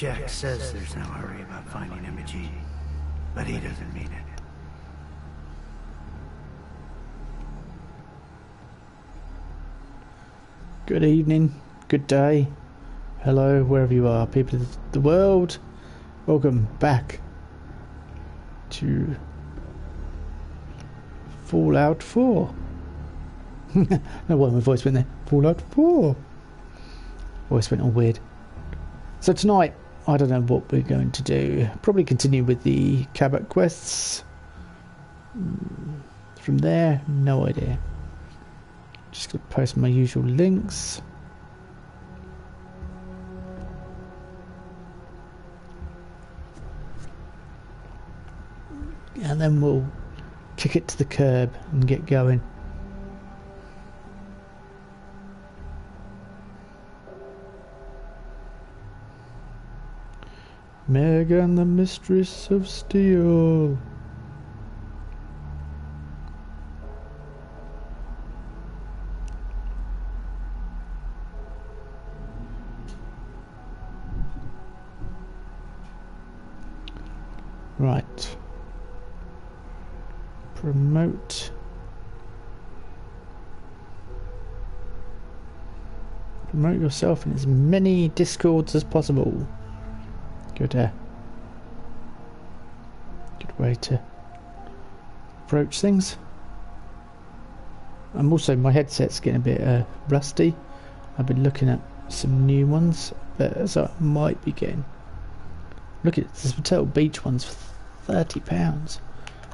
Jack says there's no hurry about finding Imogene, but he doesn't mean it. Good evening, good day, hello, wherever you are, people of the world. Welcome back to Fallout 4. No wonder my voice went there. Fallout 4. Voice went all weird. So tonight, I don't know what we're going to do. Probably continue with the Cabot quests. From there, no idea. Just going to post my usual links. And then we'll kick it to the curb and get going. Megan, the Mistress of Steel. Right. Promote. Promote yourself in as many Discords as possible. Good way to approach things. I'm also, my headset's getting a bit rusty. I've been looking at some new ones, but so I might be getting. Look at this Turtle Beach ones for £30,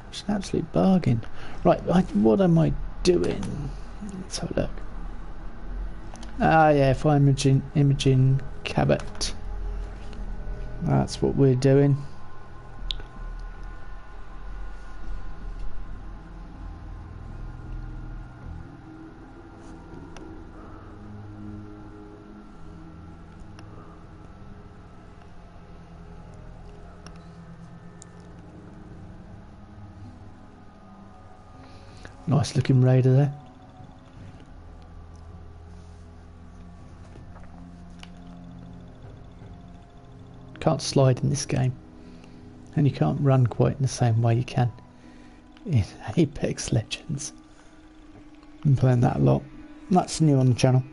which is an absolute bargain. Right, what am I doing? Let's have a look. Ah, yeah, find Imogen Cabot. That's what we're doing. Nice looking raider there. Can't slide in this game, and you can't run quite in the same way you can in Apex Legends. I'm playing that a lot. That's new on the channel.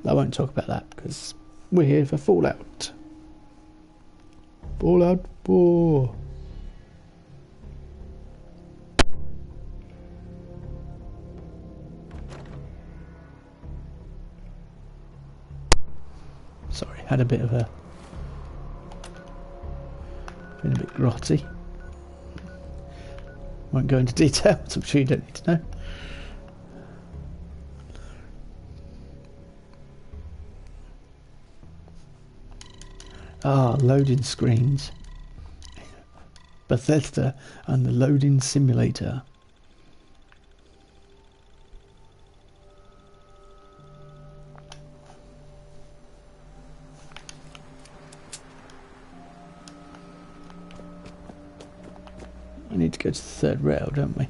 I won't talk about that because we're here for Fallout. Fallout 4. Sorry, had a bit of a... been a bit grotty. Won't go into details, I'm sure you don't need to know. Ah, loading screens. Bethesda and the loading simulator. We need to go to the third rail, don't we?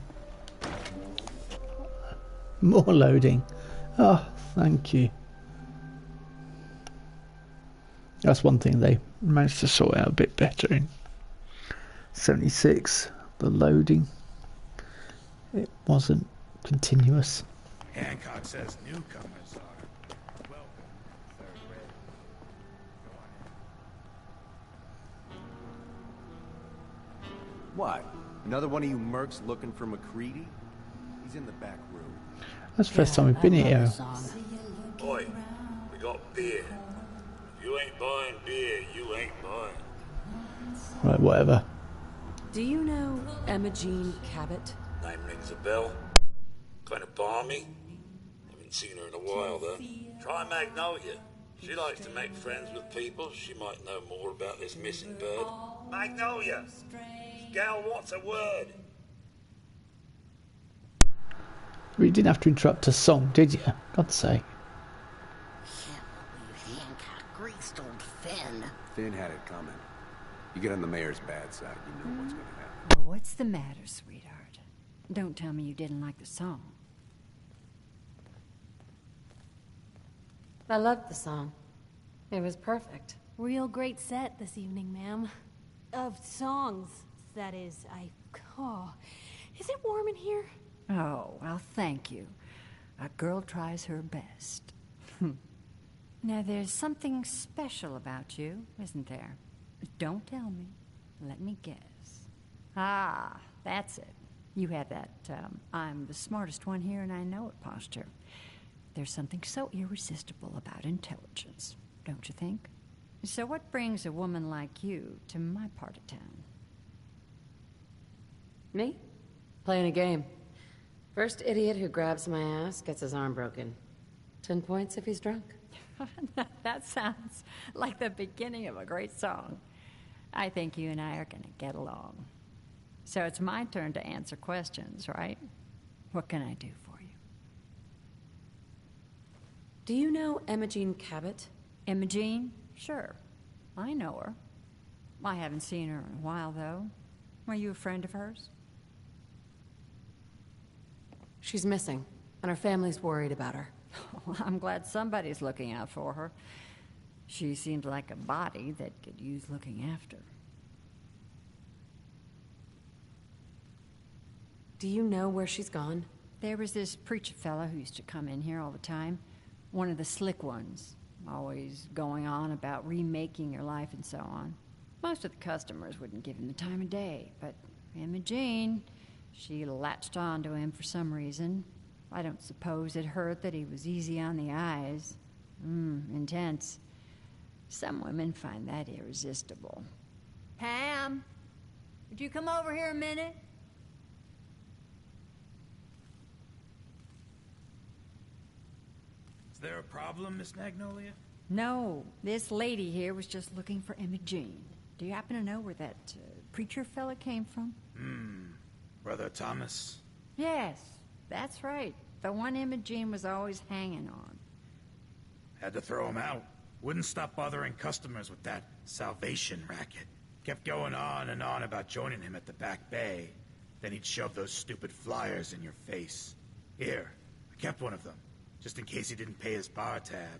More loading. Oh, thank you. That's one thing they managed to sort out a bit better in 76. The loading. It wasn't continuous. Hancock says newcomers are welcome. Third rail. Go on. What? Another one of you mercs looking for McCready? He's in the back room. That's the first time we've been here. Boy, we got beer. If you ain't buying beer, you ain't buying. Right, whatever. Do you know Imogen Cabot? Name rings a bell. Kind of balmy. Haven't seen her in a while, though. Try Magnolia. She likes to make friends with people. She might know more about this missing bird. Magnolia! Gal wants a word. You didn't have to interrupt a song, did you? God's sake. Can't believe Hancock greased old Finn. Finn had it coming. You get on the mayor's bad side, you know what's gonna happen. Well, what's the matter, sweetheart? Don't tell me you didn't like the song. I loved the song. It was perfect. Real great set this evening, ma'am. Of songs, that is. Oh, is it warm in here? Oh, well, thank you. A girl tries her best. Now, there's something special about you, isn't there? Don't tell me. Let me guess. Ah, that's it. You have that, I'm the smartest one here and I know it posture. There's something so irresistible about intelligence, don't you think? So what brings a woman like you to my part of town? Me? Playing a game. First idiot who grabs my ass gets his arm broken. 10 points if he's drunk. That sounds like the beginning of a great song. I think you and I are gonna get along. So it's my turn to answer questions, right? What can I do for you? Do you know Imogene Cabot? Imogene? Sure. I know her. I haven't seen her in a while, though. Are you a friend of hers? She's missing, and her family's worried about her. Well, I'm glad somebody's looking out for her. She seems like a body that could use looking after. Do you know where she's gone? There was this preacher fella who used to come in here all the time. One of the slick ones. Always going on about remaking your life and so on. Most of the customers wouldn't give him the time of day, but Imogene, she latched on to him for some reason. I don't suppose it hurt that he was easy on the eyes. Intense. Some women find that irresistible. Pam, would you come over here a minute? Is there a problem, Miss Magnolia? No, this lady here was just looking for Imogene. Do you happen to know where that preacher fella came from? Brother Thomas? Yes, that's right. The one Imogene was always hanging on. Had to throw him out. Wouldn't stop bothering customers with that salvation racket. Kept going on and on about joining him at the back bay. Then he'd shove those stupid flyers in your face. Here, I kept one of them, just in case he didn't pay his bar tab.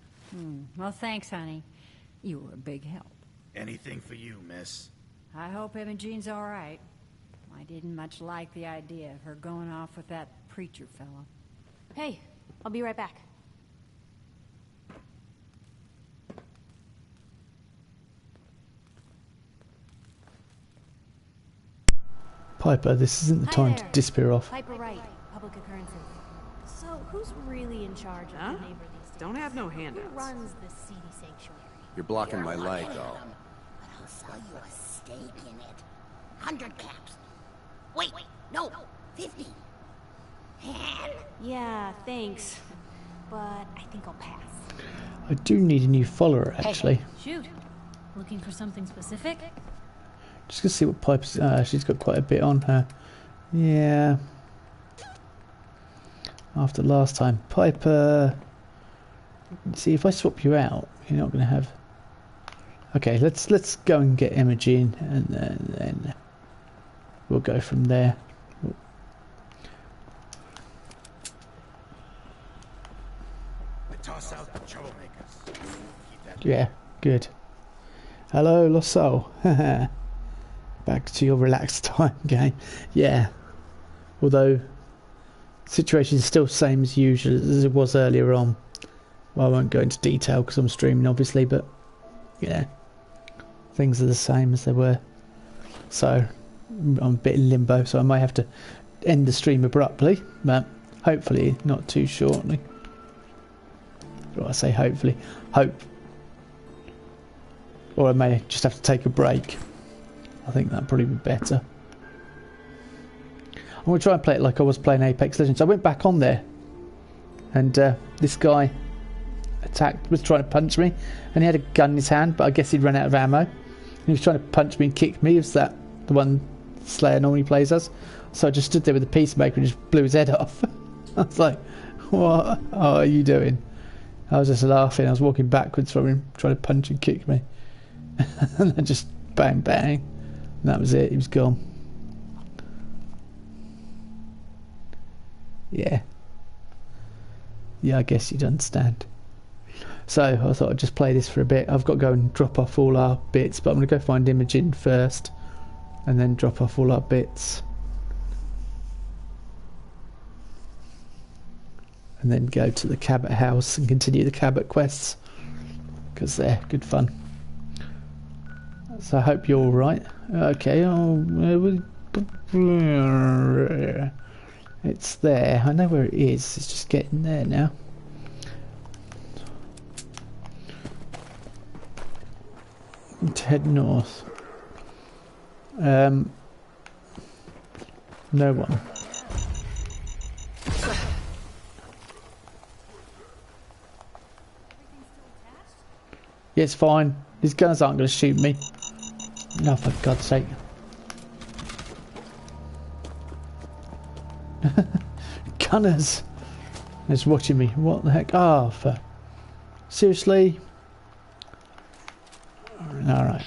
Well, thanks, honey. You were a big help. Anything for you, miss. I hope Imogene's all right. I didn't much like the idea of her going off with that preacher fellow. Hey, I'll be right back. Piper, this isn't the Hi time there. to disappear off. Piper Wright, public occurrences. So, who's really in charge of the neighbor these days? Don't have no Who handouts. runs the seedy sanctuary? You're blocking my light, doll. But I'll sell you a steak in it. 100 caps. Wait, no, 50. Yeah, thanks. But I think I'll pass. I do need a new follower, actually. Shoot. Looking for something specific? Just gonna see what Piper's... she's got quite a bit on her. Yeah. After last time. Piper... See, if I swap you out, you're not gonna have... Okay, let's go and get Imogene, and then we'll go from there. I toss out the troublemakers. Keep that. Yeah, good. Hello, Lost Soul. Back to your relaxed time game. Yeah. Although, situation is still the same as usual as it was earlier on. Well, I won't go into detail because I'm streaming, obviously, but yeah, things are the same as they were. So, I'm a bit in limbo, so I might have to end the stream abruptly, but hopefully not too shortly. Well, I say hopefully. Hope. Or I may just have to take a break. I think that'd probably be better. I'm going to try and play it like I was playing Apex Legends. I went back on there, and this guy was trying to punch me, and he had a gun in his hand, but I guess he'd run out of ammo. And he was trying to punch me and kick me. Is that the one Slayer normally plays as? So I just stood there with the peacemaker and just blew his head off. I was like, what are you doing? I was just laughing. I was walking backwards from him, trying to punch and kick me. And then just bang, bang. And that was it. He was gone. Yeah. Yeah, I guess you'd understand. So I thought I'd just play this for a bit. I've got to go and drop off all our bits, but I'm going to go find Imogen first and then drop off all our bits. And then go to the Cabot house and continue the Cabot quests, because they're good fun. So I hope you're alright. Okay, it's there. I know where it is. It's just getting there now. To head north. No one. Yeah, it's fine. These guns aren't going to shoot me. No, for God's sake. Gunners! It's watching me. What the heck? Ah, for... Seriously? Alright.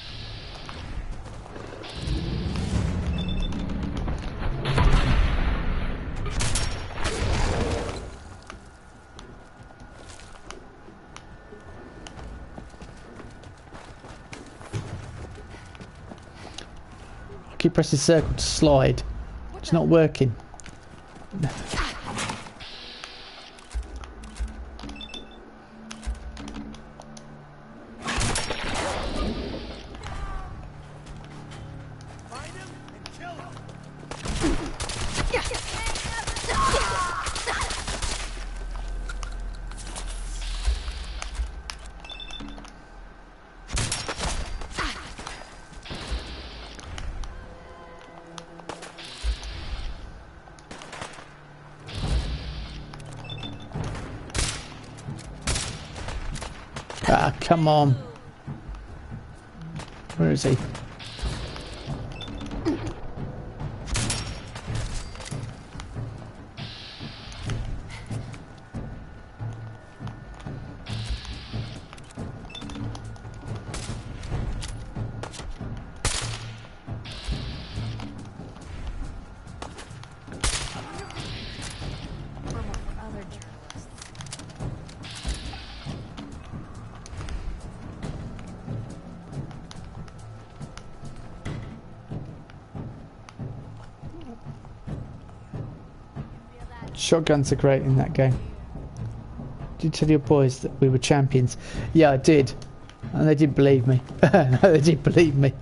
I keep pressing circle to slide. It's not working. Ah, come on. Where is he? Shotguns are great in that game. Did you tell your boys that we were champions? Yeah, I did. And they didn't believe me. No, they didn't believe me.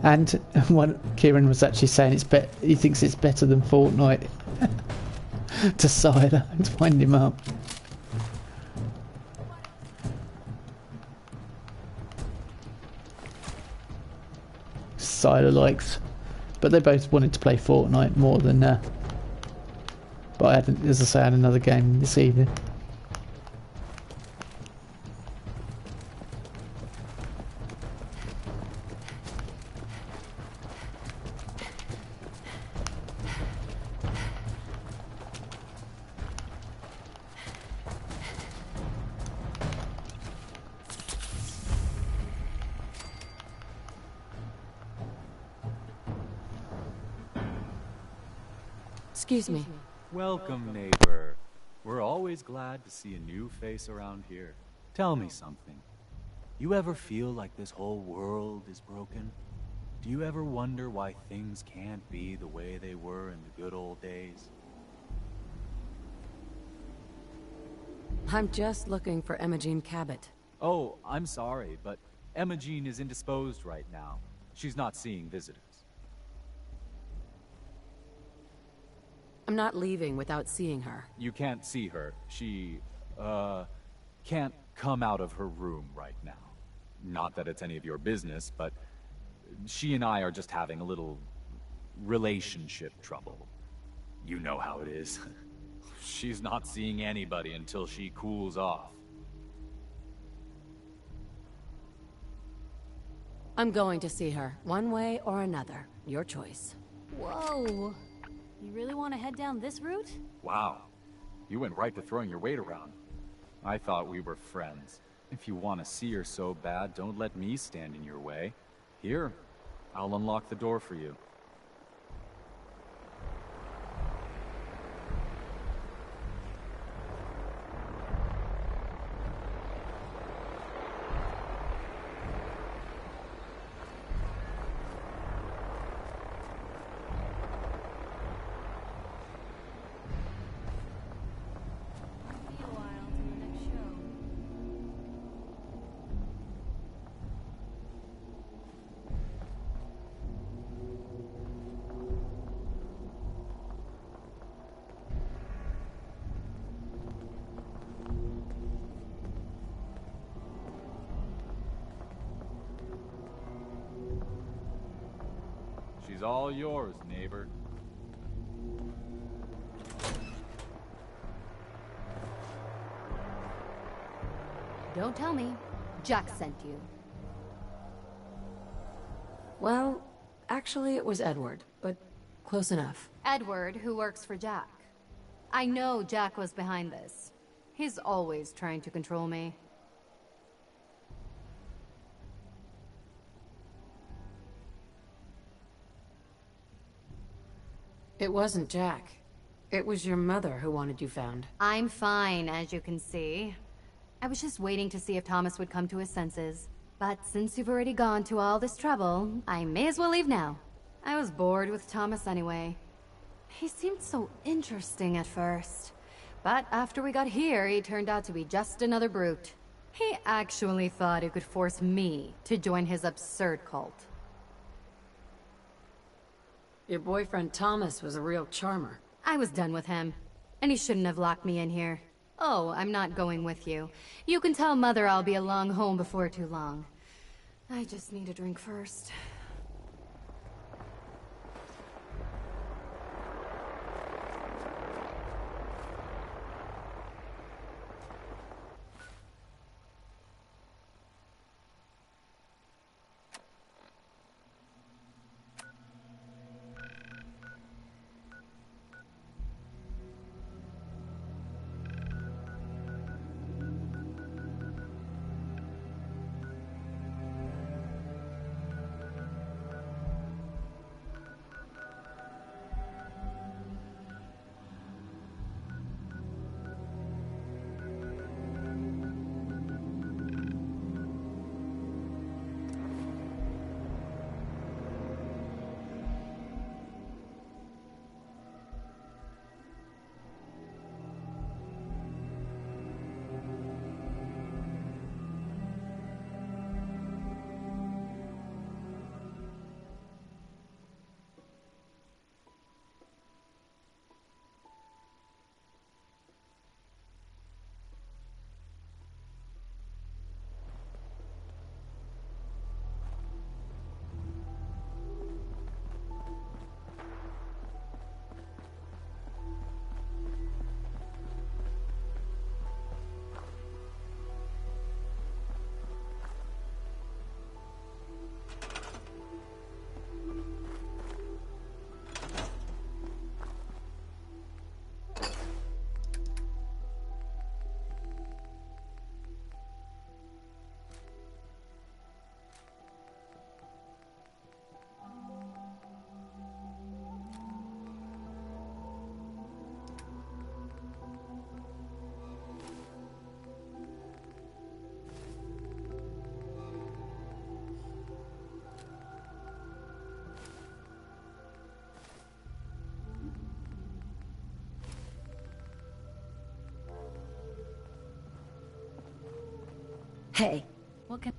And one, Kieran was actually saying he thinks it's better than Fortnite. To Cider. Let's wind him up. Cider likes. But they both wanted to play Fortnite more than... But I hadn't, as I say, I had another game this evening. Excuse me. Welcome, neighbor. We're always glad to see a new face around here. Tell me something. You ever feel like this whole world is broken? Do you ever wonder why things can't be the way they were in the good old days? I'm just looking for Imogen Cabot. Oh, I'm sorry, but Imogen is indisposed right now. She's not seeing visitors. I'm not leaving without seeing her. You can't see her. She, can't come out of her room right now. Not that it's any of your business, but she and I are just having a little relationship trouble. You know how it is. She's not seeing anybody until she cools off. I'm going to see her, one way or another. Your choice. Whoa. You really want to head down this route? Wow. You went right to throwing your weight around. I thought we were friends. If you want to see her so bad, don't let me stand in your way. Here, I'll unlock the door for you. She's all yours, neighbor. Don't tell me. Jack sent you. Well, actually it was Edward, but close enough. Edward, who works for Jack. I know Jack was behind this. He's always trying to control me. It wasn't Jack. It was your mother who wanted you found. I'm fine, as you can see. I was just waiting to see if Thomas would come to his senses. But since you've already gone to all this trouble, I may as well leave now. I was bored with Thomas anyway. He seemed so interesting at first. But after we got here, he turned out to be just another brute. He actually thought he could force me to join his absurd cult. Your boyfriend Thomas was a real charmer. I was done with him, and he shouldn't have locked me in here. Oh, I'm not going with you. You can tell Mother I'll be along home before too long. I just need a drink first. Hey, what can...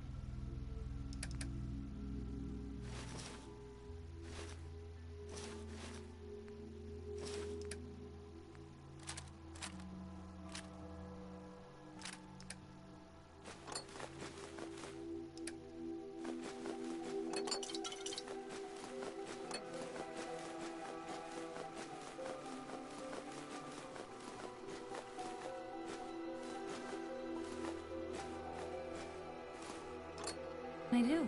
I do.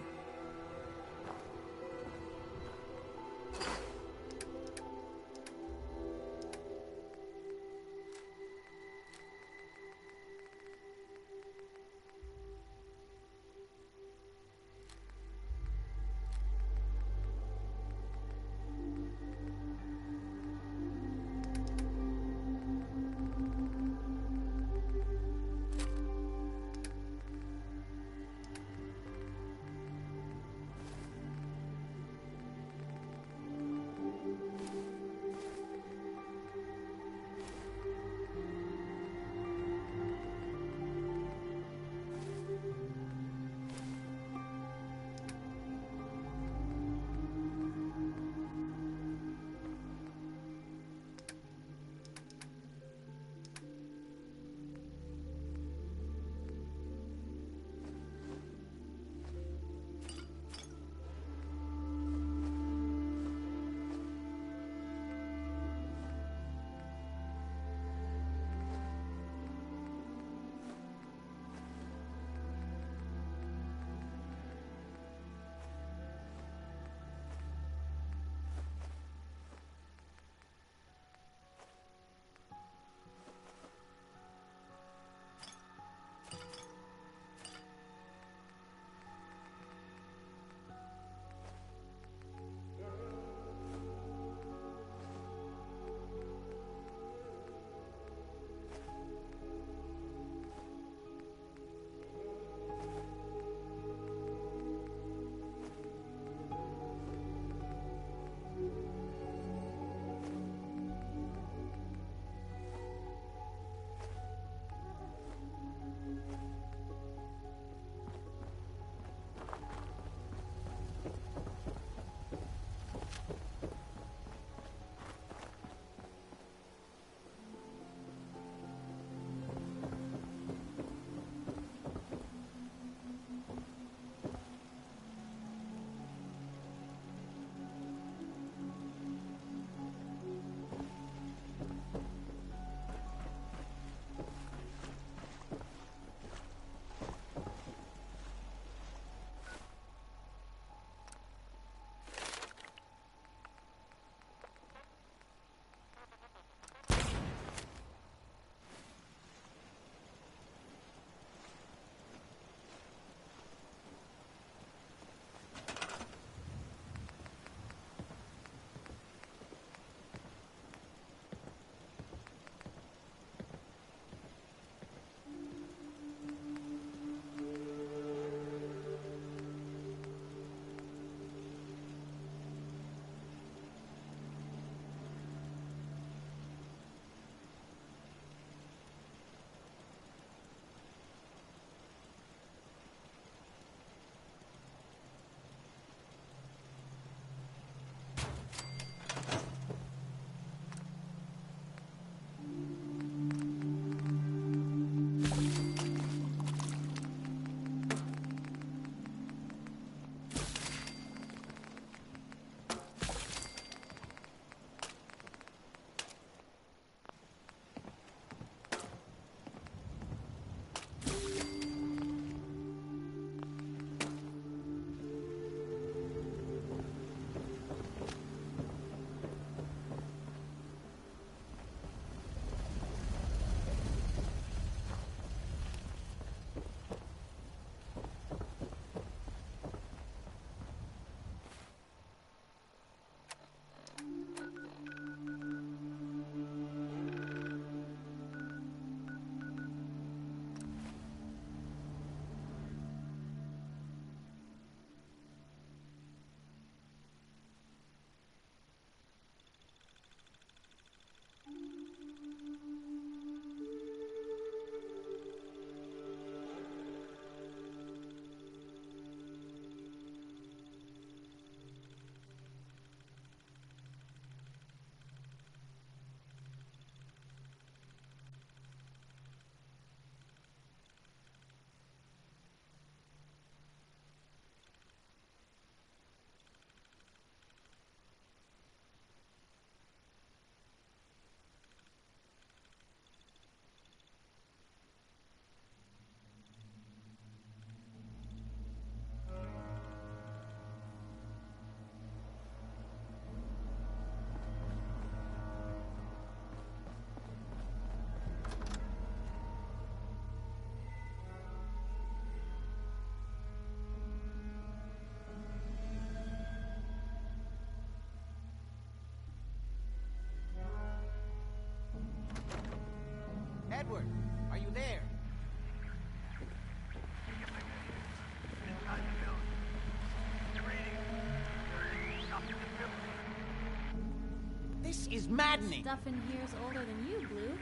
is maddening. Stuff in here's older than you, Blue.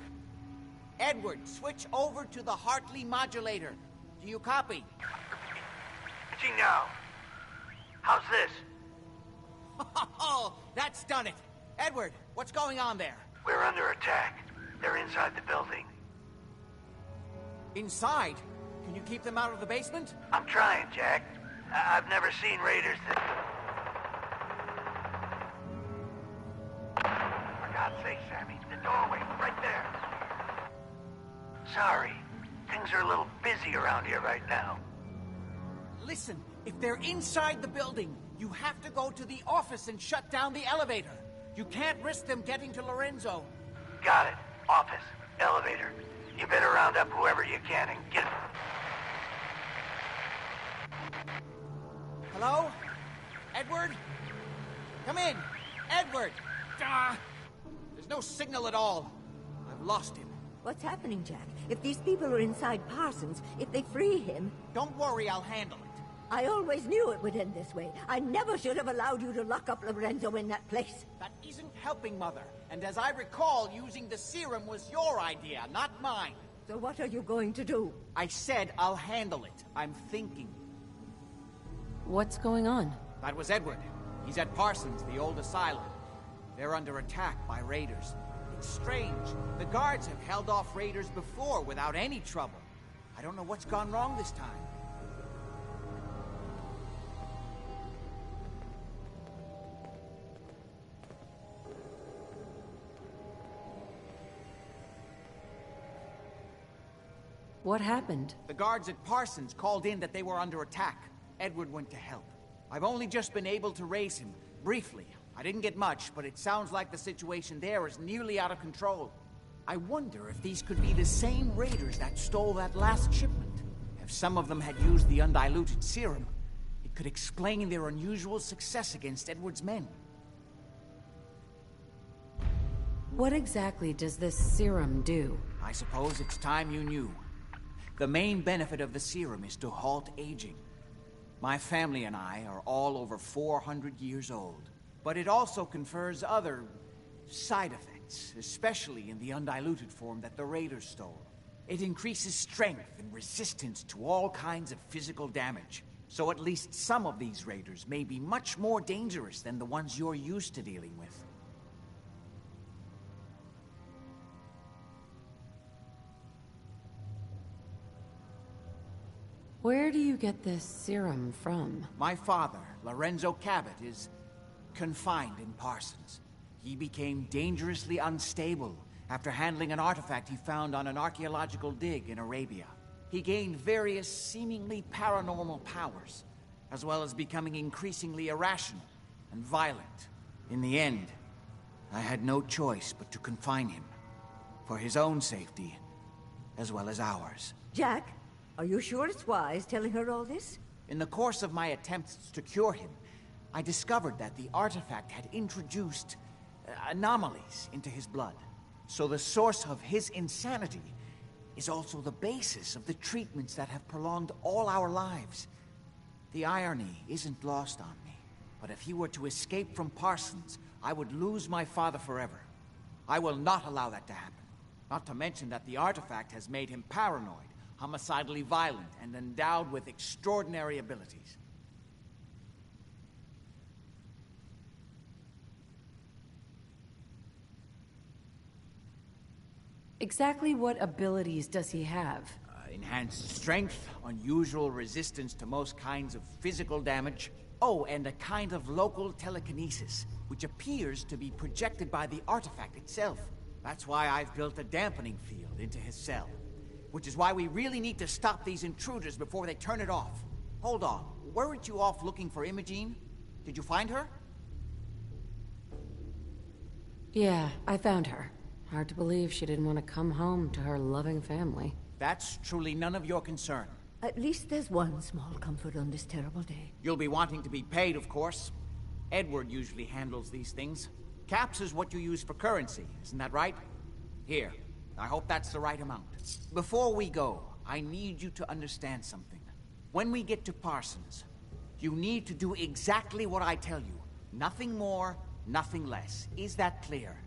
Edward, switch over to the Hartley modulator. Do you copy? Gee, now. How's this? Oh, that's done it. Edward, what's going on there? We're under attack. They're inside the building. Inside? Can you keep them out of the basement? I'm trying, Jack. I've never seen raiders that... For God's sake, Sammy, the doorway, right there. Sorry. Things are a little busy around here right now. Listen, if they're inside the building, you have to go to the office and shut down the elevator. You can't risk them getting to Lorenzo. Got it. Office. Elevator. You better round up whoever you can and get... Hello? Edward? Come in. Edward! Ah! There's no signal at all. I've lost him. What's happening, Jack? If these people are inside Parsons, if they free him... Don't worry, I'll handle it. I always knew it would end this way. I never should have allowed you to lock up Lorenzo in that place. That isn't helping, Mother. And as I recall, using the serum was your idea, not mine. So what are you going to do? I said I'll handle it. I'm thinking. What's going on? That was Edward. He's at Parsons, the old asylum. They're under attack by raiders. It's strange. The guards have held off raiders before without any trouble. I don't know what's gone wrong this time. What happened? The guards at Parsons called in that they were under attack. Edward went to help. I've only just been able to raise him, briefly. I didn't get much, but it sounds like the situation there is nearly out of control. I wonder if these could be the same raiders that stole that last shipment. If some of them had used the undiluted serum, it could explain their unusual success against Edward's men. What exactly does this serum do? I suppose it's time you knew. The main benefit of the serum is to halt aging. My family and I are all over 400 years old. But it also confers other side effects, especially in the undiluted form that the raiders stole. It increases strength and resistance to all kinds of physical damage. So at least some of these raiders may be much more dangerous than the ones you're used to dealing with. Where do you get this serum from? My father, Lorenzo Cabot, is confined in Parsons. He became dangerously unstable after handling an artifact he found on an archaeological dig in Arabia. He gained various seemingly paranormal powers, as well as becoming increasingly irrational and violent. In the end, I had no choice but to confine him, for his own safety, as well as ours. Jack, are you sure it's wise telling her all this? In the course of my attempts to cure him, I discovered that the artifact had introduced anomalies into his blood. So the source of his insanity is also the basis of the treatments that have prolonged all our lives. The irony isn't lost on me, but if he were to escape from Parsons, I would lose my father forever. I will not allow that to happen. Not to mention that the artifact has made him paranoid, homicidally violent, and endowed with extraordinary abilities. Exactly what abilities does he have? Enhanced strength, unusual resistance to most kinds of physical damage. Oh, and a kind of local telekinesis, which appears to be projected by the artifact itself. That's why I've built a dampening field into his cell. Which is why we really need to stop these intruders before they turn it off. Hold on, weren't you off looking for Imogene? Did you find her? Yeah, I found her. Hard to believe she didn't want to come home to her loving family. That's truly none of your concern. At least there's one small comfort on this terrible day. You'll be wanting to be paid, of course. Edward usually handles these things. Caps is what you use for currency, isn't that right? Here, I hope that's the right amount. Before we go, I need you to understand something. When we get to Parsons, you need to do exactly what I tell you. Nothing more, nothing less. Is that clear?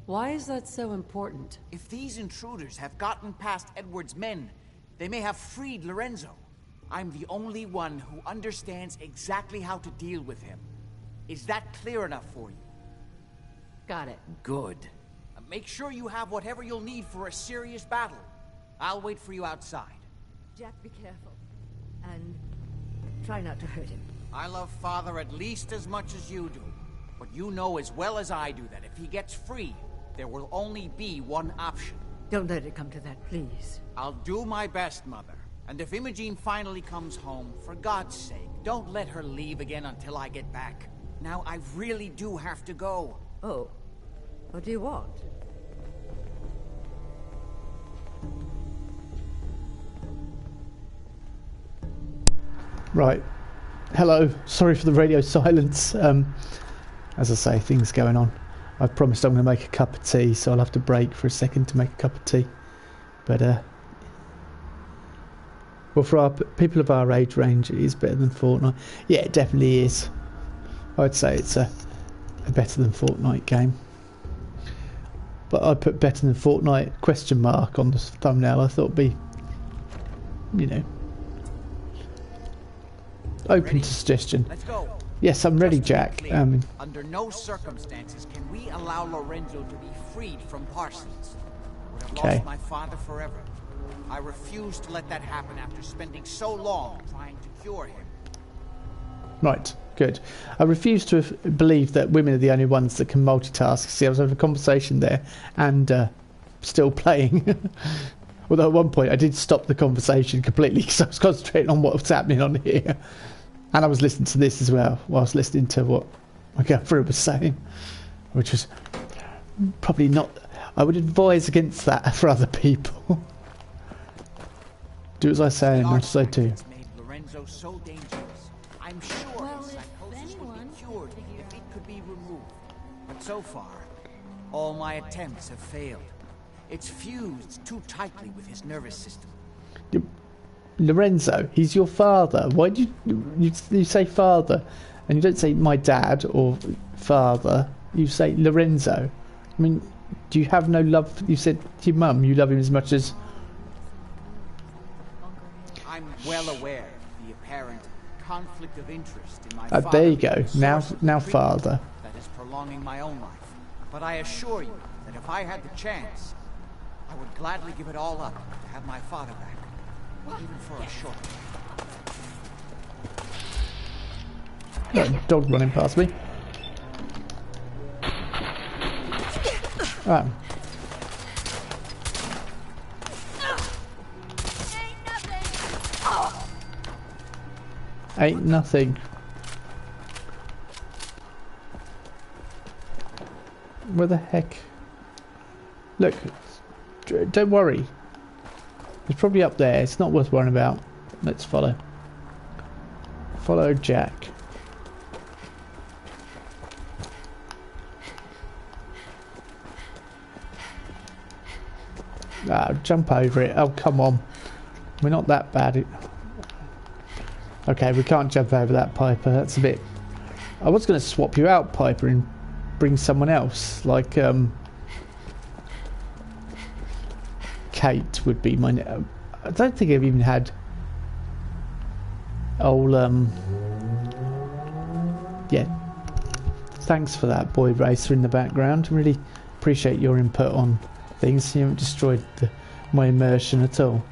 Why is that so important? If these intruders have gotten past Edward's men, they may have freed Lorenzo. I'm the only one who understands exactly how to deal with him. Is that clear enough for you? Got it. Good. Make sure you have whatever you'll need for a serious battle. I'll wait for you outside. Jack, be careful. And try not to hurt him. I love Father at least as much as you do. But you know as well as I do that if he gets free, there will only be one option. Don't let it come to that, please. I'll do my best, Mother. And if Imogene finally comes home, for God's sake, don't let her leave again until I get back. Now, I really do have to go. Oh. What do you want? Right. Hello. Sorry for the radio silence. As I say, things going on. I've promised I'm going to make a cup of tea, so I'll have to break for a second to make a cup of tea. But, well, for our people of our age range, it is better than Fortnite. Yeah, it definitely is. I'd say it's a better than Fortnite game. But I put better than Fortnite question mark on the thumbnail. I thought it'd be, you know, open to suggestion. Let's go. Yes, I'm ready, Jack. Under no circumstances can we allow Lorenzo to be freed from Parsons. I would have lost my father forever. I refuse to let that happen after spending so long trying to cure him. Right, good. I refuse to believe that women are the only ones that can multitask. See, I was having a conversation there and still playing. Although at one point I did stop the conversation completely because I was concentrating on what was happening on here. And I was listening to this as well, whilst listening to what my girlfriend was saying. Which was probably not... I would advise against that for other people. Do as I say and not as I do. Made Lorenzo so dangerous. I'm sure his psychosis would be cured if it could be removed. But so far, all my attempts have failed. It's fused too tightly with his nervous system. Lorenzo, he's your father. Why do you say father? And you don't say my dad or father. You say Lorenzo. I mean, do you have no love? You said to your mum you love him as much as... I'm well aware of the apparent conflict of interest in my there you go. Now father. That is prolonging my own life. But I assure you that if I had the chance, I would gladly give it all up to have my father back. Even for a short Got a dog running past me. Oh. Ain't nothing. Where the heck? Look, don't worry. It's probably up there. It's not worth worrying about. Let's follow. Follow Jack. Ah, jump over it. Oh, come on. We're not that bad. Okay, we can't jump over that, Piper. That's a bit... I was going to swap you out, Piper, and bring someone else. Like, Kate would be my... I don't think I've even had... old, yeah. Thanks for that, Boy Racer, in the background. Really appreciate your input on things. You haven't destroyed my immersion at all.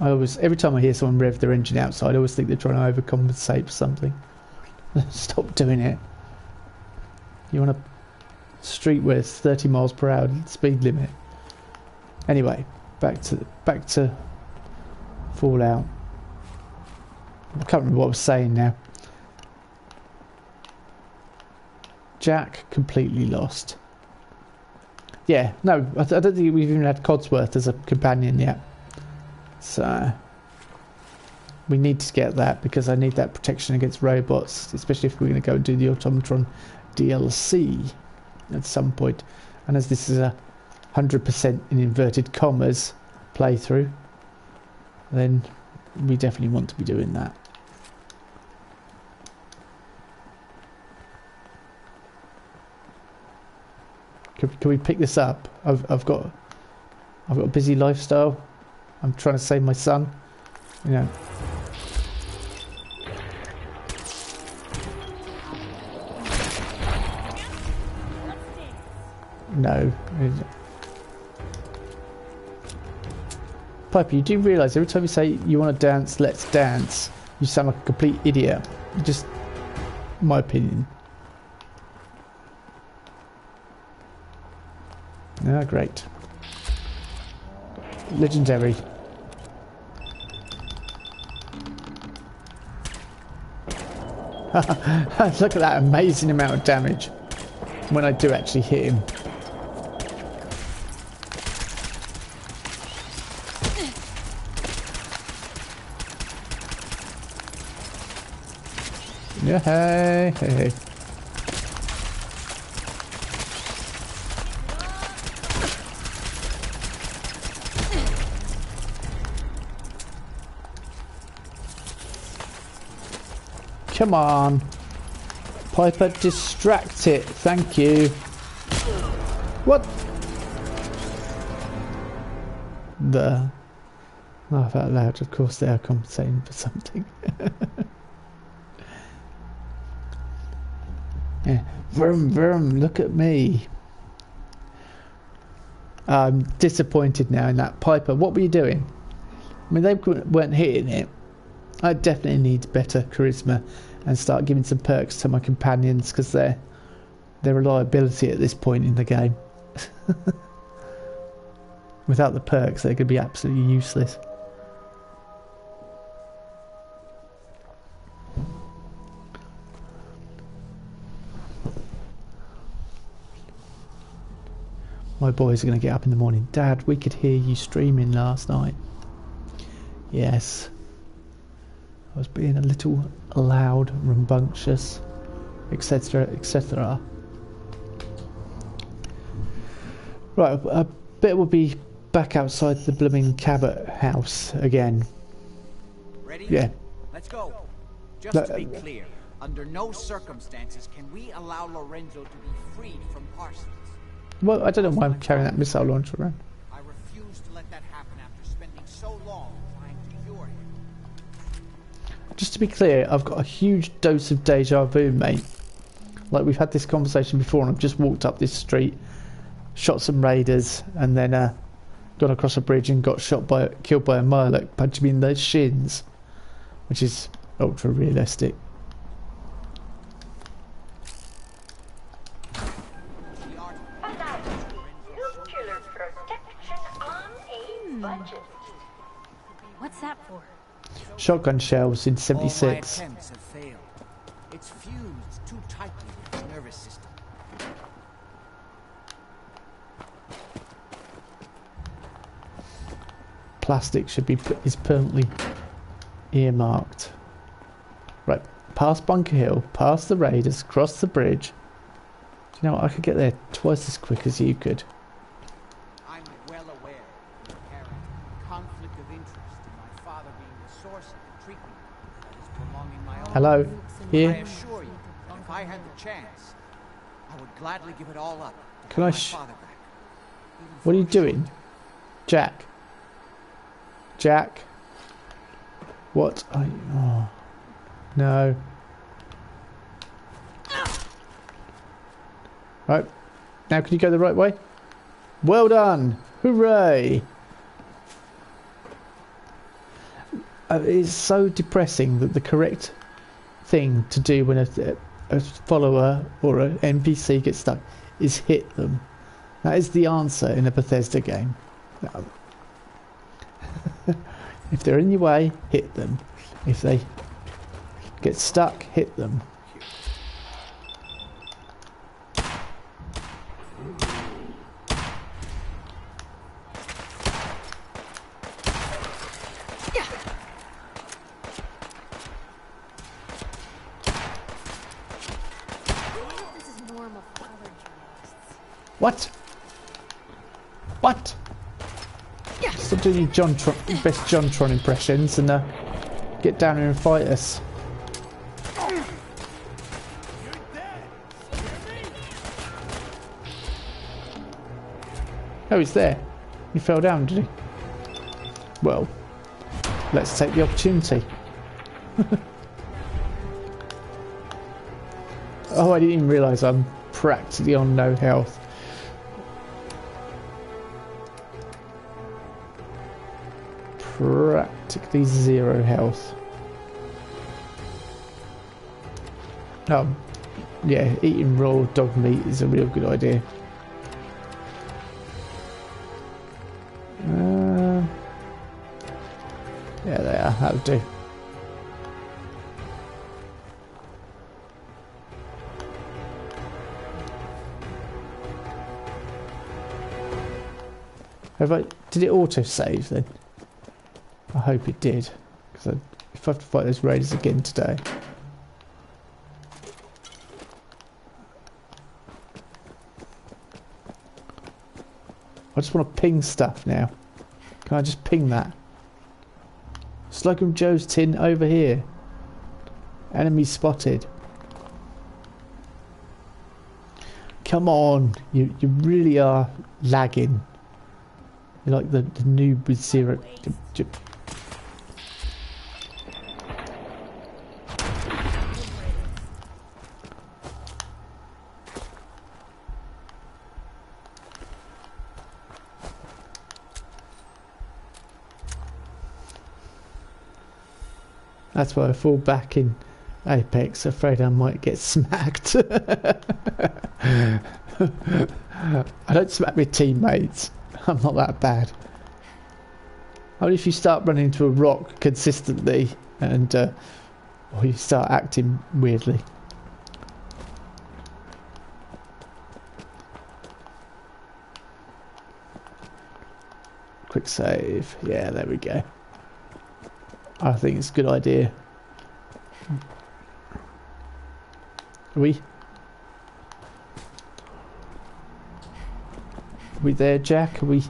I always, every time I hear someone rev their engine outside, I always think they're trying to overcompensate for something. Stop doing it. You want a street where it's 30 miles per hour speed limit. Anyway, back to Fallout. I can't remember what I was saying now. Jack completely lost. Yeah, no, I don't think we've even had Codsworth as a companion yet. So we need to get that because I need that protection against robots, especially if we're going to go and do the Automatron DLC at some point. And as this is a 100% in inverted commas playthrough, then we definitely want to be doing that. Can we pick this up? I've got a busy lifestyle. I'm trying to save my son. You know. No. Piper, you do realise every time you say you want to dance, let's dance, you sound like a complete idiot. Just my opinion. Ah, great. Legendary. Look at that amazing amount of damage when I do actually hit him. Yeah, hey. Come on. Piper, distract it. Thank you. What? Laugh out loud. Of course they are compensating for something. Yeah. Vroom, vroom, look at me. I'm disappointed now in that. Piper, what were you doing? I mean, they weren't hitting it. I definitely need better charisma and start giving some perks to my companions because they're reliability at this point in the game. Without the perks, they're going to be absolutely useless. My boys are going to get up in the morning. Dad, we could hear you streaming last night. Yes. I was being a little loud, rambunctious, etc., etc. Right, I bet we'll be back outside the blooming Cabot house again. Ready? Yeah. Let's go. Just to be clear, under no circumstances can we allow Lorenzo to be freed from Parsons. Well, I don't know why I'm carrying that missile launcher around. I refuse to let that happen after spending so long trying to cure him. Just to be clear, I've got a huge dose of deja vu, mate. Like, we've had this conversation before and I've just walked up this street, shot some raiders, and then gone across a bridge and got killed by a Murloc punching me in the shins, which is ultra realistic. What's that for? Shotgun shells in All my 76. attempts have failed. It's fused too tightly with his nervous system. Plastic should be is permanently earmarked. Right, past Bunker Hill, past the raiders, cross the bridge. Do you know what? I could get there twice as quick as you could. I'm well aware of the apparent conflict of interest in my father being the source of the treatment that is prolonging my own. Hello, I here. assure you, that if I had the chance, I would gladly give it all up to Can get I my father back. What are you doing? Jack. Jack. What are you... Oh. No. Right. Now can you go the right way? Well done. Hooray. It's so depressing that the correct thing to do when a follower or an NPC gets stuck is hit them. That is the answer in a Bethesda game. No. If they're in your way, hit them. If they get stuck, hit them. This is normal for other journalists. What? What? Stop doing your best JonTron impressions and get down here and fight us. Oh, he's there. He fell down, did he? Well, let's take the opportunity. Oh, I didn't even realise I'm practically on no health. Practically 0 health. Yeah, eating raw dog meat is a real good idea. Yeah, they are. That'll do. Did it auto-save then? I hope it did, because if I have to fight those raiders again today. I just want to ping stuff now. Can I just ping that? Slocum Joe's tin over here. Enemy spotted. Come on, you really are lagging. You're like the noob with 0. That's why I fall back in Apex, afraid I might get smacked. I don't smack my teammates. I'm not that bad. Only if you start running into a rock consistently and or you start acting weirdly. Quick save. Yeah, there we go. I think it's a good idea. Are we there, Jack? Are we...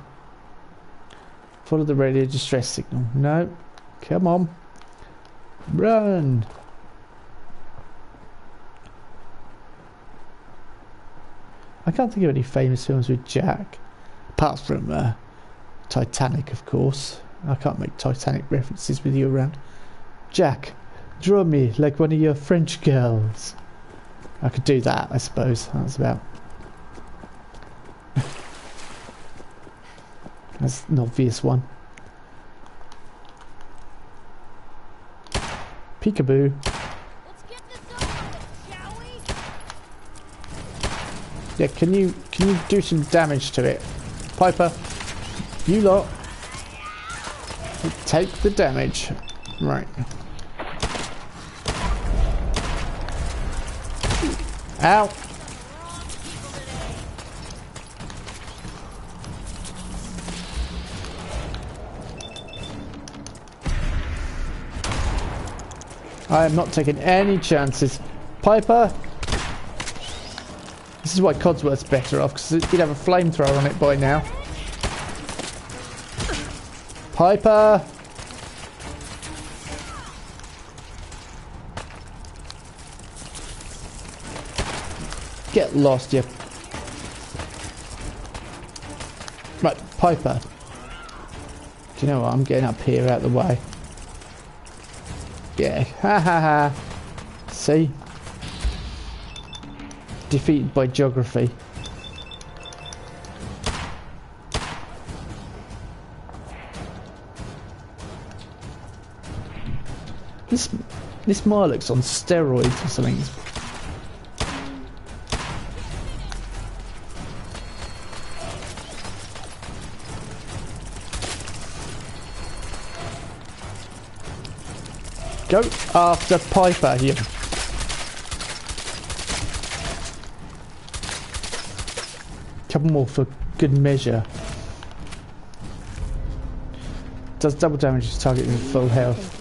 Follow the radio distress signal. No. Come on. Run! I can't think of any famous films with Jack. Apart from Titanic, of course. I can't make Titanic references with you around. Jack, draw me like one of your French girls. I could do that, I suppose. That's about... That's an obvious one. Peekaboo. Let's get this over with, shall we? Yeah, can you do some damage to it? Piper, you lot. Take the damage. Right. Ow. I am not taking any chances. Piper! This is why Codsworth's better off, because he'd have a flamethrower on it by now. Piper! Get lost, you... Right, Piper. Do you know what? I'm getting up here out of the way. Yeah, ha ha ha. See? Defeated by geography. This Marlock's on steroids or something. Go after Piper here. Couple more for good measure. Does double damage to target with full health.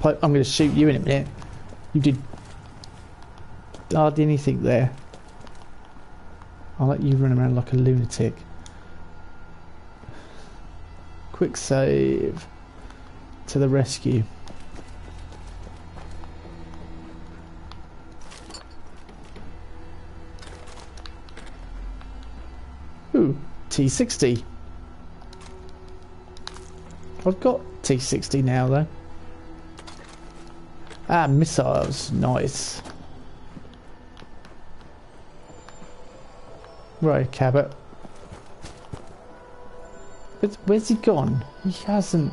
I'm going to shoot you in a minute. You did hardly anything there. I'll let you run around like a lunatic. Quick save. To the rescue. T60. I've got T60 now though. Ah, missiles, nice. Right, Cabot. But where's he gone? He hasn't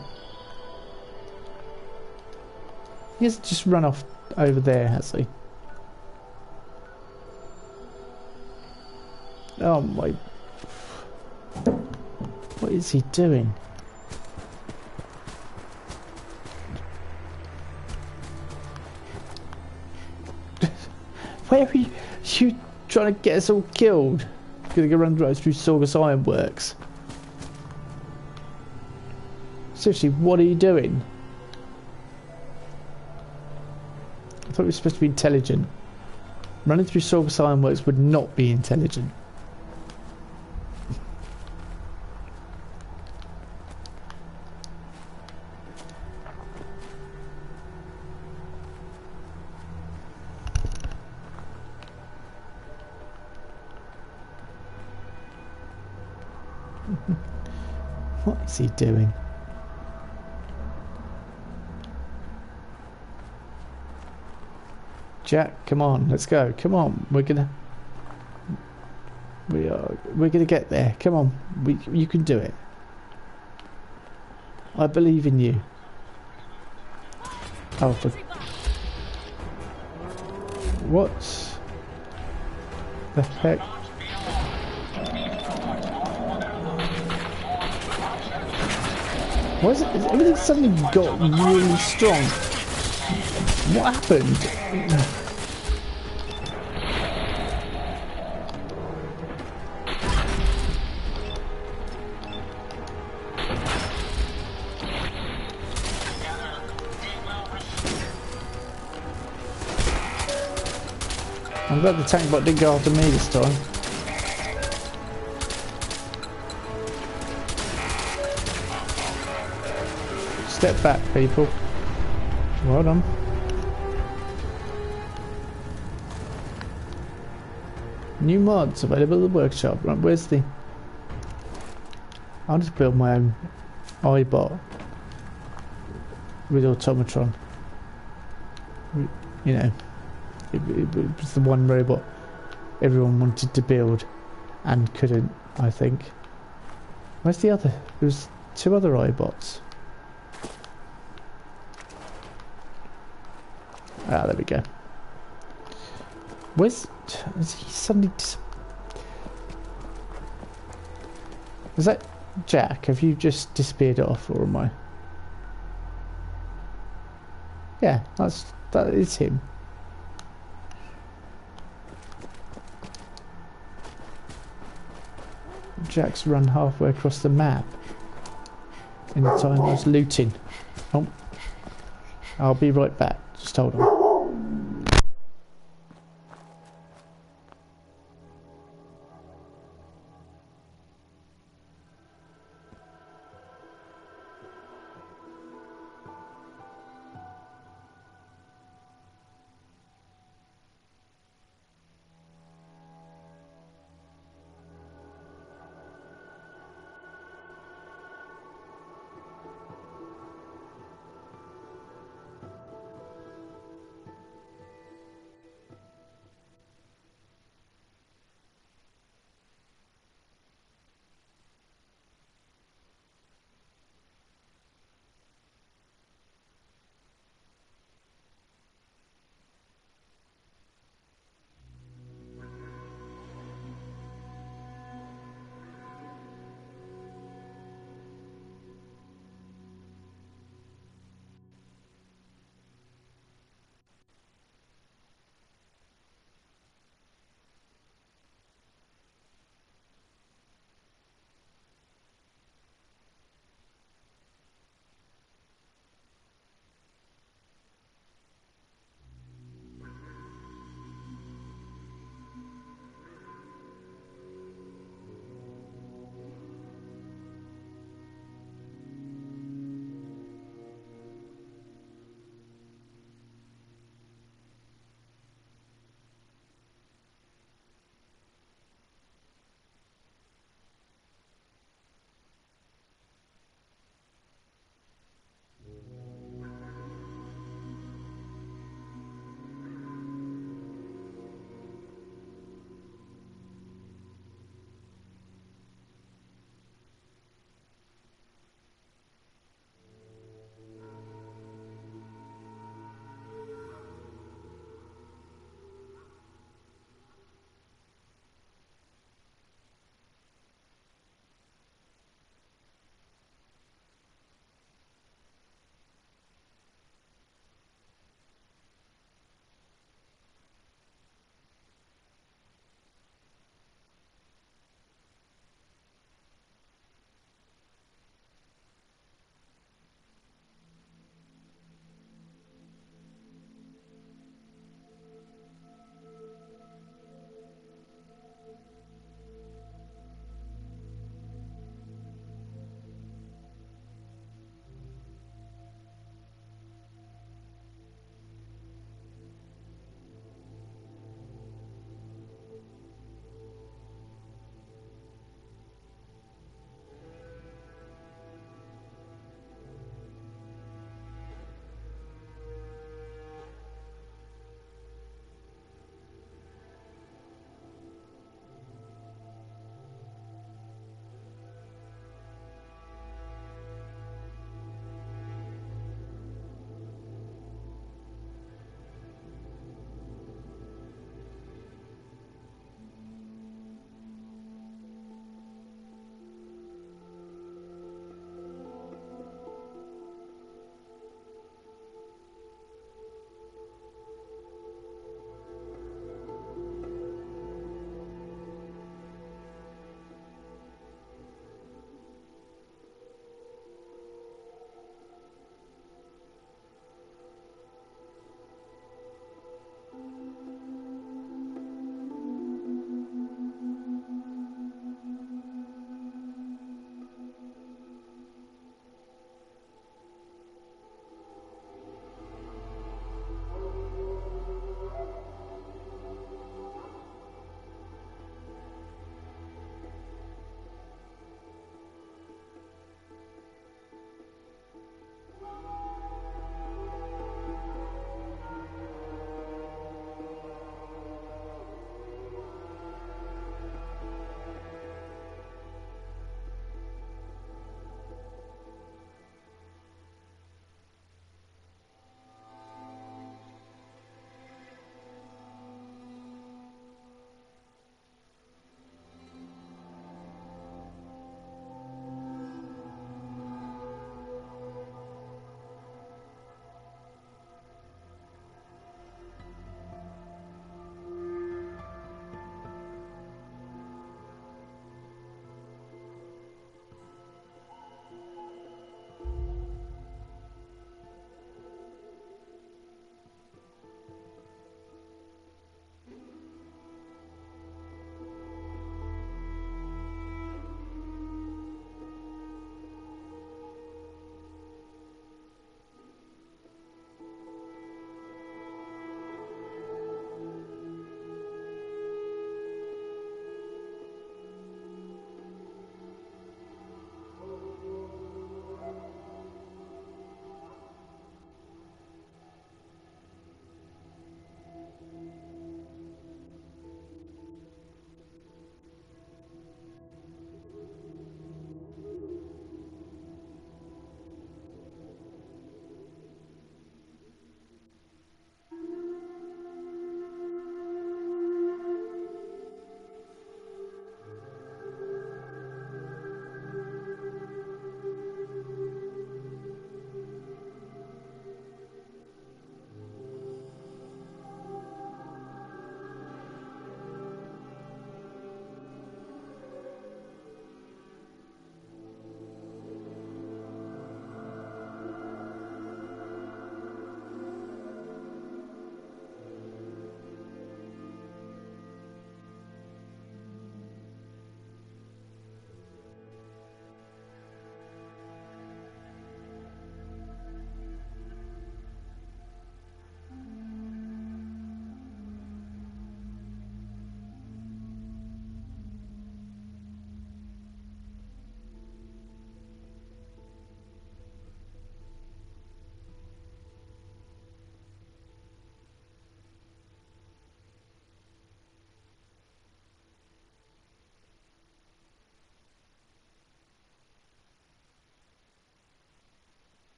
just run off over there, has he? Oh my... What is he doing? Where are you trying to get us all killed? Gonna go run right through Sorgus Ironworks. Seriously, what are you doing? I thought we were supposed to be intelligent. Running through Sorgus Ironworks would not be intelligent. What is he doing? Jack, come on, let's go. Come on, we're gonna get there. Come on, you can do it. I believe in you. Oh, what the heck? Why is it? Everything suddenly got really strong. What happened? I'm glad the tank bot didn't go after me this time. Step back, people. Well done. New mods available at the workshop. Right, where's the... I'll just build my own iBot with automatron. You know, it was the one robot everyone wanted to build and couldn't, I think. Where's the other? There's 2 other iBots. Ah, there we go. Is he suddenly... Is that Jack? Have you just disappeared off, or am I? Yeah, that is him. Jack's run halfway across the map in the time I was looting. Oh, I'll be right back. Just hold on.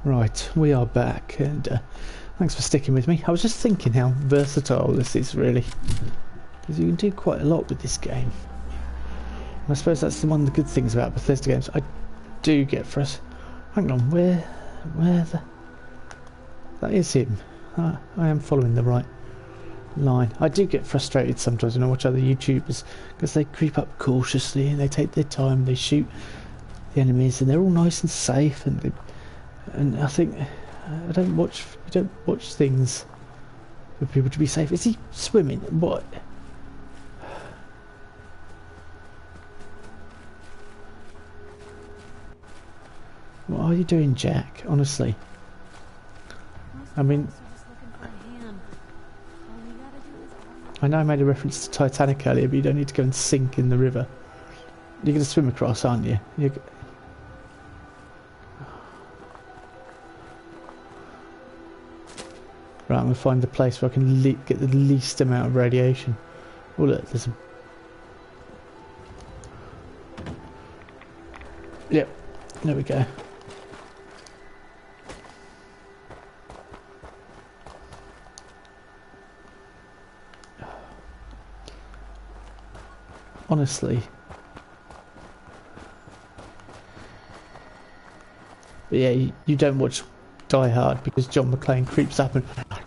Right, we are back, and thanks for sticking with me. I was just thinking how versatile this is, really. Because you can do quite a lot with this game. I suppose that's one of the good things about Bethesda games. I do get frustrated. Hang on, where the... That is him. I am following the right line. I do get frustrated sometimes when I watch other YouTubers because they creep up cautiously and they take their time, they shoot the enemies and they're all nice and safe, and I think you don't watch things for people to be safe. Is he swimming? What? What are you doing, Jack? Honestly. I mean, I know I made a reference to Titanic earlier, but you don't need to go and sink in the river. You're going to swim across, aren't you? Right, I'm going to find the place where I can get the least amount of radiation. Oh look, there's a... Yep, there we go. Honestly. But yeah, you don't watch Die Hard because John McClane creeps up and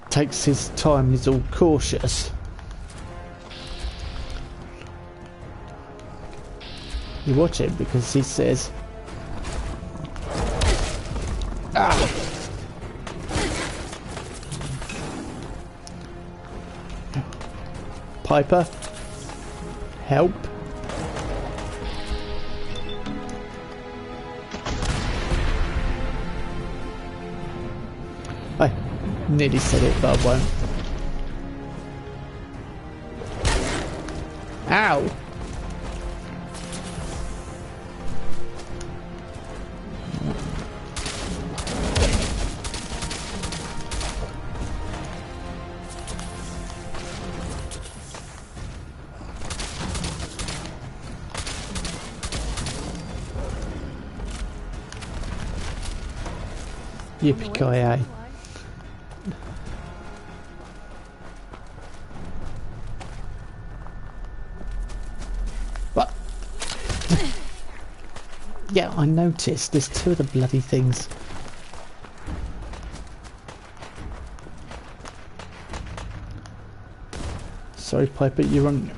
takes his time and he's all cautious. You watch it because he says, ah! Piper, help. I nearly said it, but I won't. Ow! Yippee-ki-yay. What? Yeah, I noticed. There's two of the bloody things. Sorry, Piper, you're on...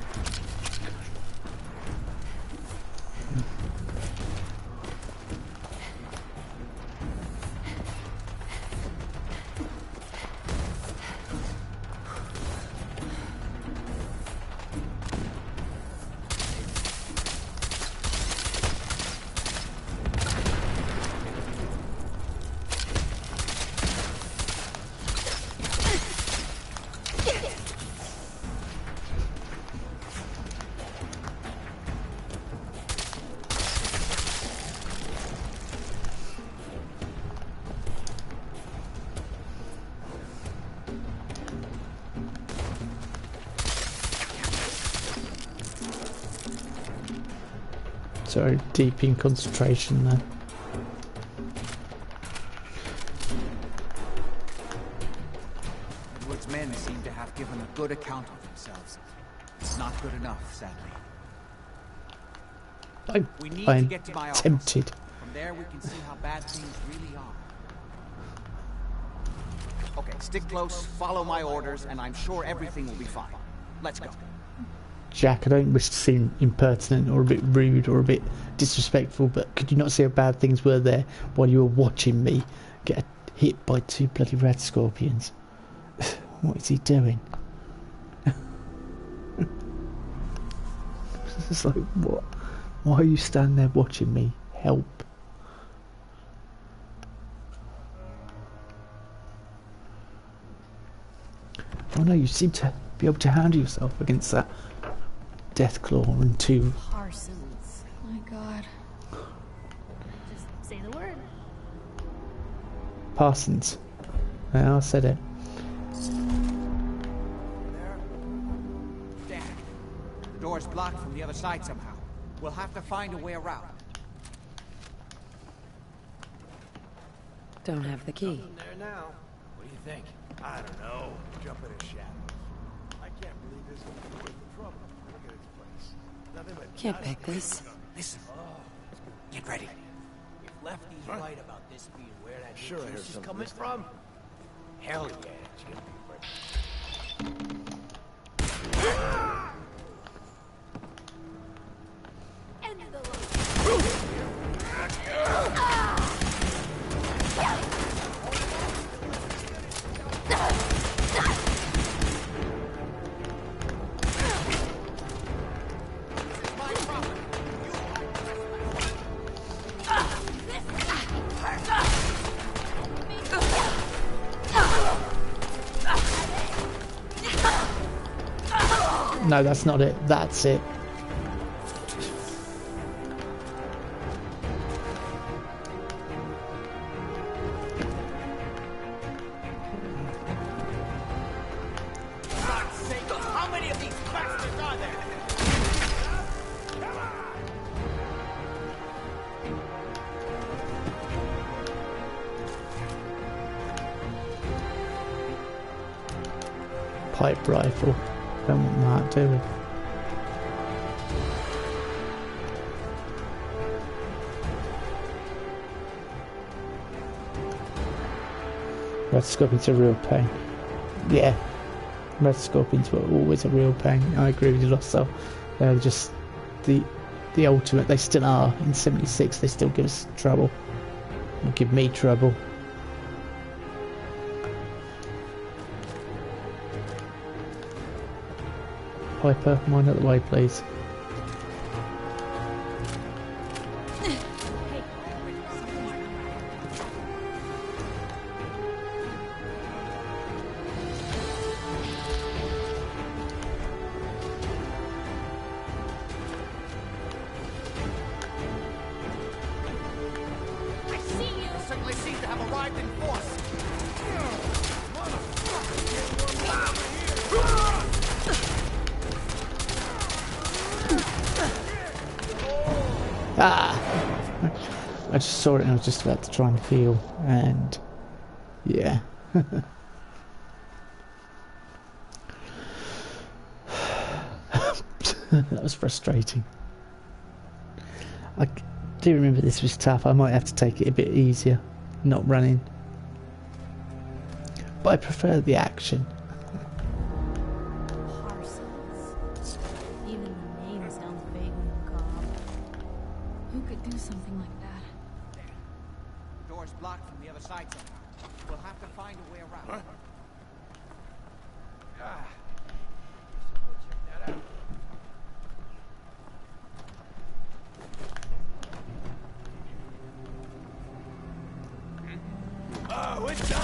Sorry, deep in concentration there. Wood's men seem to have given a good account of themselves. It's not good enough, sadly. We need to get to my office. Tempted. From there we can see how bad things really are. Okay, stick close, follow my orders, and I'm sure everything will be fine. Let's go. Jack, I don't wish to seem impertinent or a bit rude or a bit disrespectful, but could you not see how bad things were there while you were watching me get hit by two bloody red scorpions? What is he doing? It's like, what? Why are you standing there watching me? Help. Oh no, you seem to be able to handle yourself against that Deathclaw and two. Parsons. My God. Just say the word. Parsons. Yeah, I said it. There. Damn. The door's blocked from the other side somehow. We'll have to find a way around. don't have the key. There now. What do you think? I don't know. Jump in the shadows. I can't believe this is worth the trouble. Look at its place. Nothing but Can't pick this. Listen. Get ready. If Lefty's right about this being where that Sure, I heard juice is something coming this from, hell yeah, it's gonna be worth End of the No, that's not it. That's it. God's sake, how many of these bastards are there? Pipe rifle. Don't want that, do we? Red scorpions are a real pain. Yeah, red scorpions were always a real pain. I agree with you, Losso. They're just the ultimate. They still are. In 76, they still give us trouble. Or give me trouble. Piper, mine out the way, please. I see you! They certainly seem to have arrived in force. Ah! I just saw it and I was just about to try and heal, and yeah. That was frustrating. I do remember this was tough. I might have to take it a bit easier, not running. But I prefer the action. Parsons. Even the name sounds vaguely macabre. Who could do something like that? Door's blocked from the other side somehow. We'll have to find a way around. Huh? check that out. Oh, it's on!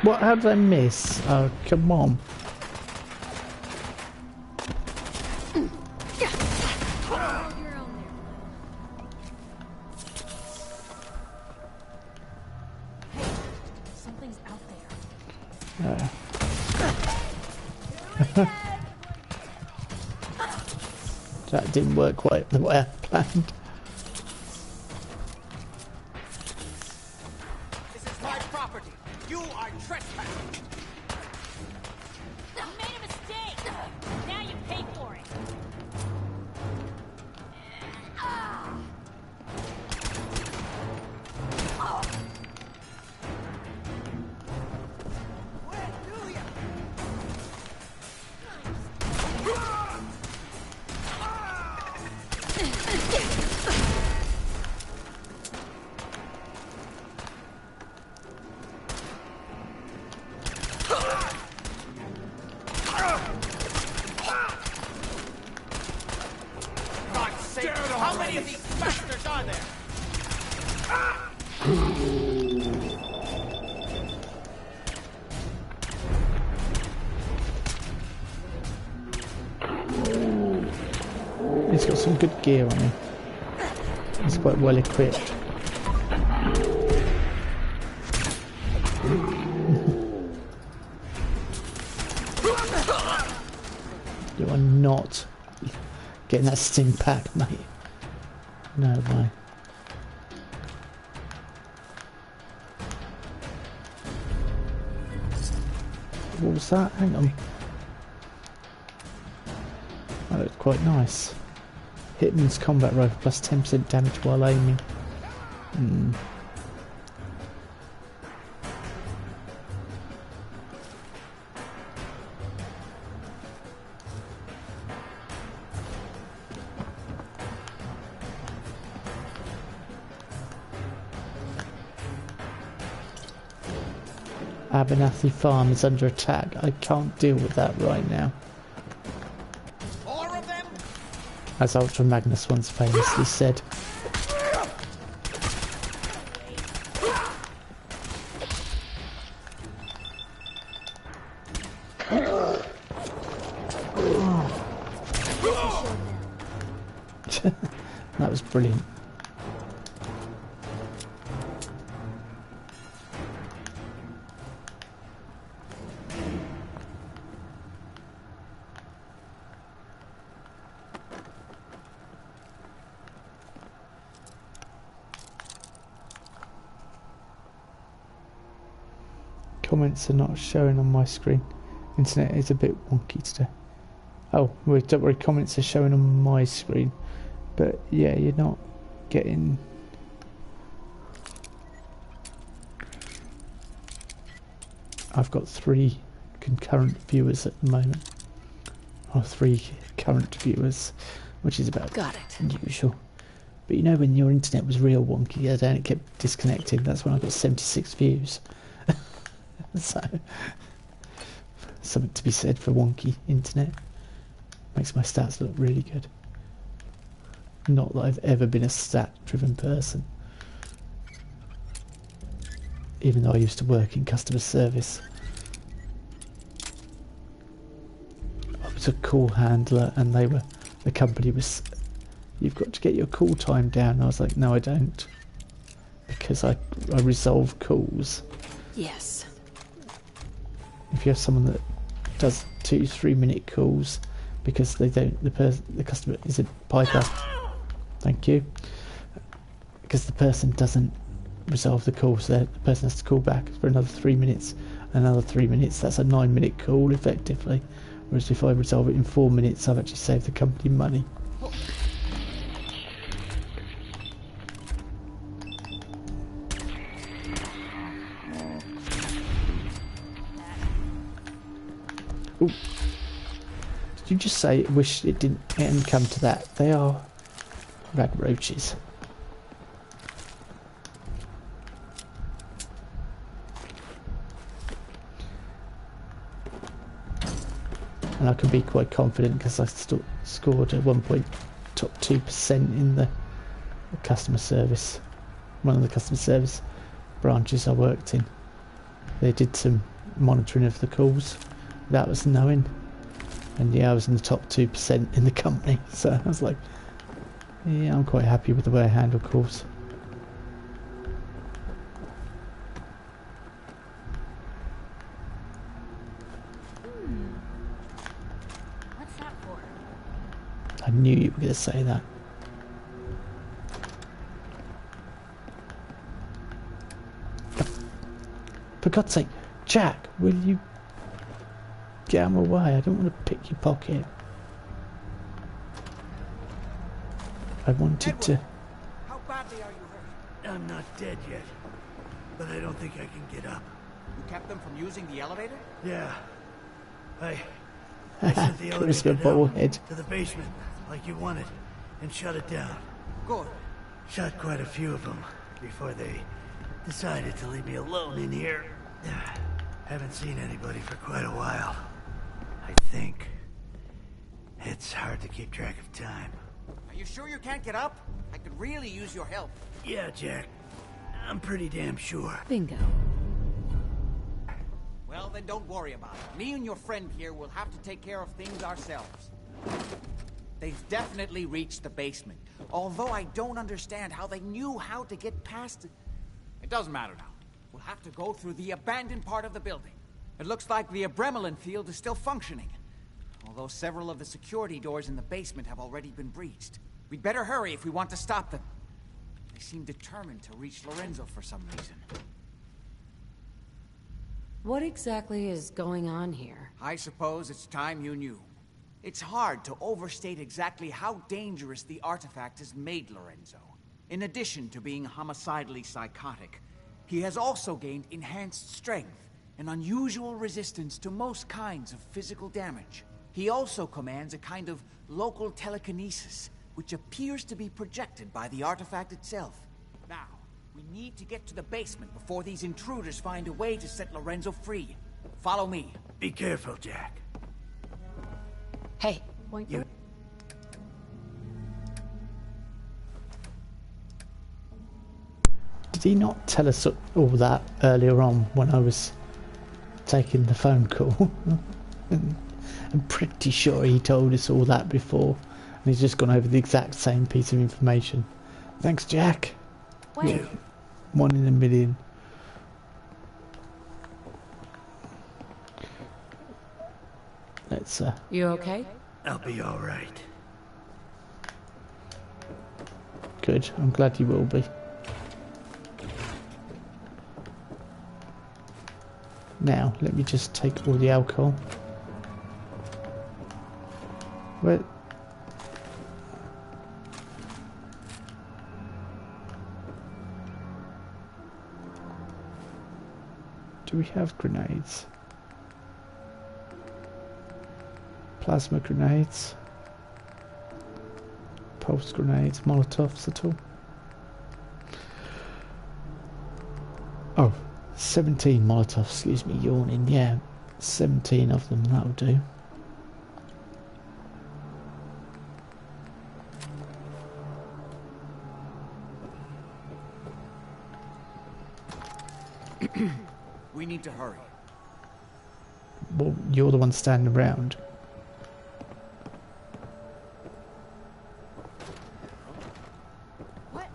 What? How did I miss? Oh, come on. Something's out there. That didn't work quite the way I planned. This is my property. You are trespassing. You made a mistake! Now you pay for it! Where do you? God's sake, how many of these bastards are there? He's got some good gear on him. He's quite well equipped. You are not getting that stim pack, mate. No way. What was that? Hang on. That looked quite nice. Hitman's combat rifle plus 10% damage while aiming. Abernathy Farm is under attack. I can't deal with that right now. As Ultra Magnus once famously said. That was brilliant. Comments are not showing on my screen. Internet is a bit wonky today. Oh, well, don't worry, comments are showing on my screen. But yeah, you're not getting... I've got 3 concurrent viewers at the moment. Or 3 current viewers, which is about unusual. But you know when your internet was real wonky the other day and it kept disconnecting, that's when I got 76 views. So, something to be said for wonky internet. Makes my stats look really good. Not that I've ever been a stat-driven person. Even though I used to work in customer service. I was a call handler and the company was, you've got to get your call time down. And I was like, no I don't. Because I resolve calls. Yes. If you have someone that does 2-3 minute calls because they don't, the customer isn't bypassed. Thank you. Because the person doesn't resolve the call, so the person has to call back for another 3 minutes. Another 3 minutes. That's a 9-minute call effectively. Whereas if I resolve it in 4 minutes, I've actually saved the company money. Ooh. Did you just say wish it didn't come to that? They are rag roaches. And I can be quite confident because I scored at one point top 2% in the customer service. One of the customer service branches I worked in. They did some monitoring of the calls. That was knowing. And yeah, I was in the top 2% in the company. So I was like, yeah, I'm quite happy with the way I handle calls. What's that for? I knew you were going to say that. For God's sake, Jack, will you get out of my way? I don't want to pick your pocket. I wanted to... How badly are you hurt? I'm not dead yet, but I don't think I can get up. You kept them from using the elevator? Yeah. I sent the Charisma elevator bobblehead. down to the basement, like you wanted, and shut it down. Good. Shot quite a few of them before they decided to leave me alone in here. Haven't seen anybody for quite a while. I think. It's hard to keep track of time. Are you sure you can't get up? I could really use your help. Yeah, Jack. I'm pretty damn sure. Bingo. Well, then don't worry about it. Me and your friend here will have to take care of things ourselves. They've definitely reached the basement. Although I don't understand how they knew how to get past it. It doesn't matter now. We'll have to go through the abandoned part of the building. It looks like the Abremelin field is still functioning. although several of the security doors in the basement have already been breached. We'd better hurry if we want to stop them. They seem determined to reach Lorenzo for some reason. What exactly is going on here? I suppose it's time you knew. It's hard to overstate exactly how dangerous the artifact has made Lorenzo. In addition to being homicidally psychotic, he has also gained enhanced strength and unusual resistance to most kinds of physical damage. He also commands a kind of local telekinesis, which appears to be projected by the artifact itself. Now, we need to get to the basement before these intruders find a way to set Lorenzo free. Follow me. Be careful, Jack. Hey. You... Did he not tell us all that earlier on when I was taking the phone call? I'm pretty sure he told us all that before, and he's just gone over the exact same piece of information. Thanks, Jack. Wait. 1 in a million. Let's You okay? I'll be all right. Good. I'm glad you will be. Now, let me just take all the alcohol. Where? Do we have grenades? Plasma grenades? Pulse grenades? Molotovs at all? Oh, 17 Molotovs, excuse me, yawning, yeah. 17 of them, that'll do. We need to hurry. Well, you're the one standing around. What?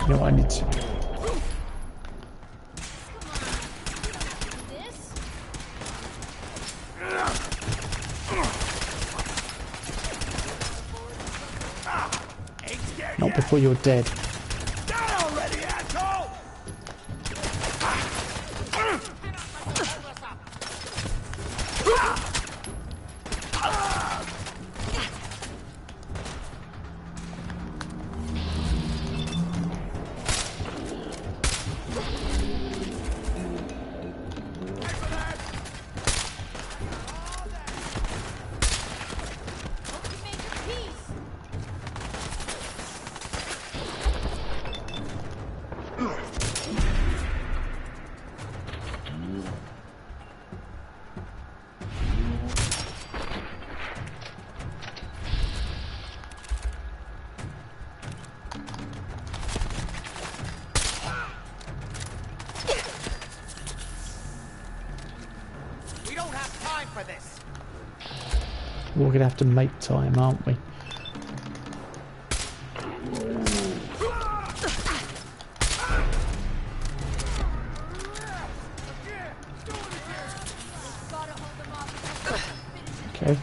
No, I need to. Not before you're dead. Die already, asshole! We're gonna have to make time, aren't we? Okay.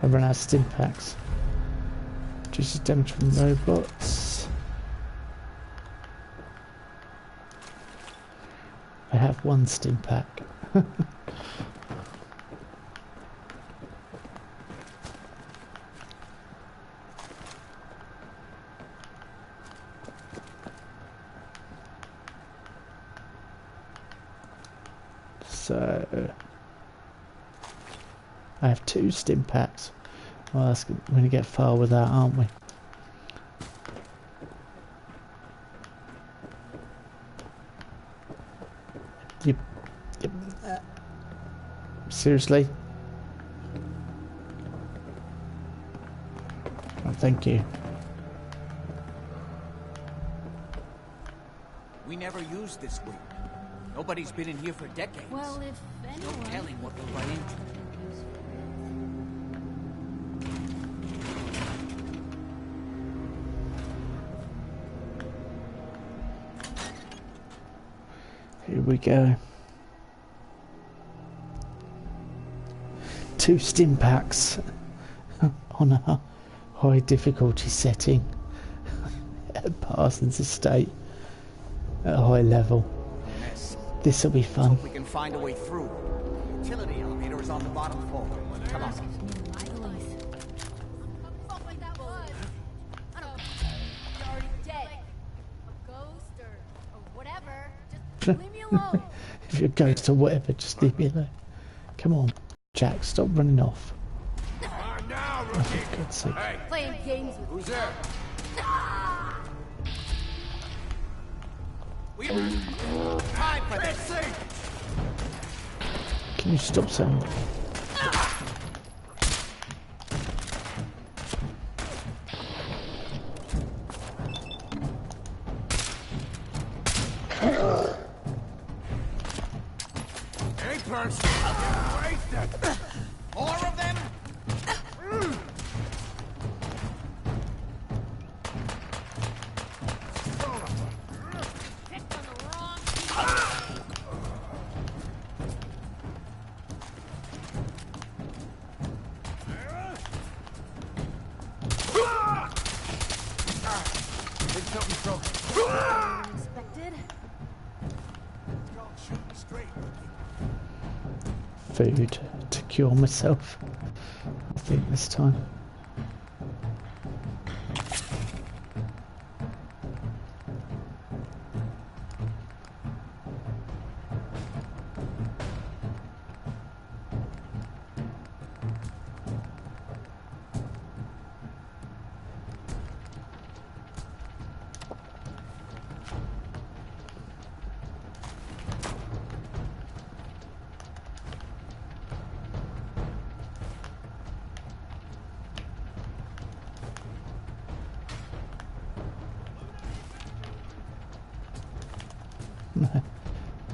I've run out of stim packs. Reduces damage from robots. I have one stim pack. So I have 2 stim packs. Well, we're going to get far with that, aren't we? Yep. Seriously? Oh, thank you. We never used this wing. Nobody's been in here for decades. Well, if anyone... No telling what we'll run into. Here we go. 2 stim packs on a high difficulty setting at Parsons Estate at a high level. This will be fun. Hope we can find a way through. The utility elevator is on the bottom floor. Come on. Leave me alone. If you're a ghost or whatever, just leave me alone. Come on, Jack, stop running off. Oh, for God's sake. Hey. Playing games with... Who's there? We have time for this. Can you stop saying that? More of them? Food to cure myself, I think this time.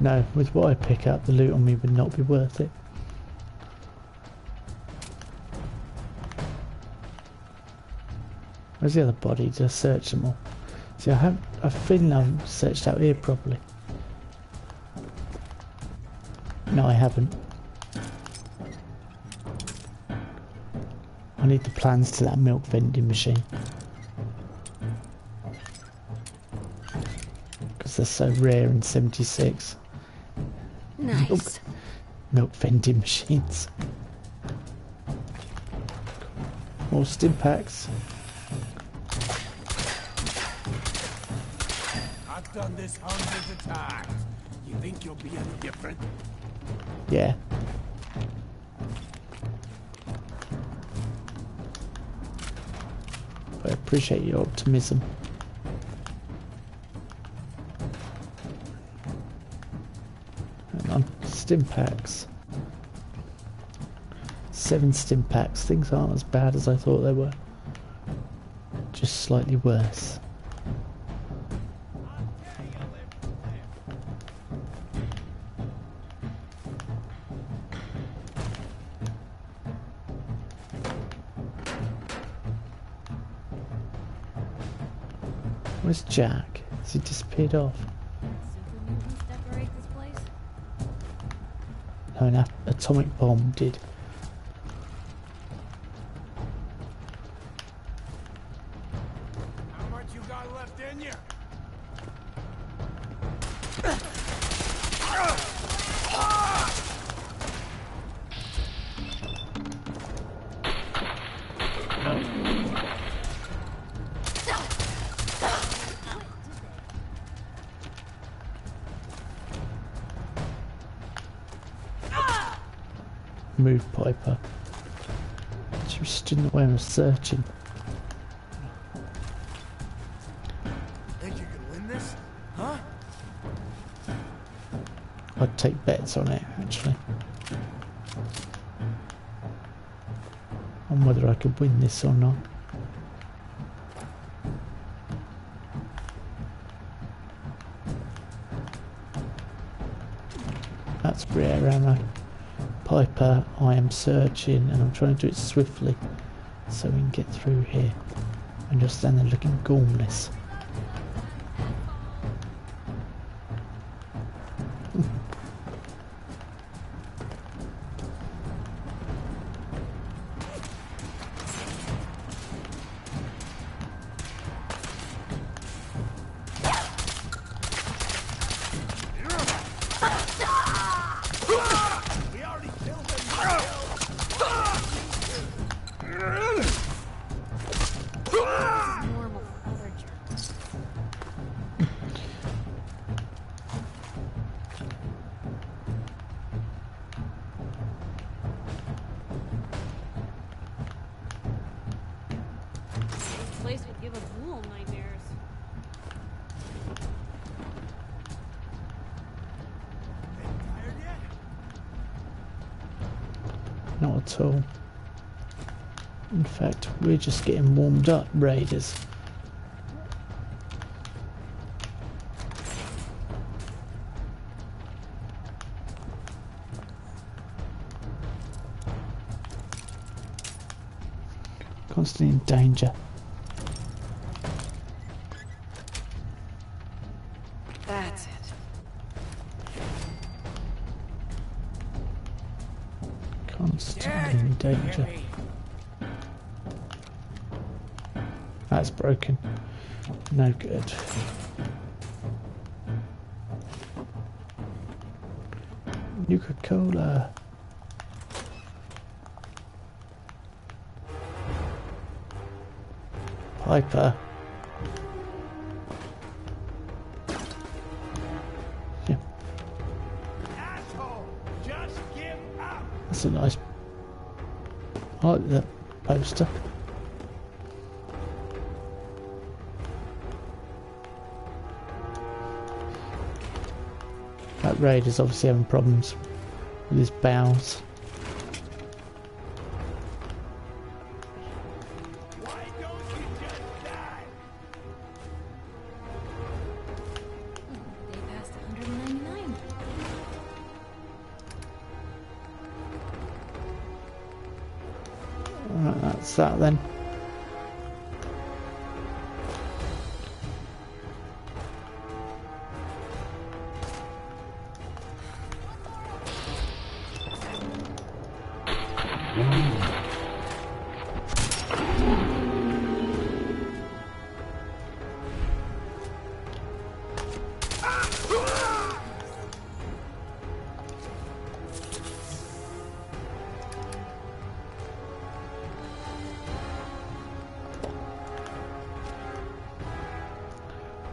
No, with what I pick up, the loot on me would not be worth it. Where's the other body? Just search them all. See, I feel I've searched out here properly. No, I haven't. I need the plans to that milk vending machine. Because they're so rare in 76. Nice. Milk vending machines. More stim packs. I've done this hundreds of times. You think you'll be any different? Yeah. I appreciate your optimism. Hang on. Stim packs. 7 stim packs. Things aren't as bad as I thought they were. Just slightly worse. Where's Jack? Has he disappeared off? Decorate this place? No, an atomic bomb did. How much you got left in you? Move, Piper. It's She stood in the way and was searching. Think you can win this? Huh? I'd take bets on it, actually. On whether I could win this or not. That's rare ammo. Piper, I am searching, and I'm trying to do it swiftly so we can get through here. And just stand there looking gormless. Not at all. In fact, we're just getting warmed up, raiders. Constantly in danger. That's it. Constantly in danger. That's broken. No good. Nuka-Cola. Piper. Yeah. Asshole, just give up. That's a nice. I like that poster. That raid is obviously having problems with his bowels. Why don't you just die? They passed 199. Alright, that's that then.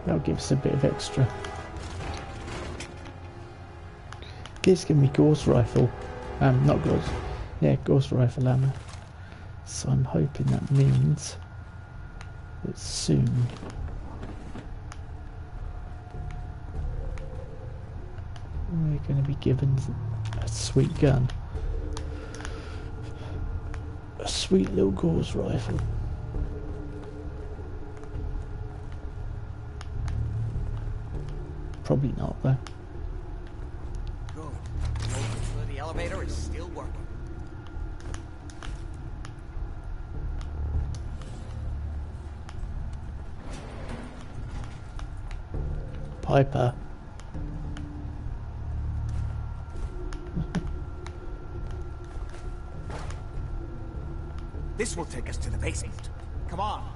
That'll give us a bit of extra. It's giving me Gauss rifle. Not Gauss. Yeah, Gauss rifle ammo. So I'm hoping that means that soon we're going to be given a sweet gun. A sweet little Gauss rifle. Probably not though. Good. The old utility elevator is still working. Piper. This will take us to the basement. Come on.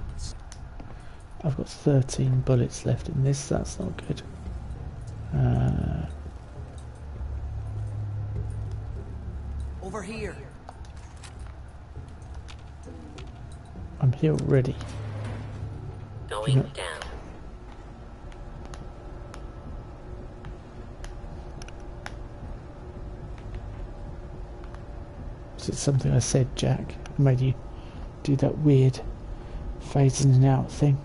I've got 13 bullets left in this, that's not good. Over here. I'm here already. Going down. Was it something I said, Jack? Made you do that weird phase in and out thing.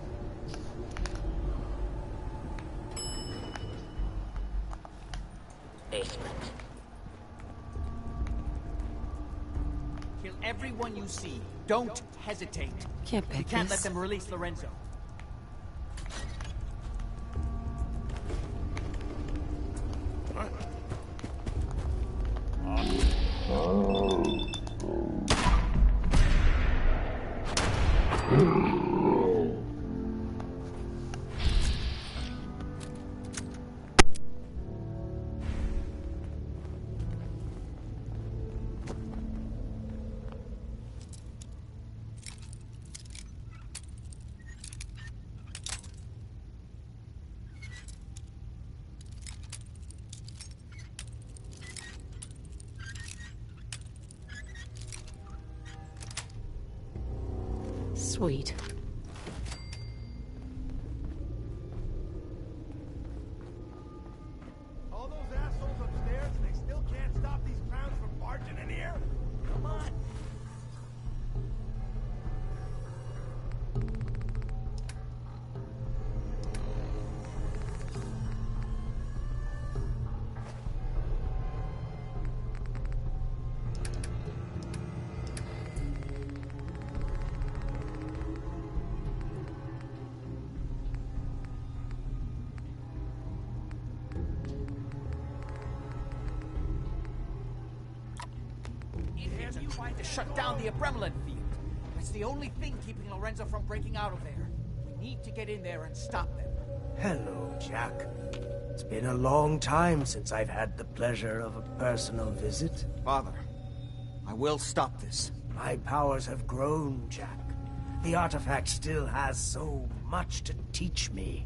Kill everyone you see. Don't hesitate. Can't pick We can't this. let them release Lorenzo. Sweet. All those assholes upstairs and they still can't stop these clowns from barging in here? Come on. Idiots are trying to shut down the Abremlin field. It's the only thing keeping Lorenzo from breaking out of there. We need to get in there and stop them. Hello, Jack. It's been a long time since I've had the pleasure of a personal visit. Father, I will stop this. My powers have grown, Jack. The artifact still has so much to teach me.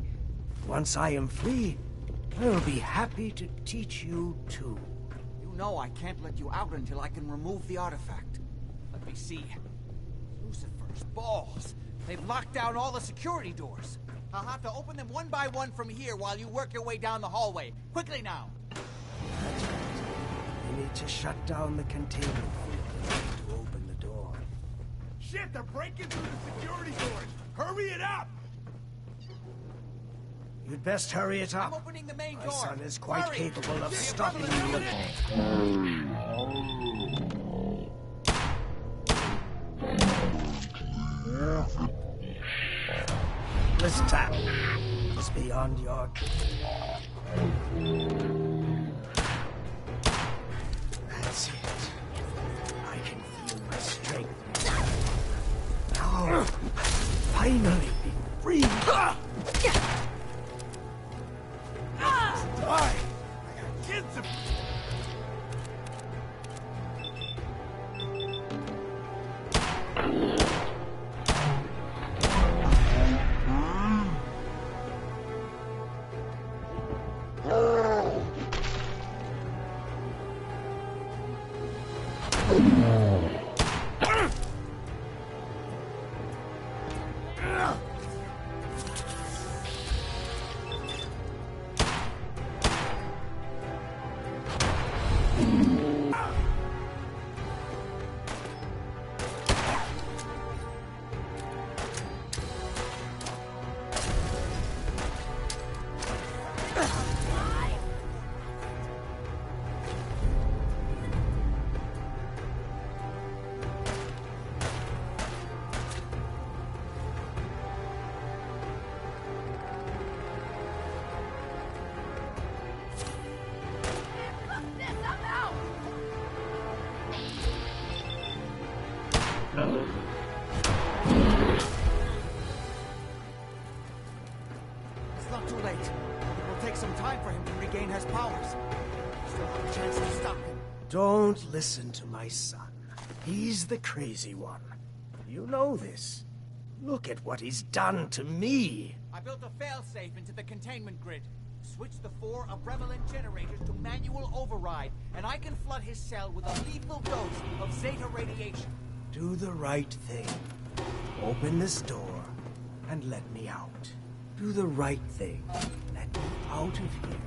Once I am free, I will be happy to teach you too. You know I can't let you out until I can remove the artifact. Let me see. Lucifer's balls. They've locked down all the security doors. I'll have to open them one by one from here while you work your way down the hallway. Quickly now. That's right. You need to shut down the containment field to open the door. Shit, they're breaking through the security doors. Hurry it up! You'd best hurry it I'm up. opening the main My door. son is quite Hurry. capable of The stopping Abremlin you. This tap is beyond your... That's it. I can feel my strength. Now, finally be free. Die! I got kids of... It's not too late. It will take some time for him to regain his powers. Still have a chance to stop him. Don't listen to my son. He's the crazy one. You know this. Look at what he's done to me. I built a failsafe into the containment grid. Switch the 4 Abremlin generators to manual override, and I can flood his cell with a lethal dose of Zeta radiation. Do the right thing. Open this door and let me out. Do the right thing. Let me out of here.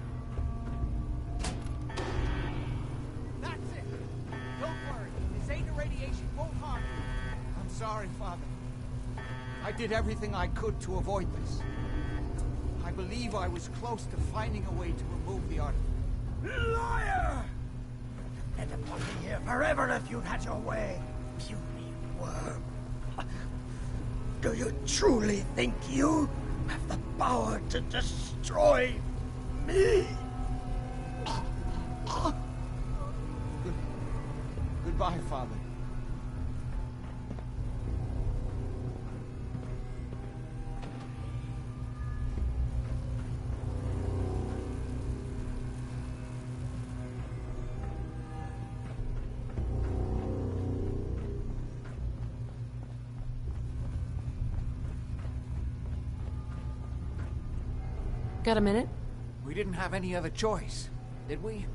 That's it! Don't worry, the Zeta radiation won't harm you. I'm sorry, Father. I did everything I could to avoid this. I believe I was close to finding a way to remove the artifact. Liar! And it would be here forever if you'd had your way, puny worm. Do you truly think you have the power to destroy me? Goodbye, Father. Got a minute? We didn't have any other choice, did we?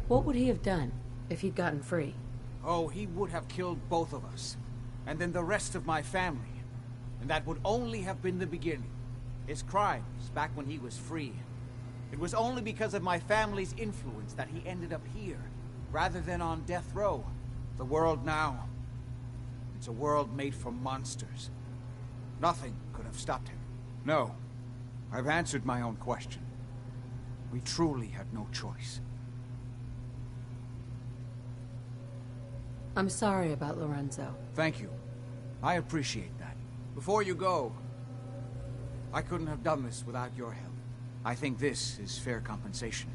What would he have done if he'd gotten free? Oh, he would have killed both of us. And then the rest of my family. And that would only have been the beginning. His crimes back when he was free. It was only because of my family's influence that he ended up here, rather than on death row. The world now, it's a world made for monsters. Nothing could have stopped him. No, I've answered my own question. We truly had no choice. I'm sorry about Lorenzo. Thank you. I appreciate that. Before you go, I couldn't have done this without your help. I think this is fair compensation.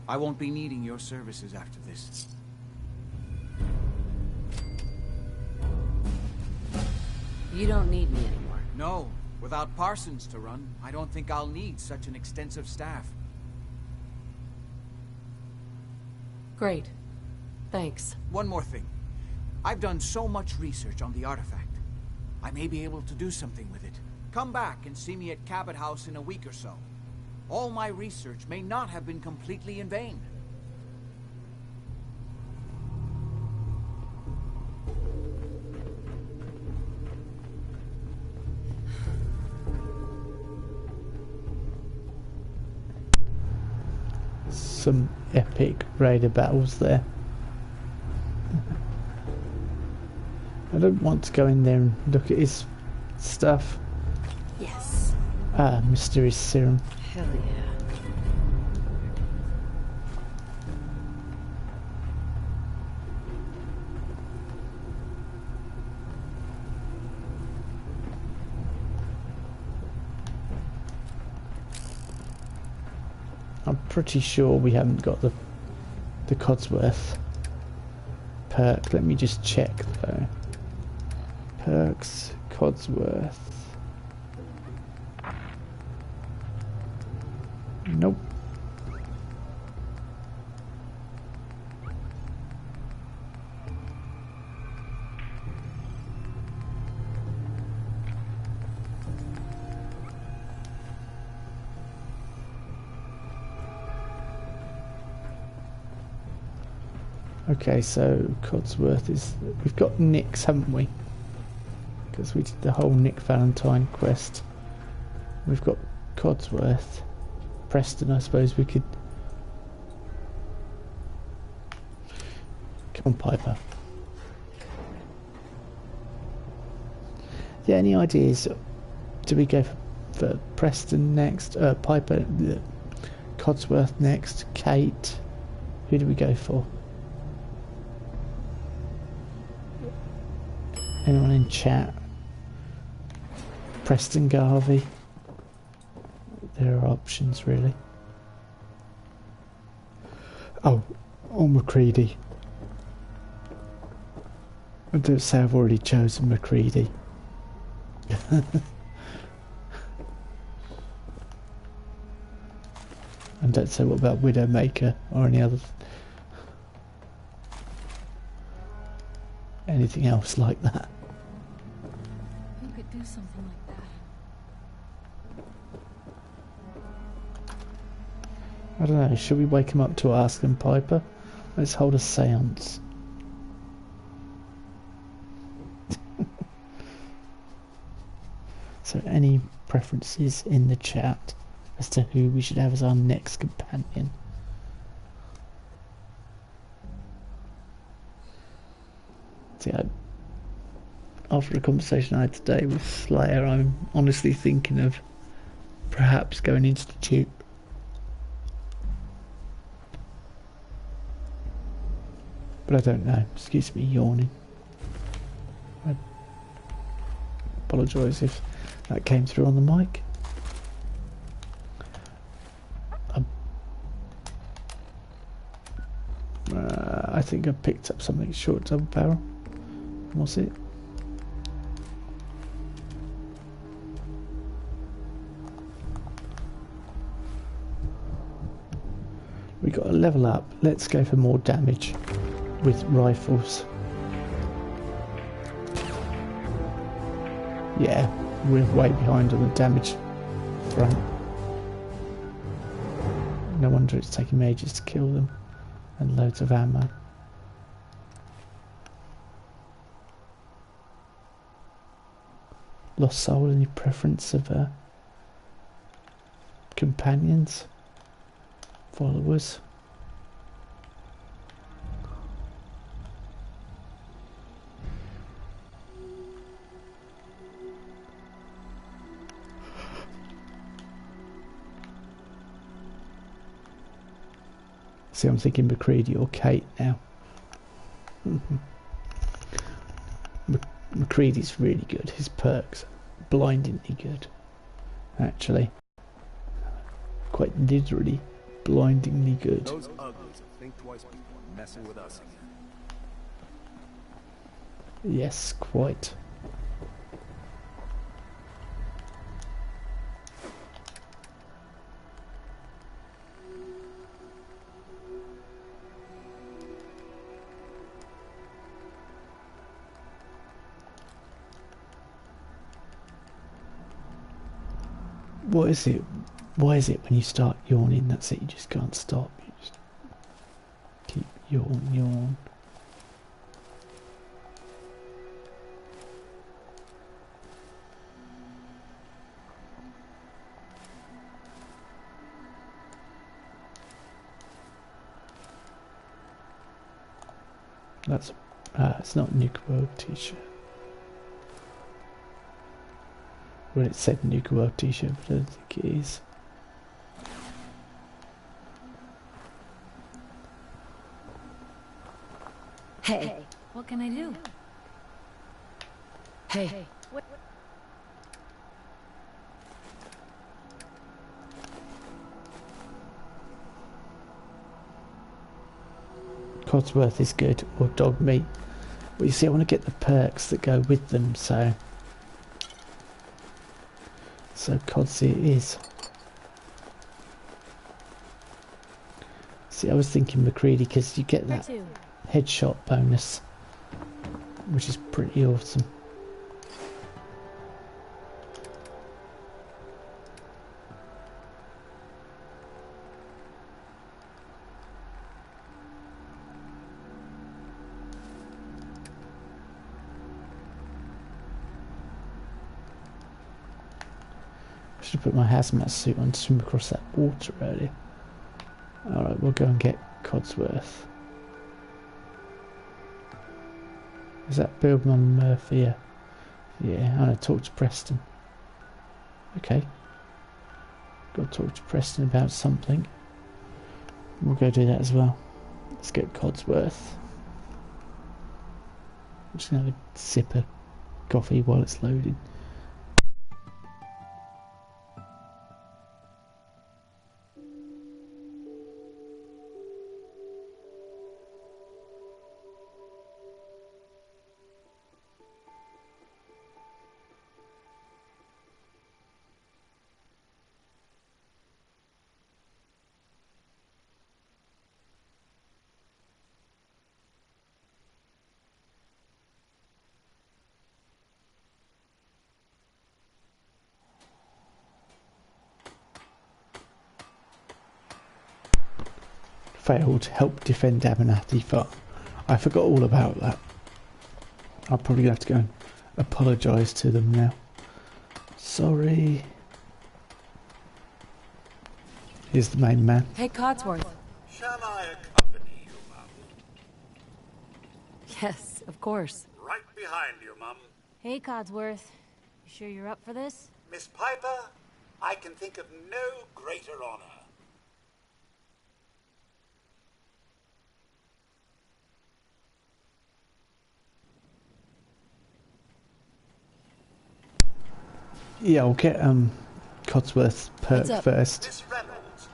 I won't be needing your services after this. You don't need me anymore. No. Without Parsons to run, I don't think I'll need such an extensive staff. Great. Thanks. One more thing. I've done so much research on the artifact. I may be able to do something with it. Come back and see me at Cabot House in a week or so. All my research may not have been completely in vain. Some epic raider battles there. I don't want to go in there and look at his stuff. Yes. Ah, mysterious serum. Hell yeah. I'm pretty sure we haven't got the Codsworth perk. Let me just check though. Perks, Codsworth. Nope. Okay, so Codsworth is... We've got Nick's, haven't we? Because we did the whole Nick Valentine quest. We've got Codsworth. Preston, I suppose we could... Come on, Piper. Yeah, any ideas? Do we go for Preston next? Piper... Codsworth next? Kate? Who do we go for? Anyone in chat? Preston Garvey? There are options, really. Oh, McCready. I don't say I've already chosen McCready. And don't say what about Widowmaker or any other... anything else like that. Who could do something like that? I don't know, should we wake him up to ask him, Piper? Let's hold a seance. So any preferences in the chat as to who we should have as our next companion? See, after the conversation I had today with Slayer, I'm honestly thinking of perhaps going into the tube. But I don't know. Excuse me yawning. I apologise if that came through on the mic. I think I picked up something short double barrel. What's it? We got to level up. Let's go for more damage with rifles. Yeah, we're way behind on the damage front. No wonder it's taking me ages to kill them. And loads of ammo. Lost soul, any preference of companions? Followers? See, I'm thinking McCready or Kate now. McCready's really good. His perks are blindingly good. Actually. Quite literally blindingly good. Those uglies will think twice before messing with us again. Yes, quite. What is it? Why is it when you start yawning, that's it, you just can't stop? You just keep yawn. That's it's not a Nuke World t-shirt. Well, it said Nuke World t-shirt, but I don't think it is. Hey, what can I do? Hey. What? Codsworth is good, or dog meat. Well, you see, I want to get the perks that go with them, so Codsy it is. See, I was thinking McCready because you get that headshot bonus, which is pretty awesome. I should have put my hazmat suit on to swim across that water earlier. Alright, we'll go and get Codsworth. Is that Billman Murphy? Yeah, I'm going to talk to Preston. Okay. Got to talk to Preston about something. We'll go do that as well. Let's get Codsworth. I'm just going to have a sip of coffee while it's loading. Failed to help defend Abernathy Farm. I forgot all about that. I'll probably have to go and apologise to them now. Sorry. Here's the main man. Hey, Codsworth. Shall I accompany you, Mum? Yes, of course. Right behind you, Mum. Hey, Codsworth. You sure you're up for this? Miss Piper, I can think of no greater honor. Yeah, I'll get Codsworth's perk first. Miss Reynolds.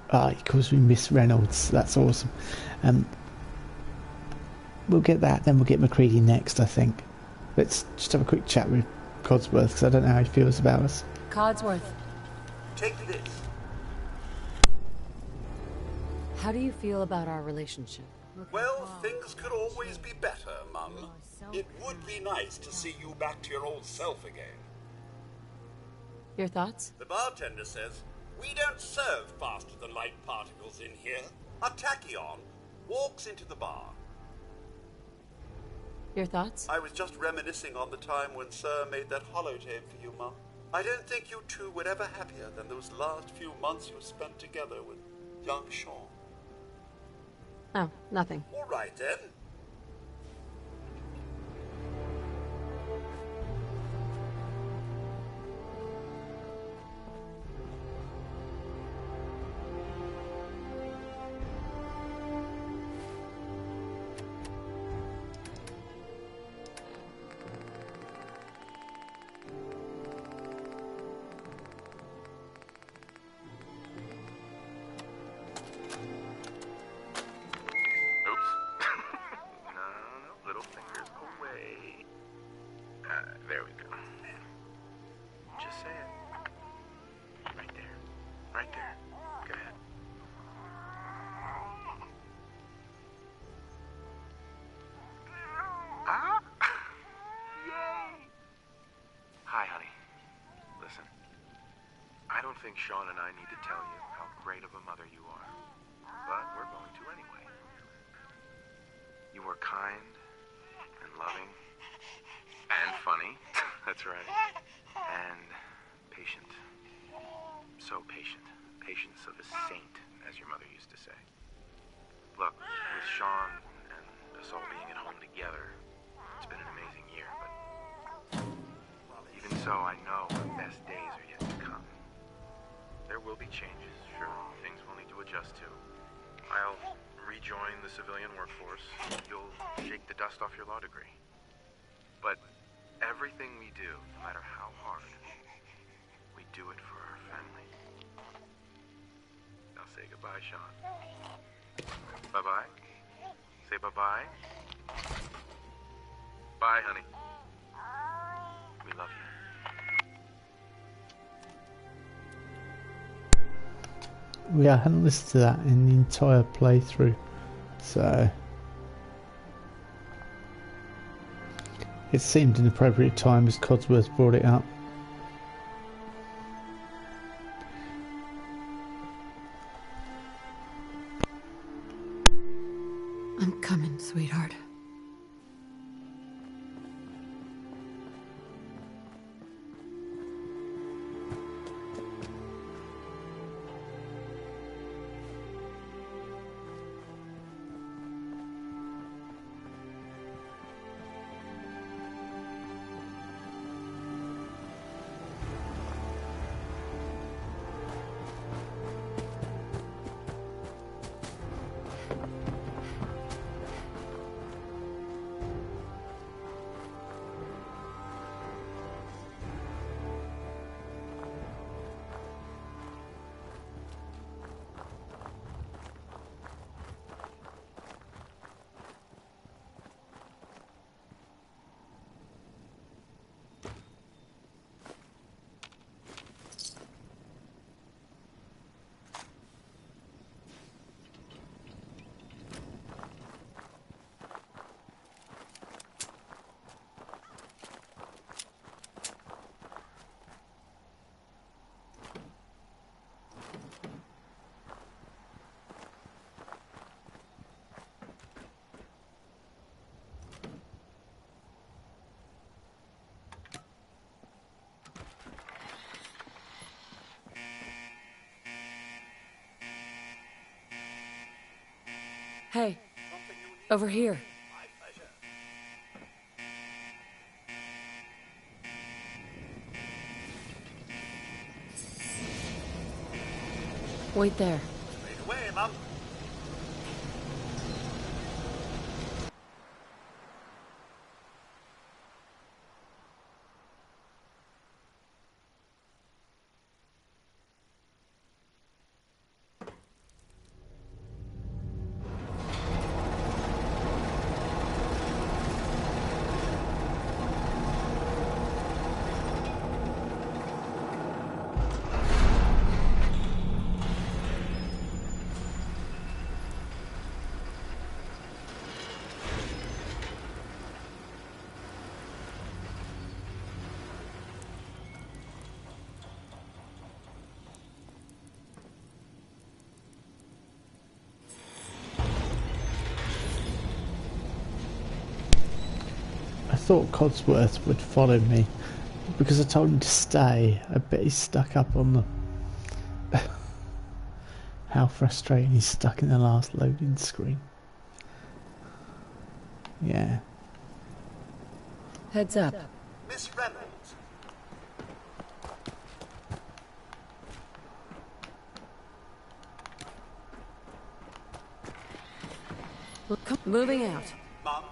Ah, he calls me Miss Reynolds. That's awesome. We'll get that, then we'll get McCready next, I think. Let's just have a quick chat with Codsworth, because I don't know how he feels about us. Codsworth, Take this. how do you feel about our relationship? Well, things could always be better, Mum. It would be nice to see you back to your old self again. Your thoughts? The bartender says, we don't serve faster-than-light particles in here. A tachyon walks into the bar. Your thoughts? I was just reminiscing on the time when Sir made that holotape for you, Mum. I don't think you two were ever happier than those last few months you spent together with young Sean. Oh, nothing. All right, then. There we go. Just say it. Right there. Right there. Go ahead. Ah! Yay! Hi, honey. Listen. I don't think Sean and I need to tell you how great of a mother you are. But we're going to anyway. You were kind and loving. And funny. That's right. And patient. So patient. Patience of a saint, as your mother used to say. Look, with Sean and us all being at home together, it's been an amazing year, but even so, I know the best days are yet to come. There will be changes, sure. Things we'll need to adjust to. I'll rejoin the civilian workforce. You'll shake the dust off your law degree. But everything we do, no matter how hard, we do it for our family. Now say goodbye, Sean. Bye-bye. Say bye-bye. Bye, honey. We love you. Yeah, I hadn't listened to that in the entire playthrough, so it seemed an appropriate time as Codsworth brought it up. I'm coming, sweetheart. Hey, over here. My pleasure. Wait there. Straight away, Mum. I thought Codsworth would follow me because I told him to stay. I bet he's stuck up on the... How frustrating, he's stuck in the last loading screen. Yeah. Heads up. Miss Reynolds. Moving out. Mum.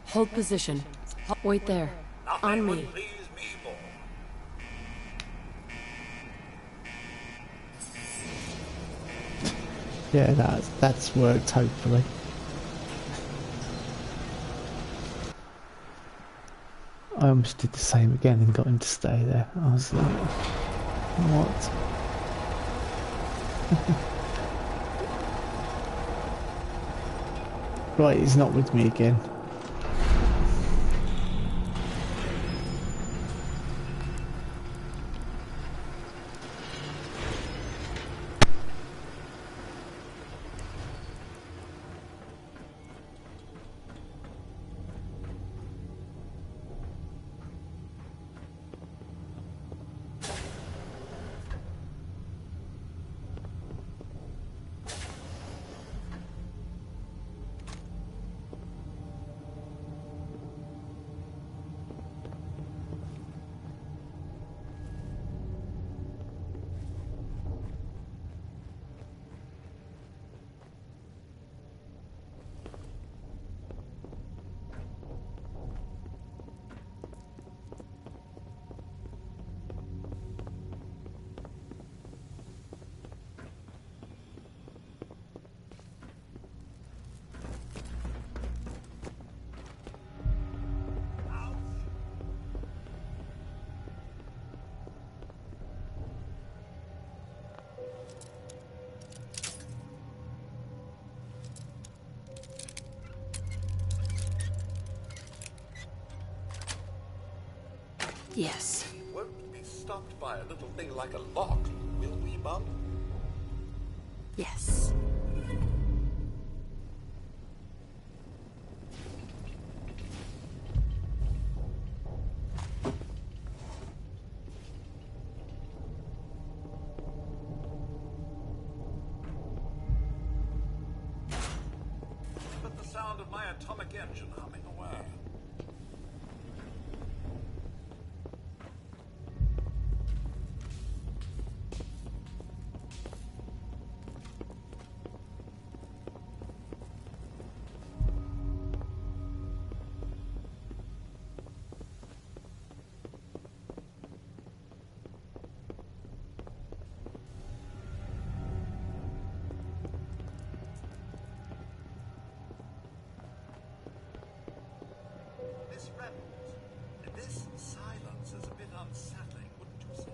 Hold position. Wait there. On me. Please me more. Yeah, that's worked, hopefully. I almost did the same again and got him to stay there. I was like, what? Right, he's not with me again. Yes. We won't be stopped by a little thing like a lock, will we, Mum? Yes. But the sound of my atomic engine humming away. Miss Reynolds, this silence is a bit unsettling, wouldn't you say?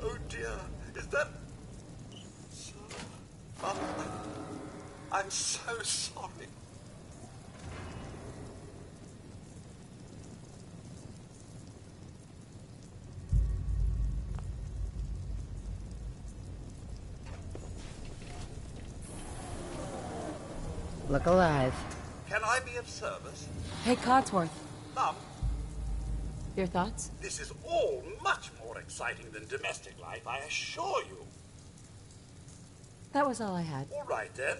Oh dear, is that... So... I'm so sorry. Look alive. Can I be of service? Hey, Codsworth. Mum? Your thoughts? This is all much more exciting than domestic life, I assure you. That was all I had. All right, then.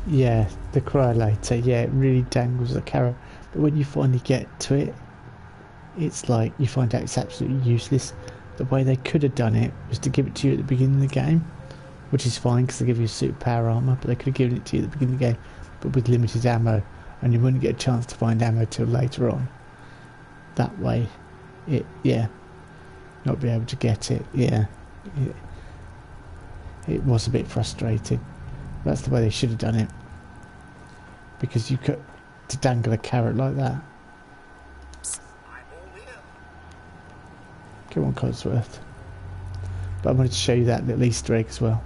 Yeah, the cry later, yeah, it really dangles the carrot. But when you finally get to it, it's like you find out it's absolutely useless. The way they could have done it was to give it to you at the beginning of the game, which is fine because they give you superpower armor, but they could have given it to you at the beginning of the game, but with limited ammo, and you wouldn't get a chance to find ammo till later on. That way, not be able to get it, it was a bit frustrating. That's the way they should have done it, because you could, to dangle a carrot like that. Come on, Codsworth. But I wanted to show you that little Easter egg as well,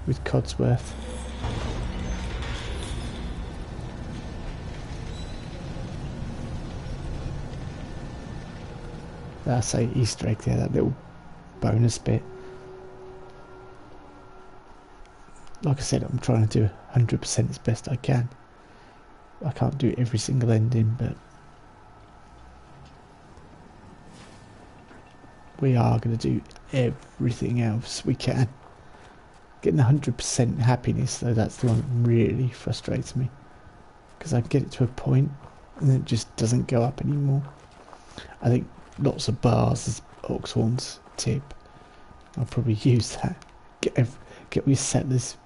with Codsworth. I say Easter egg there, that little bonus bit. Like I said, I'm trying to do 100% as best I can. I can't do every single ending, but we are going to do everything else we can. Getting 100% happiness, though, that's the one that really frustrates me. Because I get it to a point, and then it just doesn't go up anymore. I think lots of bars is Oxhorn's tip. I'll probably use that. Get all your settlers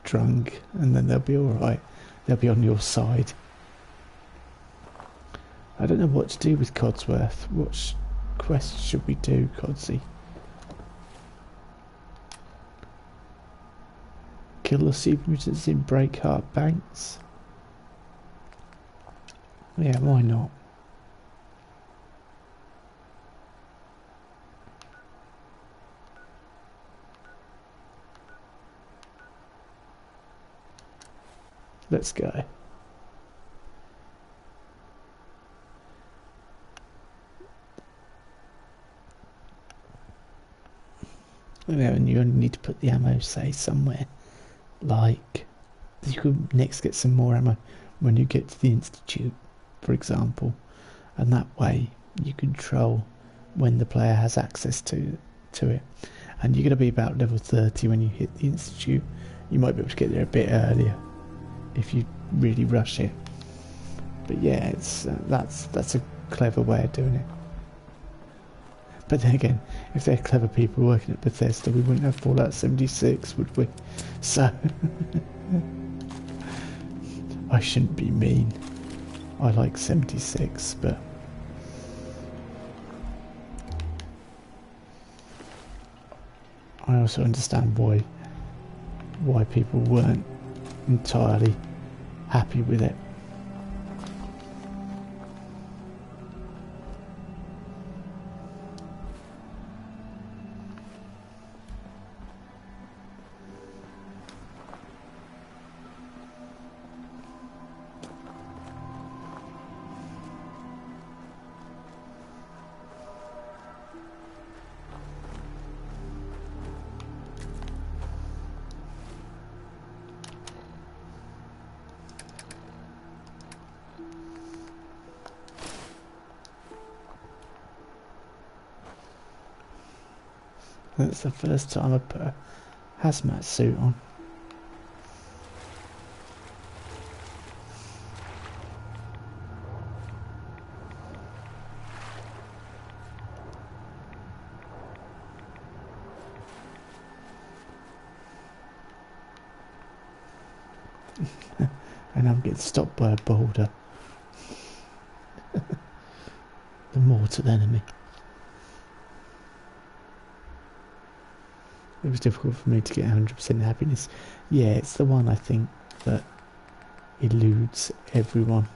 drunk, and then they'll be alright. They'll be on your side. I don't know what to do with Codsworth. What quest should we do, Codsy? Kill the super mutants in Breakheart Banks? Yeah, why not? Let's go. And you only need to put the ammo, say, somewhere. Like, you could next get some more ammo when you get to the Institute, for example. And that way you control when the player has access to it. And you're going to be about level 30 when you hit the Institute. You might be able to get there a bit earlier if you really rush it. But yeah, it's that's a clever way of doing it. But then again, if they're clever people working at Bethesda, we wouldn't have Fallout 76, would we? So I shouldn't be mean. I like 76, but I also understand why people weren't entirely happy with it. That's the first time I put a hazmat suit on. And I'm getting stopped by a boulder. The mortal enemy. It was difficult for me to get 100% happiness. Yeah, it's the one I think that eludes everyone.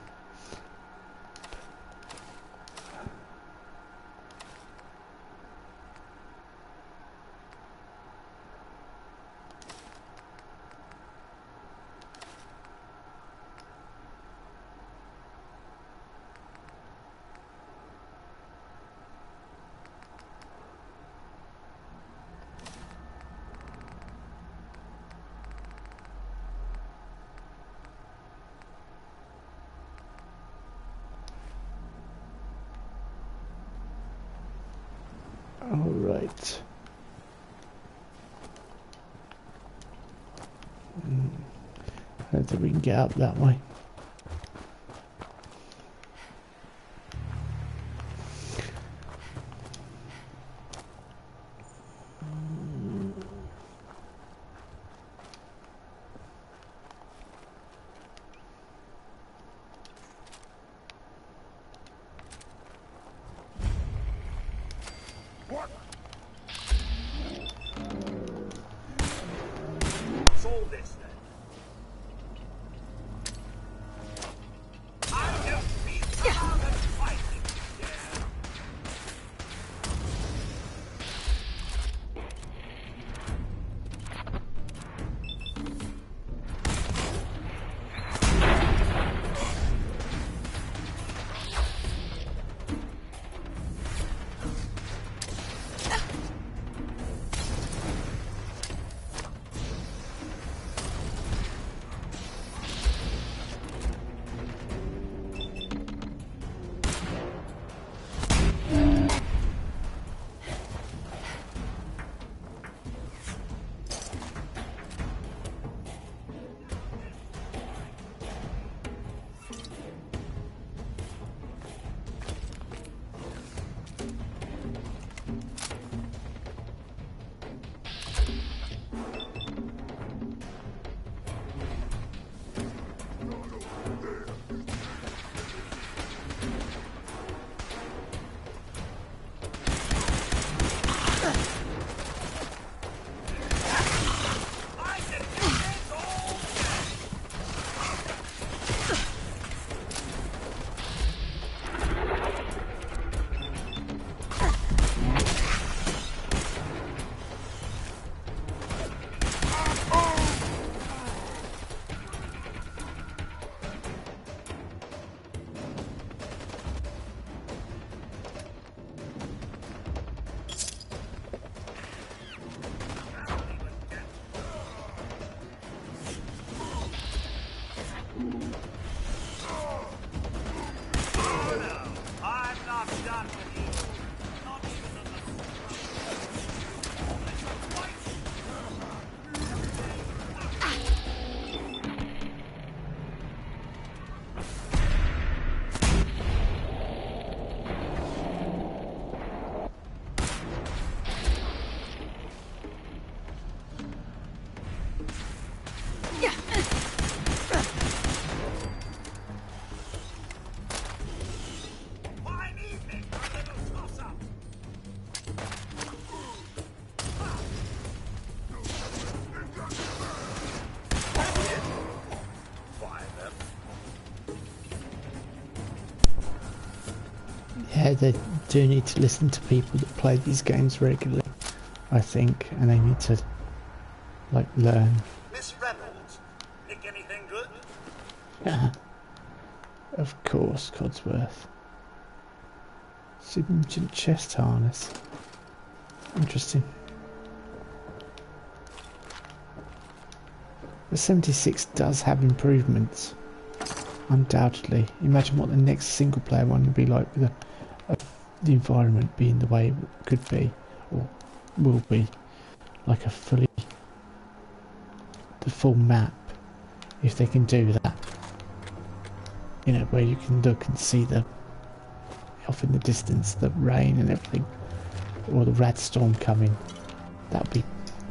Alright. I don't think we can get up that way. What's all this then? I just need some of the fighting. Yeah. Yeah, they do need to listen to people that play these games regularly, I think, and they need to, like, learn. Miss Reynolds, pick anything good? Of course, Codsworth. Superagent chest harness. Interesting. The 76 does have improvements, undoubtedly. Imagine what the next single player one would be like with the environment being the way it could be, or will be, like the full map, if they can do that. You know, where you can look and see off in the distance, the rain and everything, or the rat storm coming. That would be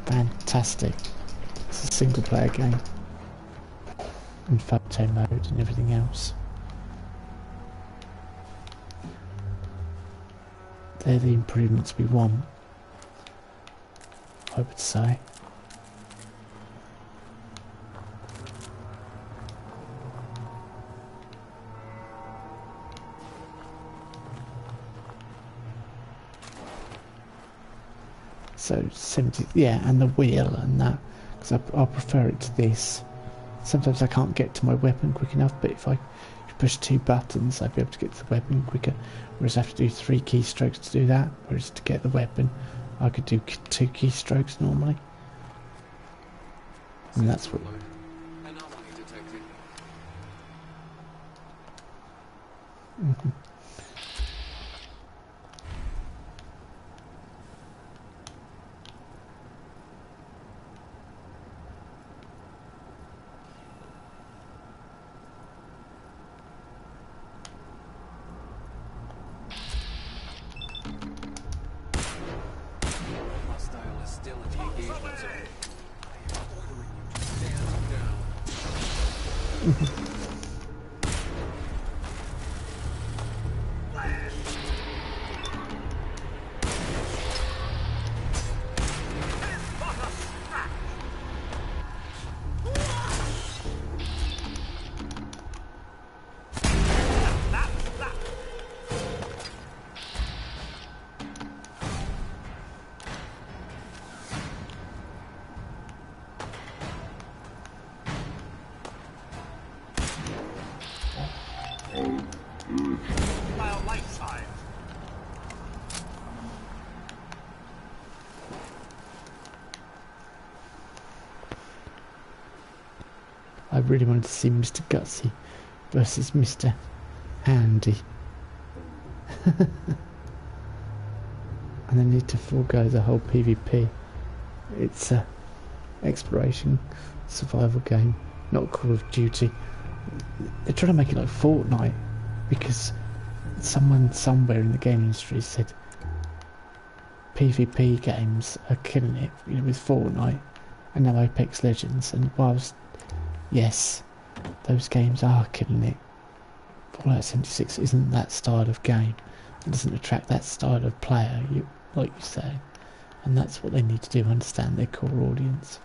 fantastic. It's a single player game, in photo mode and everything else. They're the improvements we want, I would say. So 70, yeah, and the wheel and that, because I prefer it to this. Sometimes I can't get to my weapon quick enough, but if I push 2 buttons, I'd be able to get to the weapon quicker, whereas I have to do 3 keystrokes to do that, whereas to get the weapon, I could do 2 keystrokes normally. And that's what... I really wanted to see Mr. Gutsy versus Mr. Handy. And I need to forego the whole PvP. It's a exploration survival game, not Call of Duty. They're trying to make it like Fortnite because someone somewhere in the game industry said PvP games are killing it, you know, with Fortnite and now Apex Legends. And whilst yes, those games are killing it, Fallout 76 isn't that style of game. It doesn't attract that style of player, like you say. And that's what they need to do, understand their core audience.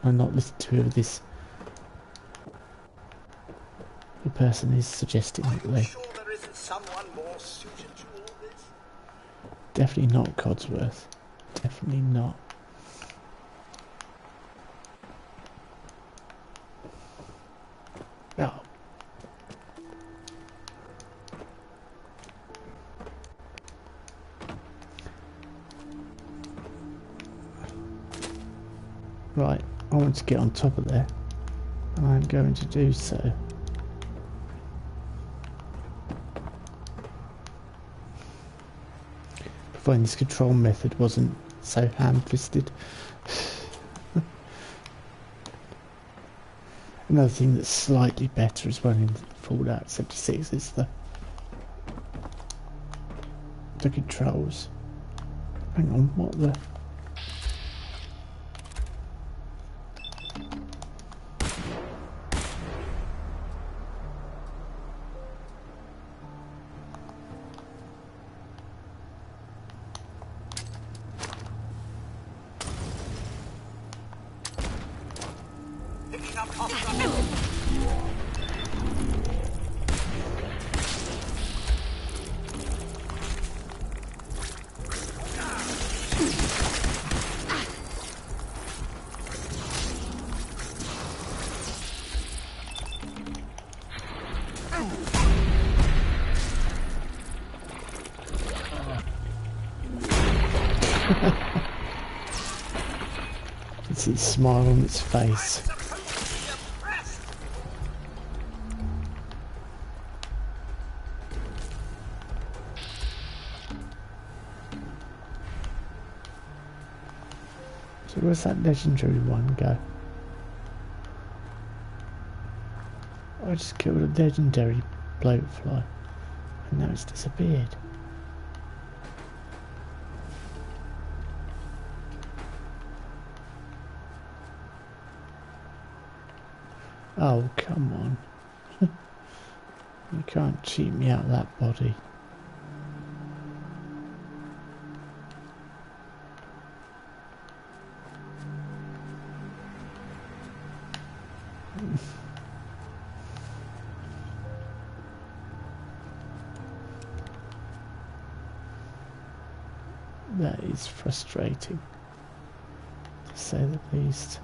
And not listen to whoever the person is suggesting that they... Sure there isn't someone more suited to all this? Definitely not Codsworth. Definitely not. Oh. Right, I want to get on top of there, and I'm going to do so. Providing this control method wasn't so ham-fisted. Another thing that's slightly better as well in Fallout 76 is the controls. Hang on, what the... You can see the smile on its face. So where's that legendary one go? I just killed a legendary bloatfly and now it's disappeared. Oh, come on. You can't cheat me out of that body. That is frustrating, to say the least.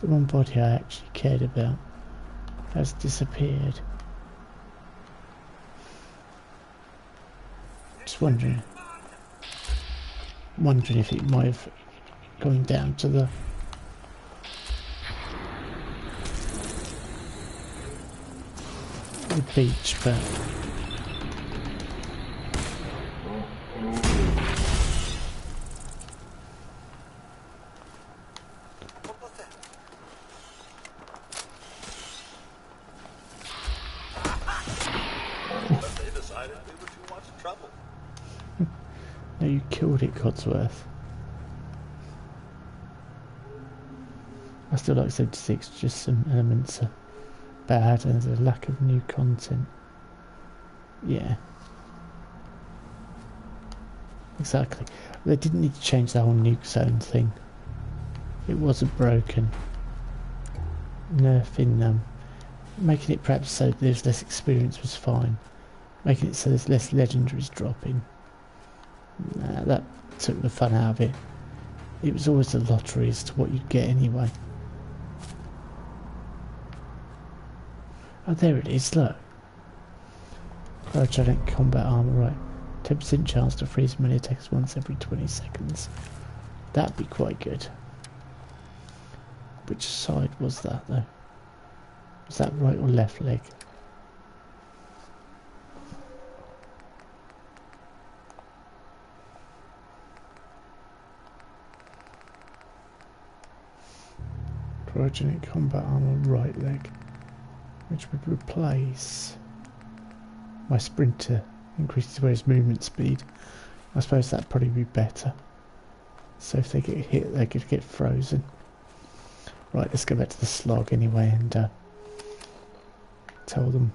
The one body I actually cared about has disappeared. Just wondering if it might have gone down to the beach, but No, you killed it, Codsworth. I still like 76, just some elements are bad and there's a lack of new content. Yeah. Exactly. They didn't need to change the whole nuke zone thing. It wasn't broken. Nerfing making it perhaps so there's less experience was fine. Making it so there's less legendaries dropping. Nah, that took the fun out of it. It was always a lottery as to what you'd get anyway. Oh, there it is, look. Cryogenic combat armor, right. 10% chance to freeze melee attacks once every 20 seconds. That'd be quite good. Which side was that, though? Was that right or left leg? Cryogenic combat armor, right leg. Which would replace my sprinter, increases his movement speed. I suppose that'd probably be better. So if they get hit, they could get frozen. Right, let's go back to the slog anyway and tell them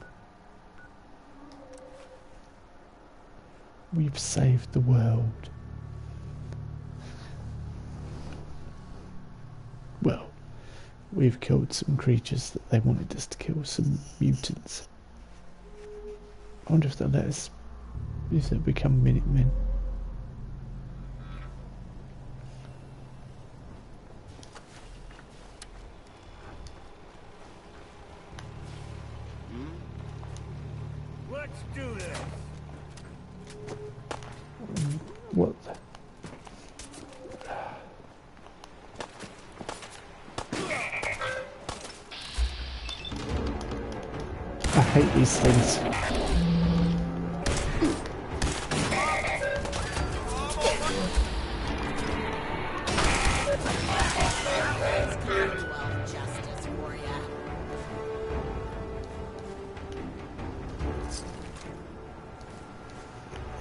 we've saved the world. Well, we've killed some creatures that they wanted us to kill, some mutants. I wonder if they'll let us, if they'll become Minutemen. Let's do this. What the? I hate these things.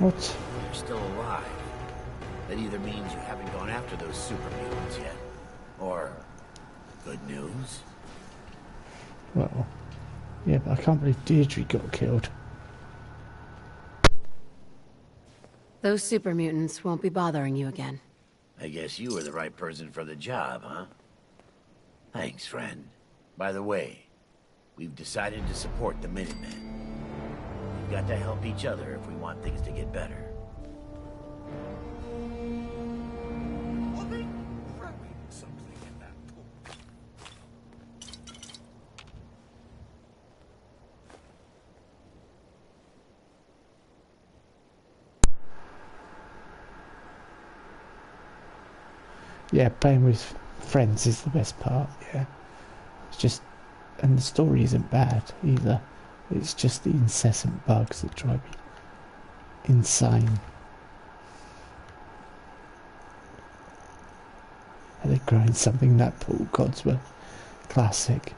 What? You're still alive. That either means you haven't gone after those super mutants yet, or good news. Well, yeah, but I can't believe Deirdre got killed. Those super mutants won't be bothering you again. I guess you were the right person for the job, huh? Thanks, friend. By the way, we've decided to support the Minutemen. We've got to help each other if we want things to get better. Yeah, playing with friends is the best part, yeah. It's just, and the story isn't bad either. It's just the incessant bugs that drive me insane. Are they growing something that Paul Codsworth? Classic.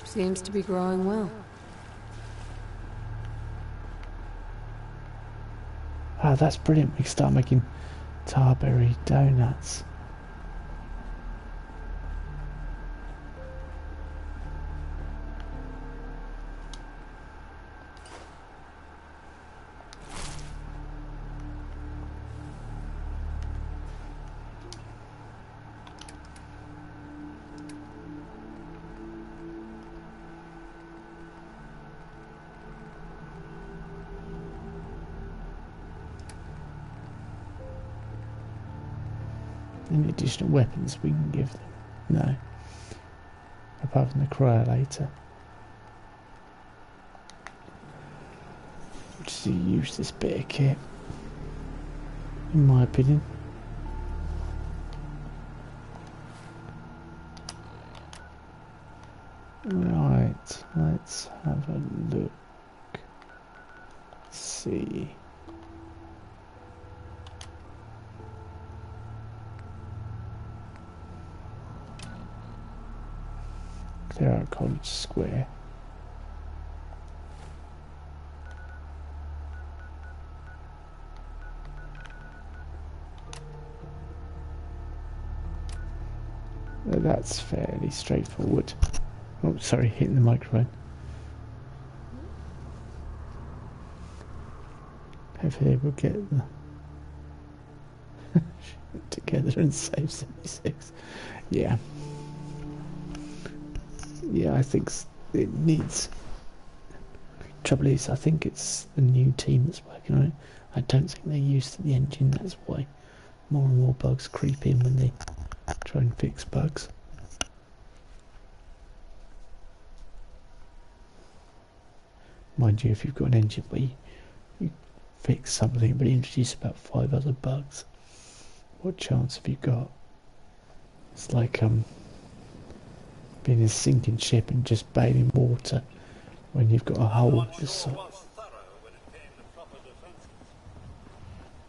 Seems to be growing well. Ah, that's brilliant. We can start making tarberry donuts. Any additional weapons we can give them? No. Apart from the cryolator. Which is a useless bit of kit, in my opinion. Right, let's have a look. Let's see. Clear out College Square. That's fairly straightforward. Oh, sorry, hitting the microphone. Hopefully we'll get together and save 76. Yeah. Yeah, I think it needs... Trouble is, I think it's the new team that's working on it. I don't think they're used to the engine, that's why more and more bugs creep in when they try and fix bugs. Mind you, if you've got an engine where you fix something but introduce about 5 other bugs, what chance have you got? It's like being a sinking ship and just bailing water when you've got a hole beside.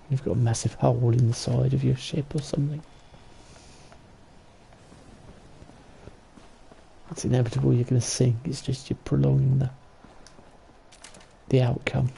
You've got a massive hole in the side of your ship or something. It's inevitable you're going to sink. It's just you're prolonging the outcome.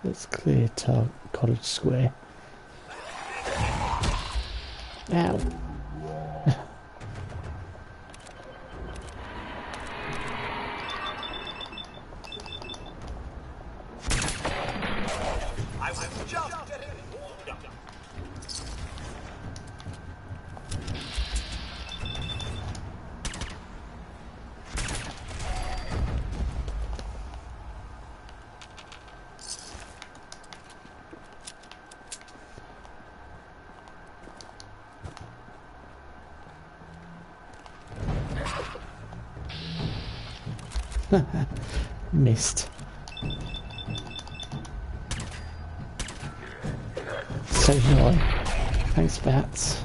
Let's clear College Square. Ow. Missed. So annoying. Thanks, bats.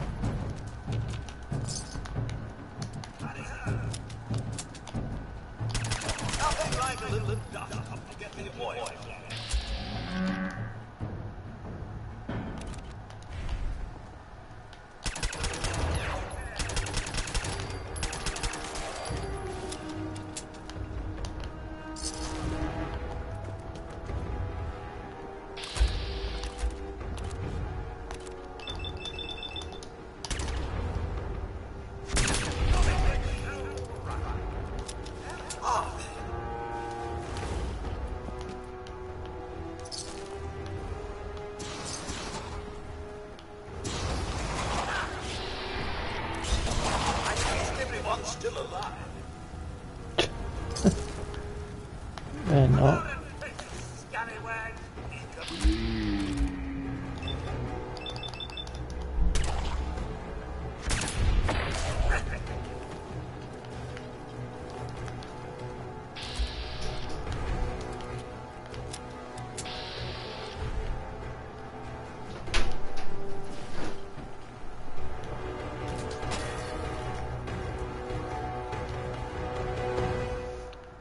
They're not.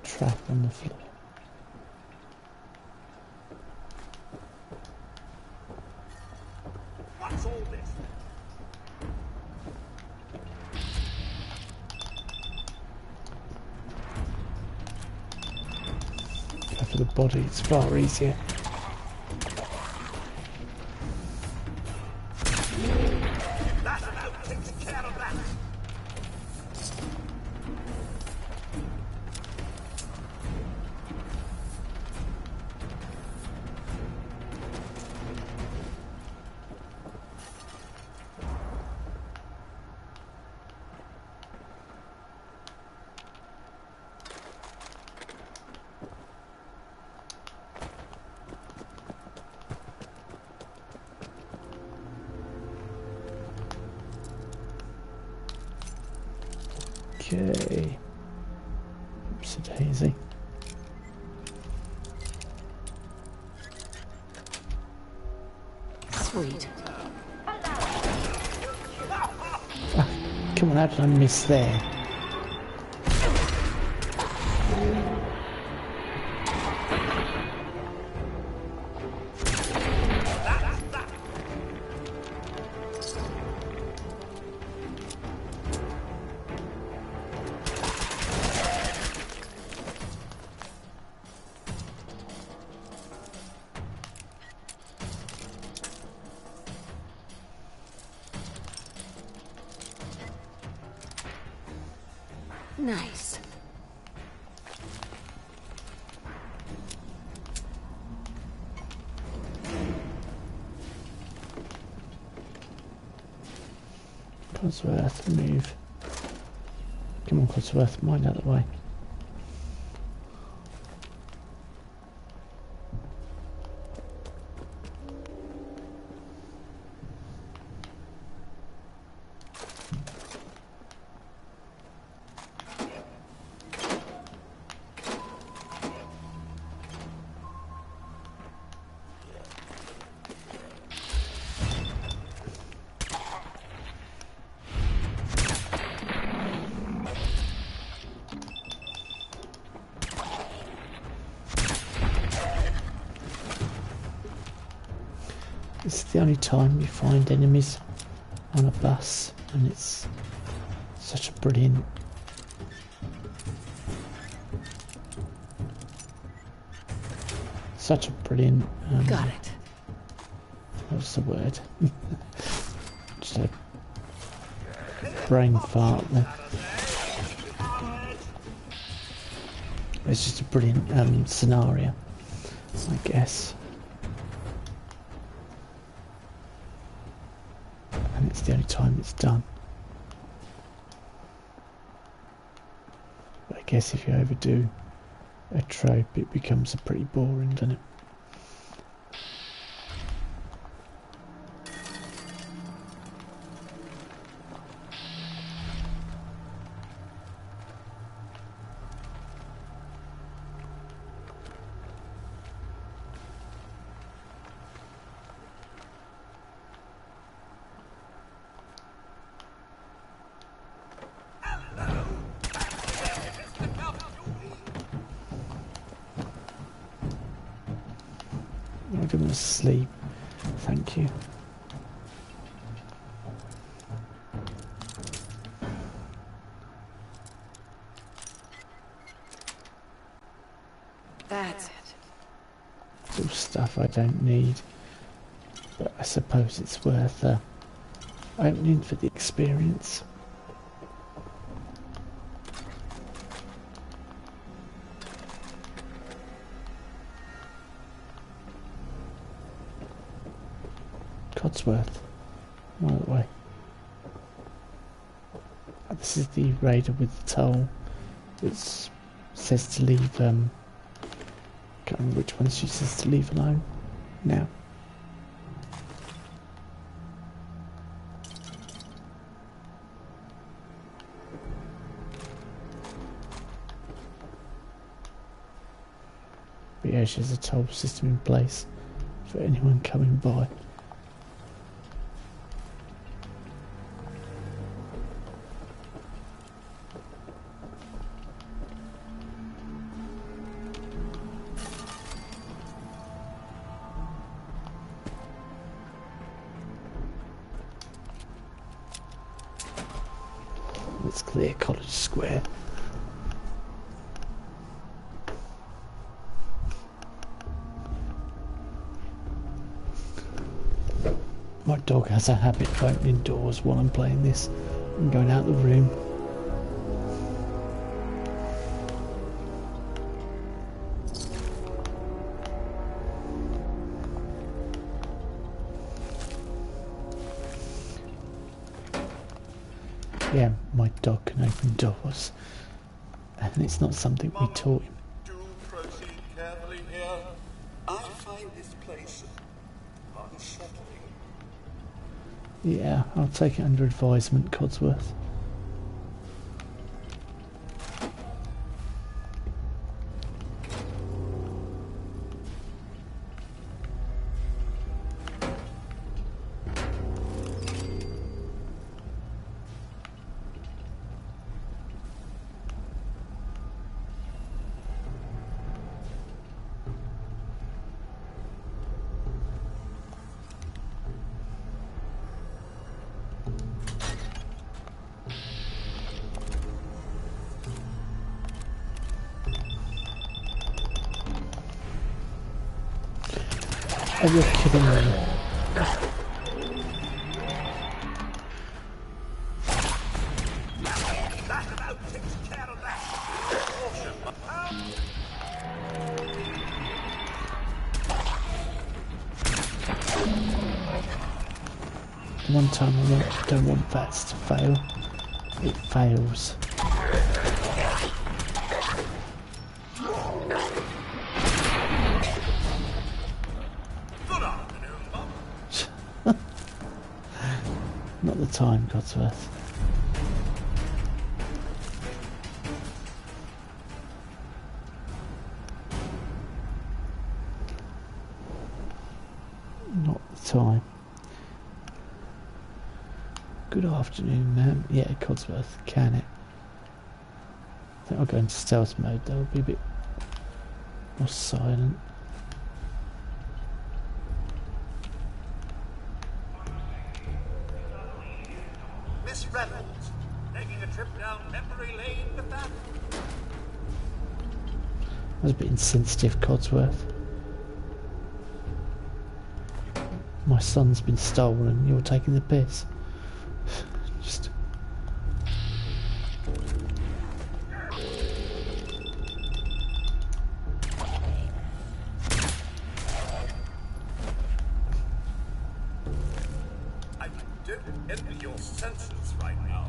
Trap on the floor. What's all this? Go for the body, it's far easier. Okay. Oops, daisy. Sweet. Ah, come on, how did I miss there? Nice. Codsworth, move. Come on, Codsworth, mind out of the way. This is the only time you find enemies on a bus, and it's such a brilliant Got it. What's the word? Just a brain fart there. It's just a brilliant scenario, I guess. And it's the only time it's done. But I guess if you overdo a trope, it becomes pretty boring, doesn't it? I don't want to sleep. Thank you. That's it. It's all stuff I don't need, but I suppose it's worth opening for the experience. Codsworth, one other way. This is the raider with the toll. It says to leave, can't remember which one she says to leave alone now. But yeah, she has a toll system in place for anyone coming by. Let's clear College Square. My dog has a habit of opening doors while I'm playing this and going out the room. Yeah, my dog can open doors, and it's not something we taught him. Do proceed carefully here. I find this place unsettling. Yeah, I'll take it under advisement, Codsworth. Oh, you're kidding me. The one time I don't want VATS to fail, it fails. Not the time, Codsworth. Not the time. Good afternoon, ma'am. Yeah, Codsworth, can it? I think I'll go into stealth mode, though. It'll be a bit more silent. Miss Reynolds, taking a trip down memory lane with that? That was a bit insensitive, Codsworth. My son's been stolen, you're taking the piss. Just... I don't envy your senses right now.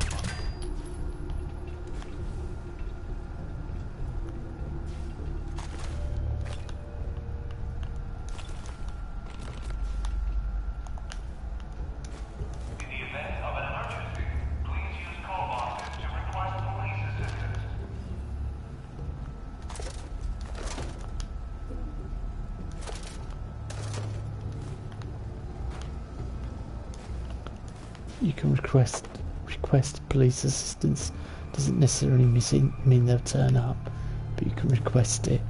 You can request police assistance. Doesn't necessarily mean they'll turn up, but you can request it.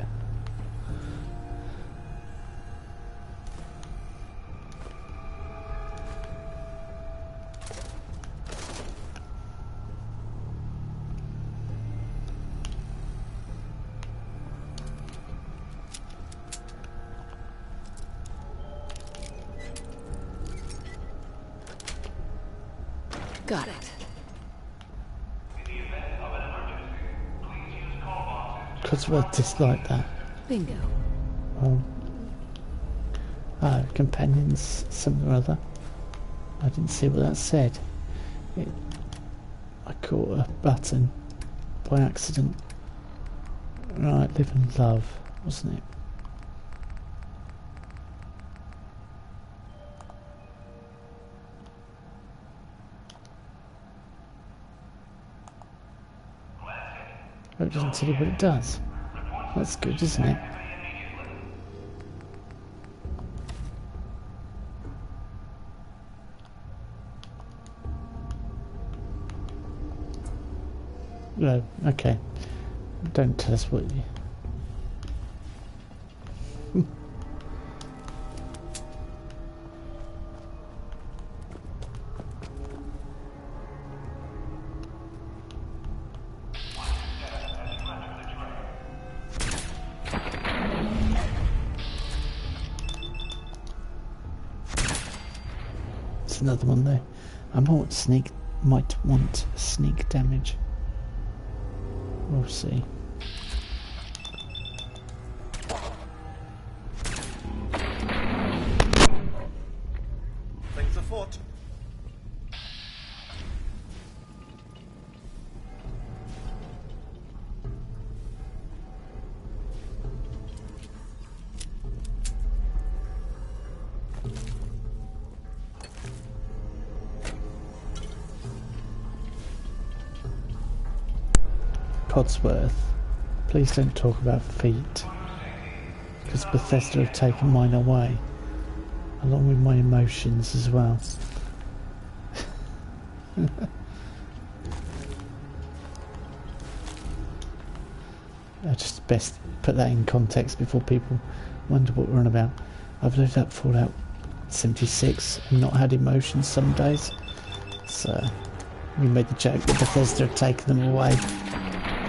Got it. Codsworth disliked that. Bingo. Companions, something or other. I didn't see what that said. I caught a button by accident. Right, live and love, wasn't it? Oh, it doesn't tell you what it does. That's good, isn't it? No, okay. Don't tell us what you... It's another one there. I might want sneak damage. We'll see. Things afoot. Codsworth, please don't talk about feet, because Bethesda have taken mine away, along with my emotions as well. I just best put that in context before people wonder what we're on about. I've lived up Fallout 76 and not had emotions some days, so we made the joke that Bethesda had taken them away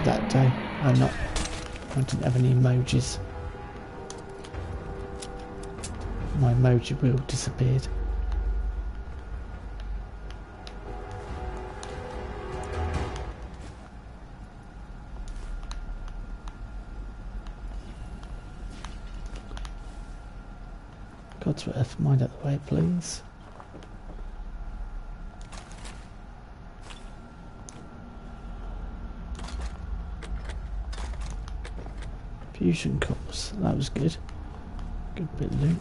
that day. I didn't have any emojis. my emoji wheel disappeared. Codsworth, mind out the way, please. Fusion cores, that was good. Good bit of loot.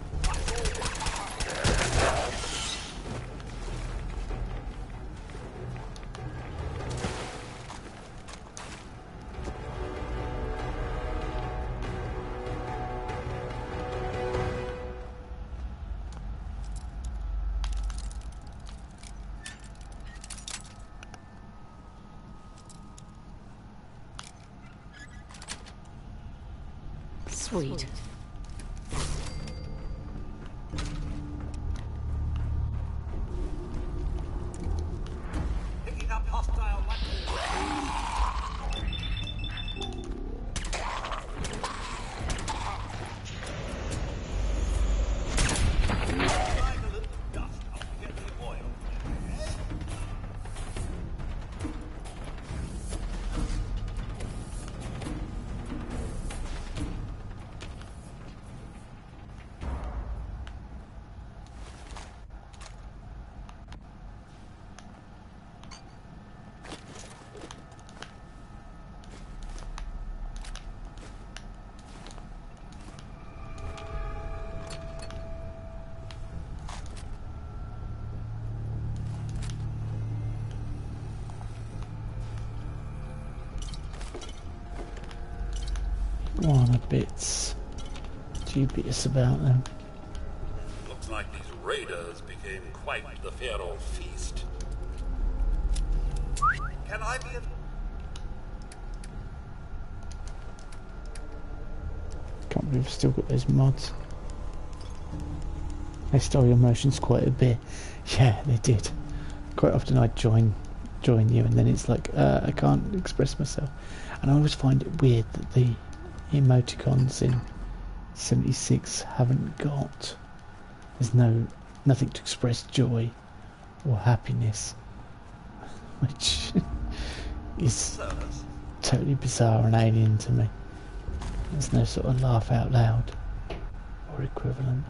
Sweet. Picking up hostile Go on, a bit dubious about them. Looks like these raiders became quite the fair old feast. Can I be a... Can't believe we've still got those mods. They stole your emotions quite a bit. Yeah, they did. Quite often I'd join you and then it's like, I can't express myself. And I always find it weird that the emoticons in 76 haven't got... There's nothing to express joy or happiness. Which is totally bizarre and alien to me. There's no sort of laugh out loud or equivalent.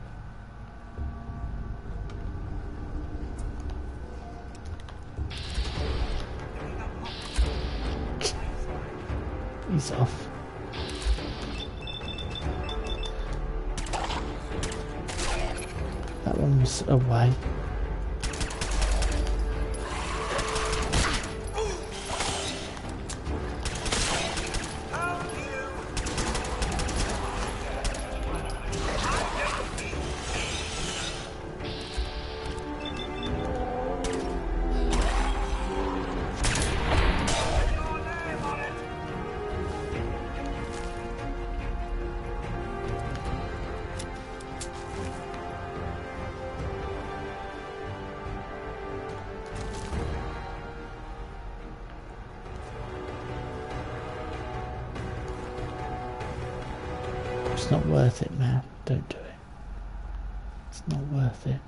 He's off. That one was away. It's not worth it, man. Don't do it. It's not worth it.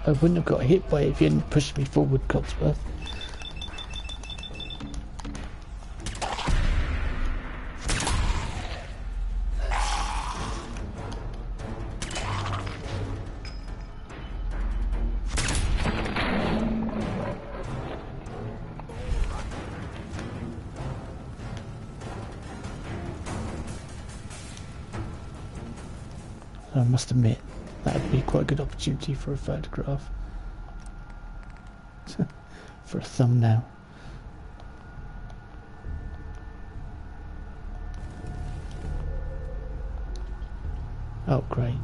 I wouldn't have got hit by it if you hadn't pushed me forward, Codsworth. I must admit, that would be quite a good opportunity for a photograph. for a thumbnail. Oh, great.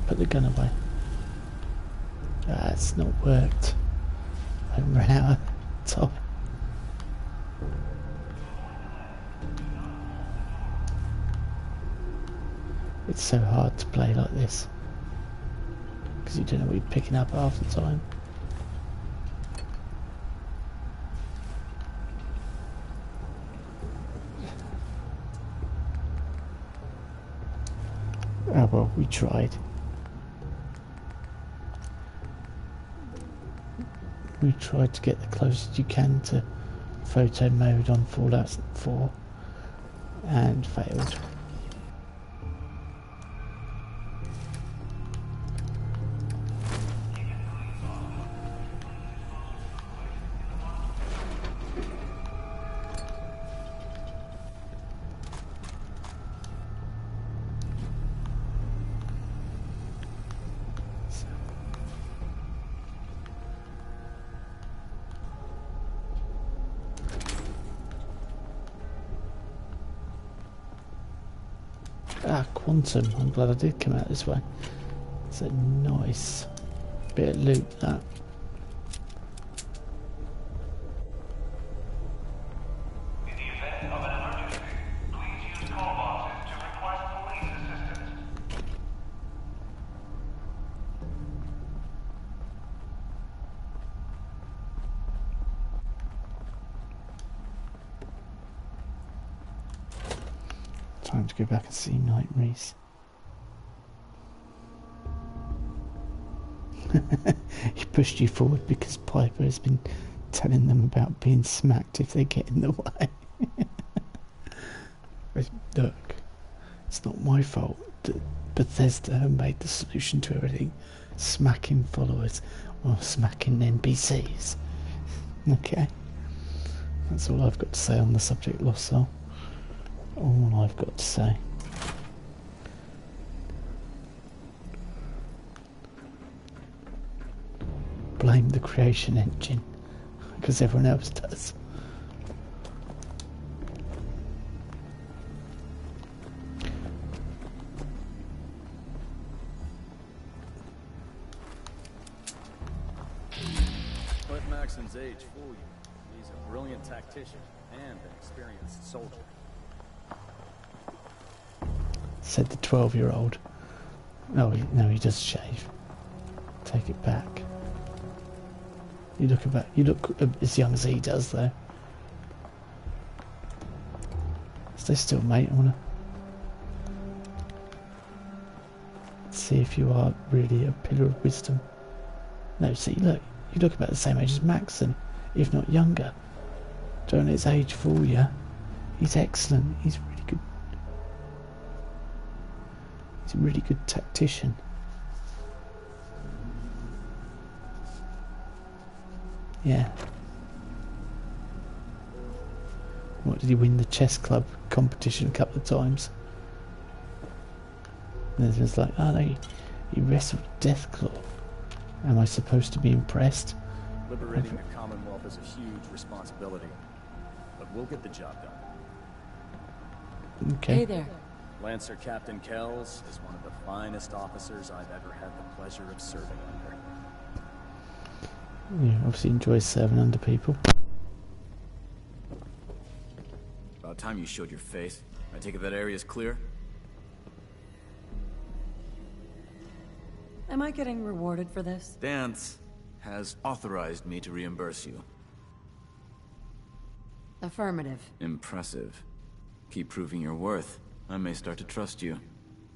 Put the gun away. It's not worked. I ran out of top. It's so hard to play like this because you don't know what you're picking up half the time. Oh well, we tried. We tried to get the closest you can to photo mode on Fallout 4 and failed. Quantum, I'm glad I did come out this way. It's a nice bit of loot, that. In the event of an emergency, please use call boxes to request police assistance. Time to go back and see Knight Reese. He pushed you forward because Piper has been telling them about being smacked if they get in the way. Look, it's not my fault that Bethesda made the solution to everything. Smacking followers or smacking NPCs. Okay. That's all I've got to say on the subject, Lost Soul. All I've got to say. Blame the creation engine, because everyone else does. Let Maxon's age fool you. He's a brilliant tactician and an experienced soldier. Said the 12-year-old. Oh, no, he does shave. Take it back. You look as young as he does, though. Stay still, mate. I wanna see if you are really a pillar of wisdom. No, see, look, you look about the same age as Maxon, if not younger. Don't let his age fool you. He's excellent. He's really good. He's a really good tactician. Yeah. What, did he win the chess club competition a couple of times? And then it's like, oh no, he wrestled Deathclaw. Am I supposed to be impressed? Liberating the Commonwealth is a huge responsibility, but we'll get the job done. Okay. Hey there. Lancer Captain Kells is one of the finest officers I've ever had the pleasure of serving under. Yeah, obviously enjoys serving under people. About time you showed your face. I take it that area's clear? Am I getting rewarded for this? Dance has authorized me to reimburse you. Affirmative. Impressive. Keep proving your worth. I may start to trust you.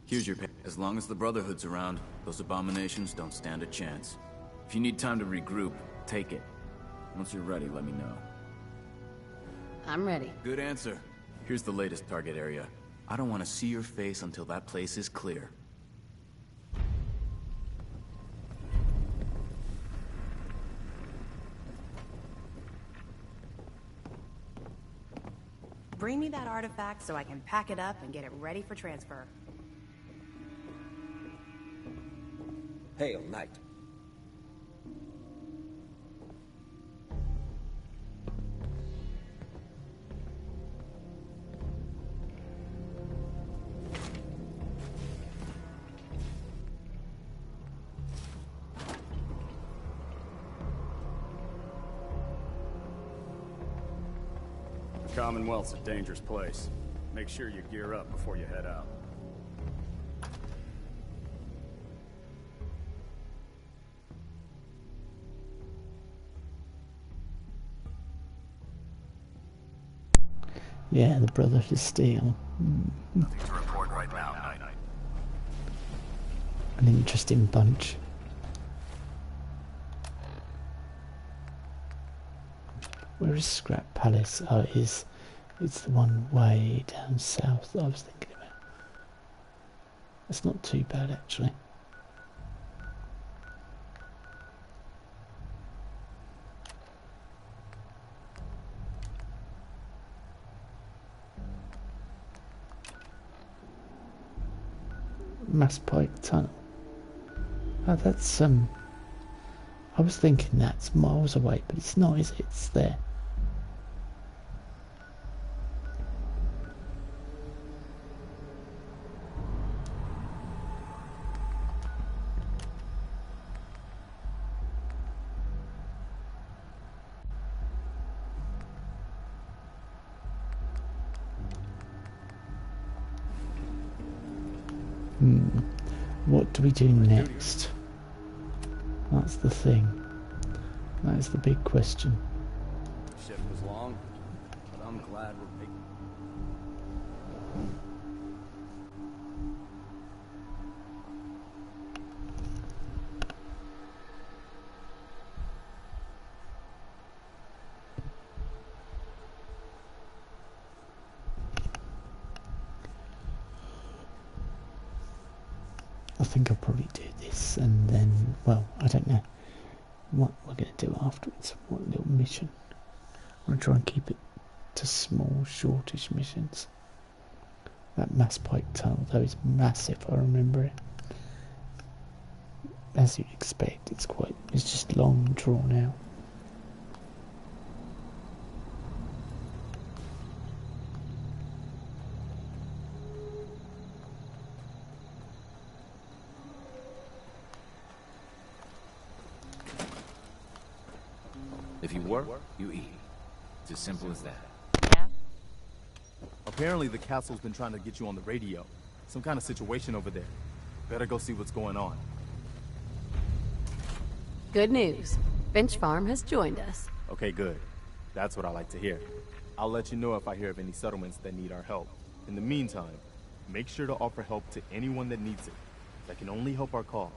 Here's your pay. As long as the Brotherhood's around, those abominations don't stand a chance. If you need time to regroup, take it. Once you're ready, let me know. I'm ready. Good answer. Here's the latest target area. I don't want to see your face until that place is clear. Bring me that artifact so I can pack it up and get it ready for transfer. Hail, Knight. The Commonwealth's a dangerous place. Make sure you gear up before you head out. Yeah, the Brotherhood of Steel. Nothing to report right now, Knight. An interesting bunch. Where is Scrap Palace? Oh, it's the one way down south that I was thinking about. It's not too bad, actually. Mass Pike Tunnel. Oh, that's I was thinking that's miles away, but it's not, is it? It's there. What do we do next? That's the thing. That is the big question. Shift was long, but I'm glad we're making. I think I'll probably do this and then, well, I don't know what we're going to do afterwards. What little mission. I'm going to try and keep it to small, shortish missions. That Mass Pike Tunnel, though, is massive, I remember it. As you'd expect, it's just long and drawn out. If you work, you eat. It's as simple as that. Yeah? Apparently the castle's been trying to get you on the radio. Some kind of situation over there. Better go see what's going on. Good news. Finch Farm has joined us. Okay, good. That's what I like to hear. I'll let you know if I hear of any settlements that need our help. In the meantime, make sure to offer help to anyone that needs it. That can only help our cause.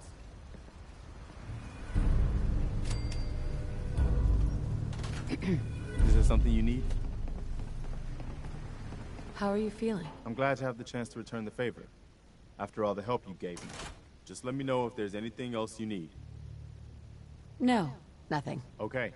Is there something you need? How are you feeling? I'm glad to have the chance to return the favor. After all the help you gave me. Just let me know if there's anything else you need. No, nothing. Okay.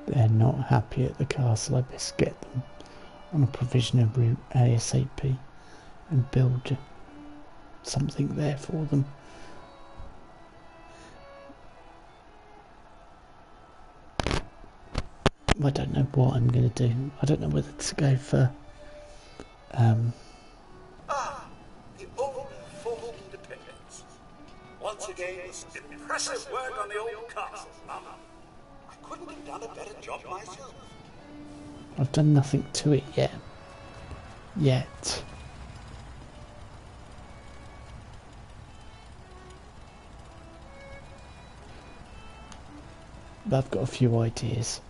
They're not happy at the castle. I best get them on a provisional route ASAP and build something there for them. I don't know what I'm going to do. I don't know whether to go for The old full independence. Once again, this impressive work on the old castle. I couldn't have done a better job myself. I've done nothing to it yet. But I've got a few ideas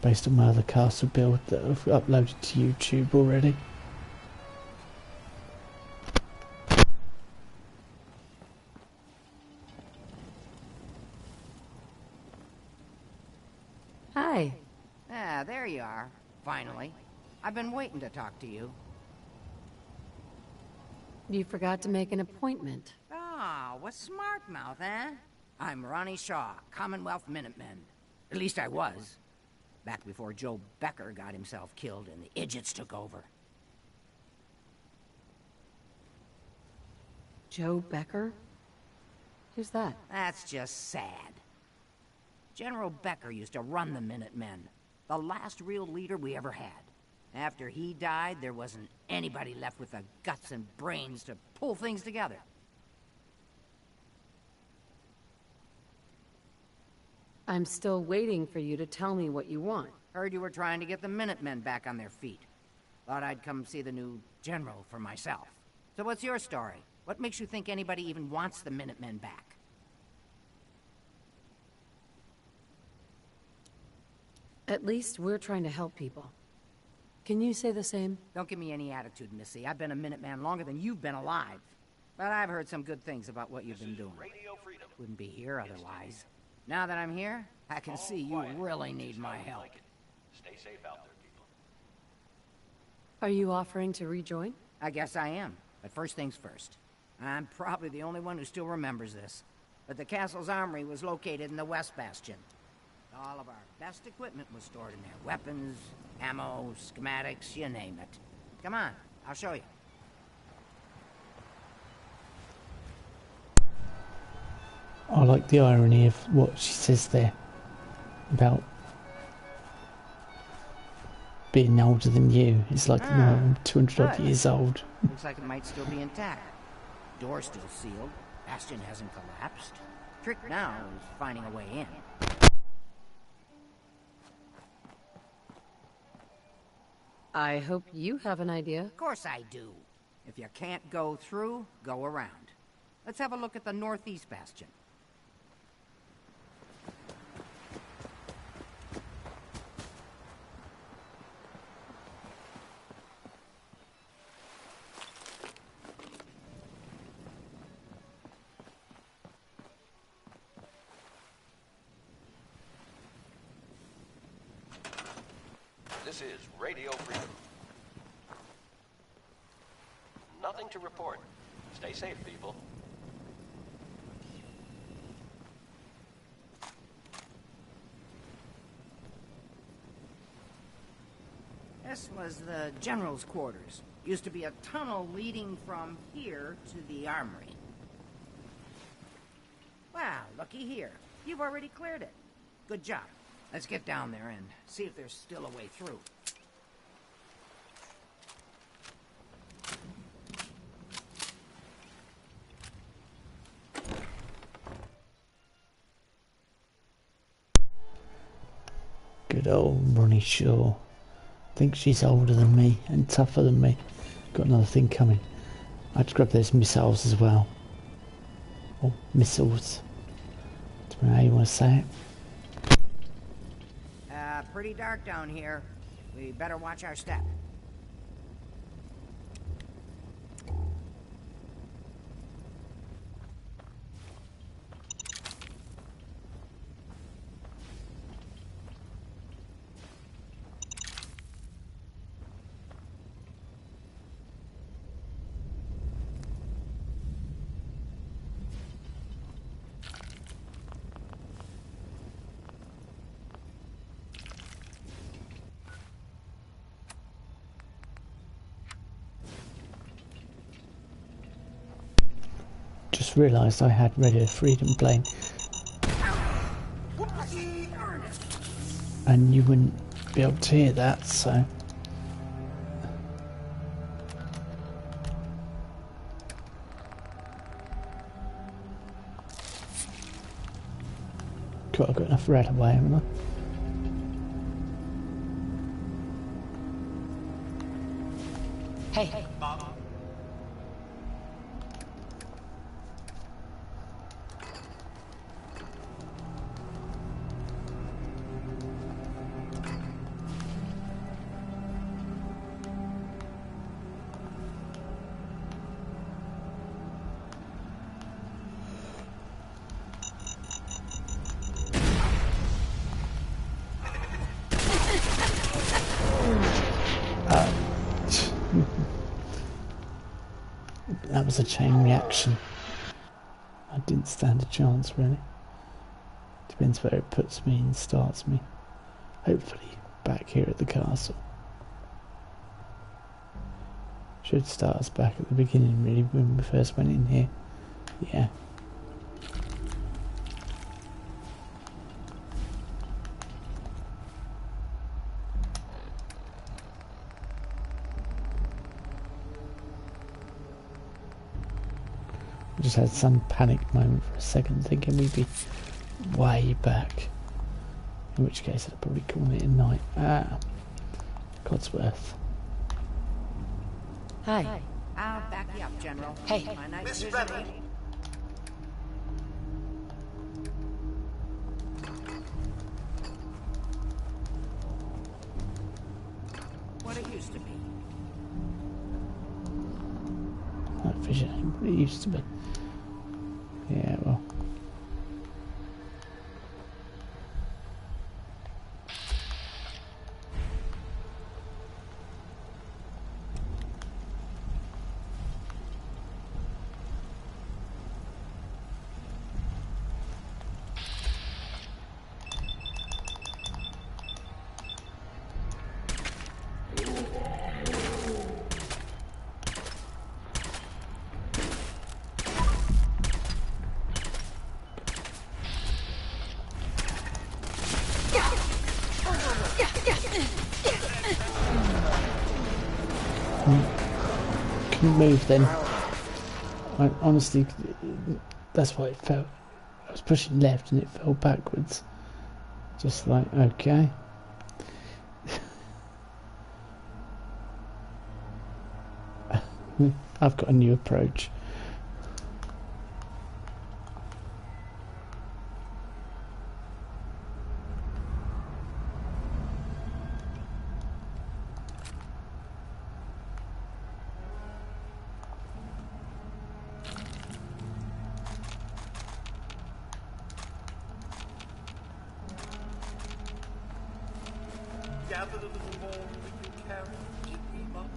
based on my other castle build that I've uploaded to YouTube already. Hi. Ah, there you are. Finally. I've been waiting to talk to you. You forgot to make an appointment. Ah, what smart mouth, eh? I'm Ronnie Shaw, Commonwealth Minutemen. At least I was. Back before Joe Becker got himself killed and the idiots took over. Joe Becker? Who's that? That's just sad. General Becker used to run the Minutemen. The last real leader we ever had. After he died, there wasn't anybody left with the guts and brains to pull things together. I'm still waiting for you to tell me what you want. Heard you were trying to get the Minutemen back on their feet. Thought I'd come see the new general for myself. So what's your story? What makes you think anybody even wants the Minutemen back? At least we're trying to help people. Can you say the same? Don't give me any attitude, Missy. I've been a Minuteman longer than you've been alive. But I've heard some good things about what you've been doing. Wouldn't be here otherwise. Now that I'm here, I can see you really need my help. Stay safe out there, people. Are you offering to rejoin? I guess I am. But first things first. I'm probably the only one who still remembers this. But the castle's armory was located in the West Bastion. All of our best equipment was stored in there. Weapons, ammo, schematics, you name it. Come on, I'll show you. I like the irony of what she says there about being older than you. It's like, no, I'm 200 odd years old. Looks like it might still be intact. Door's still sealed. Bastion hasn't collapsed. Trick now is finding a way in. I hope you have an idea. Of course I do. If you can't go through, go around. Let's have a look at the northeast bastion. This is Radio Freedom. Nothing to report. Stay safe, people. This was the general's quarters. Used to be a tunnel leading from here to the armory. Wow, looky here. You've already cleared it. Good job. Let's get down there and see if there's still a way through. Good old Ronnie Shaw. Thinks she's older than me and tougher than me. Got another thing coming. I had to grab those missiles as well. Or missiles. Depending on how you want to say it. Pretty dark down here. We better watch our step. Just realised I had Radio Freedom playing. And you wouldn't be able to hear that, so... God, I've got enough red away, haven't I? Hey. was a chain reaction. I didn't stand a chance, really. Depends where it puts me and starts me. Hopefully back here at the castle. Should start us back at the beginning, really, when we first went in here. Yeah. I just had some panic moment for a second, thinking we'd be way back. In which case I'd probably call it a night. Codsworth. Hi. I'll back you up, General. Hey. My night Miss vision Redmond. ain't- What it used to be. That vision ain't what it used to be. Yeah, well. Couldn't move then. I honestly, that's what it felt. I was pushing left and it fell backwards. Just like, okay. I've got a new approach. Gather a little more with your carrot, Jimmy Monk.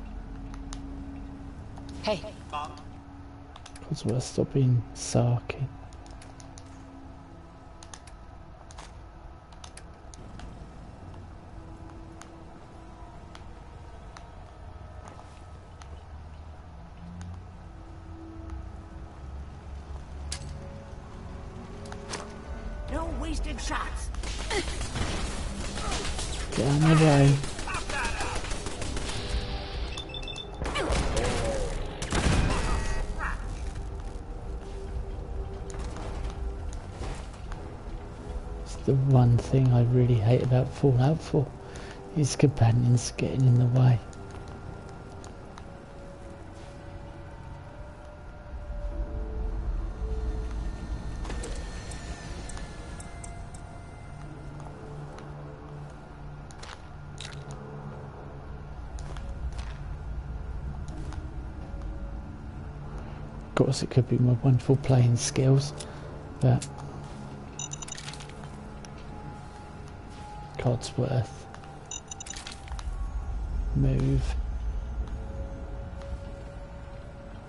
Hey. Monk. Codsworth, stop being sarky. No wasted shots. Get out of my way. It's the one thing I really hate about Fallout 4. His companions getting in the way. Of course it could be my wonderful playing skills, but Codsworth. Move.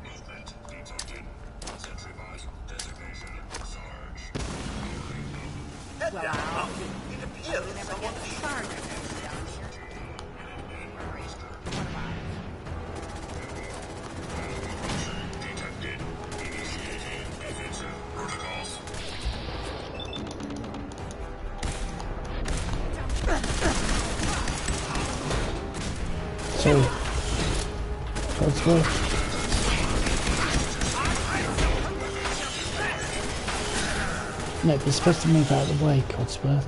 Movement detected. Centrifuged designation Sarge. Head down, Monk. It appears someone is shot. Detected. Initiating defensive protocols. So, Codsworth. No, you're supposed to move out of the way, Codsworth.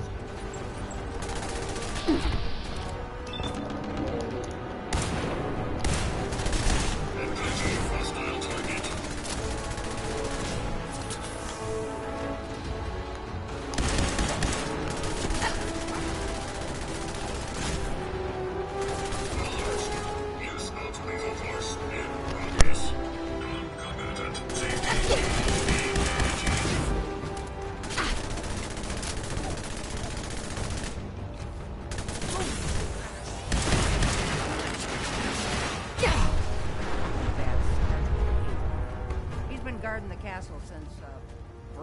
Hostile target. Use of lethal force in progress. Non-combatant safety.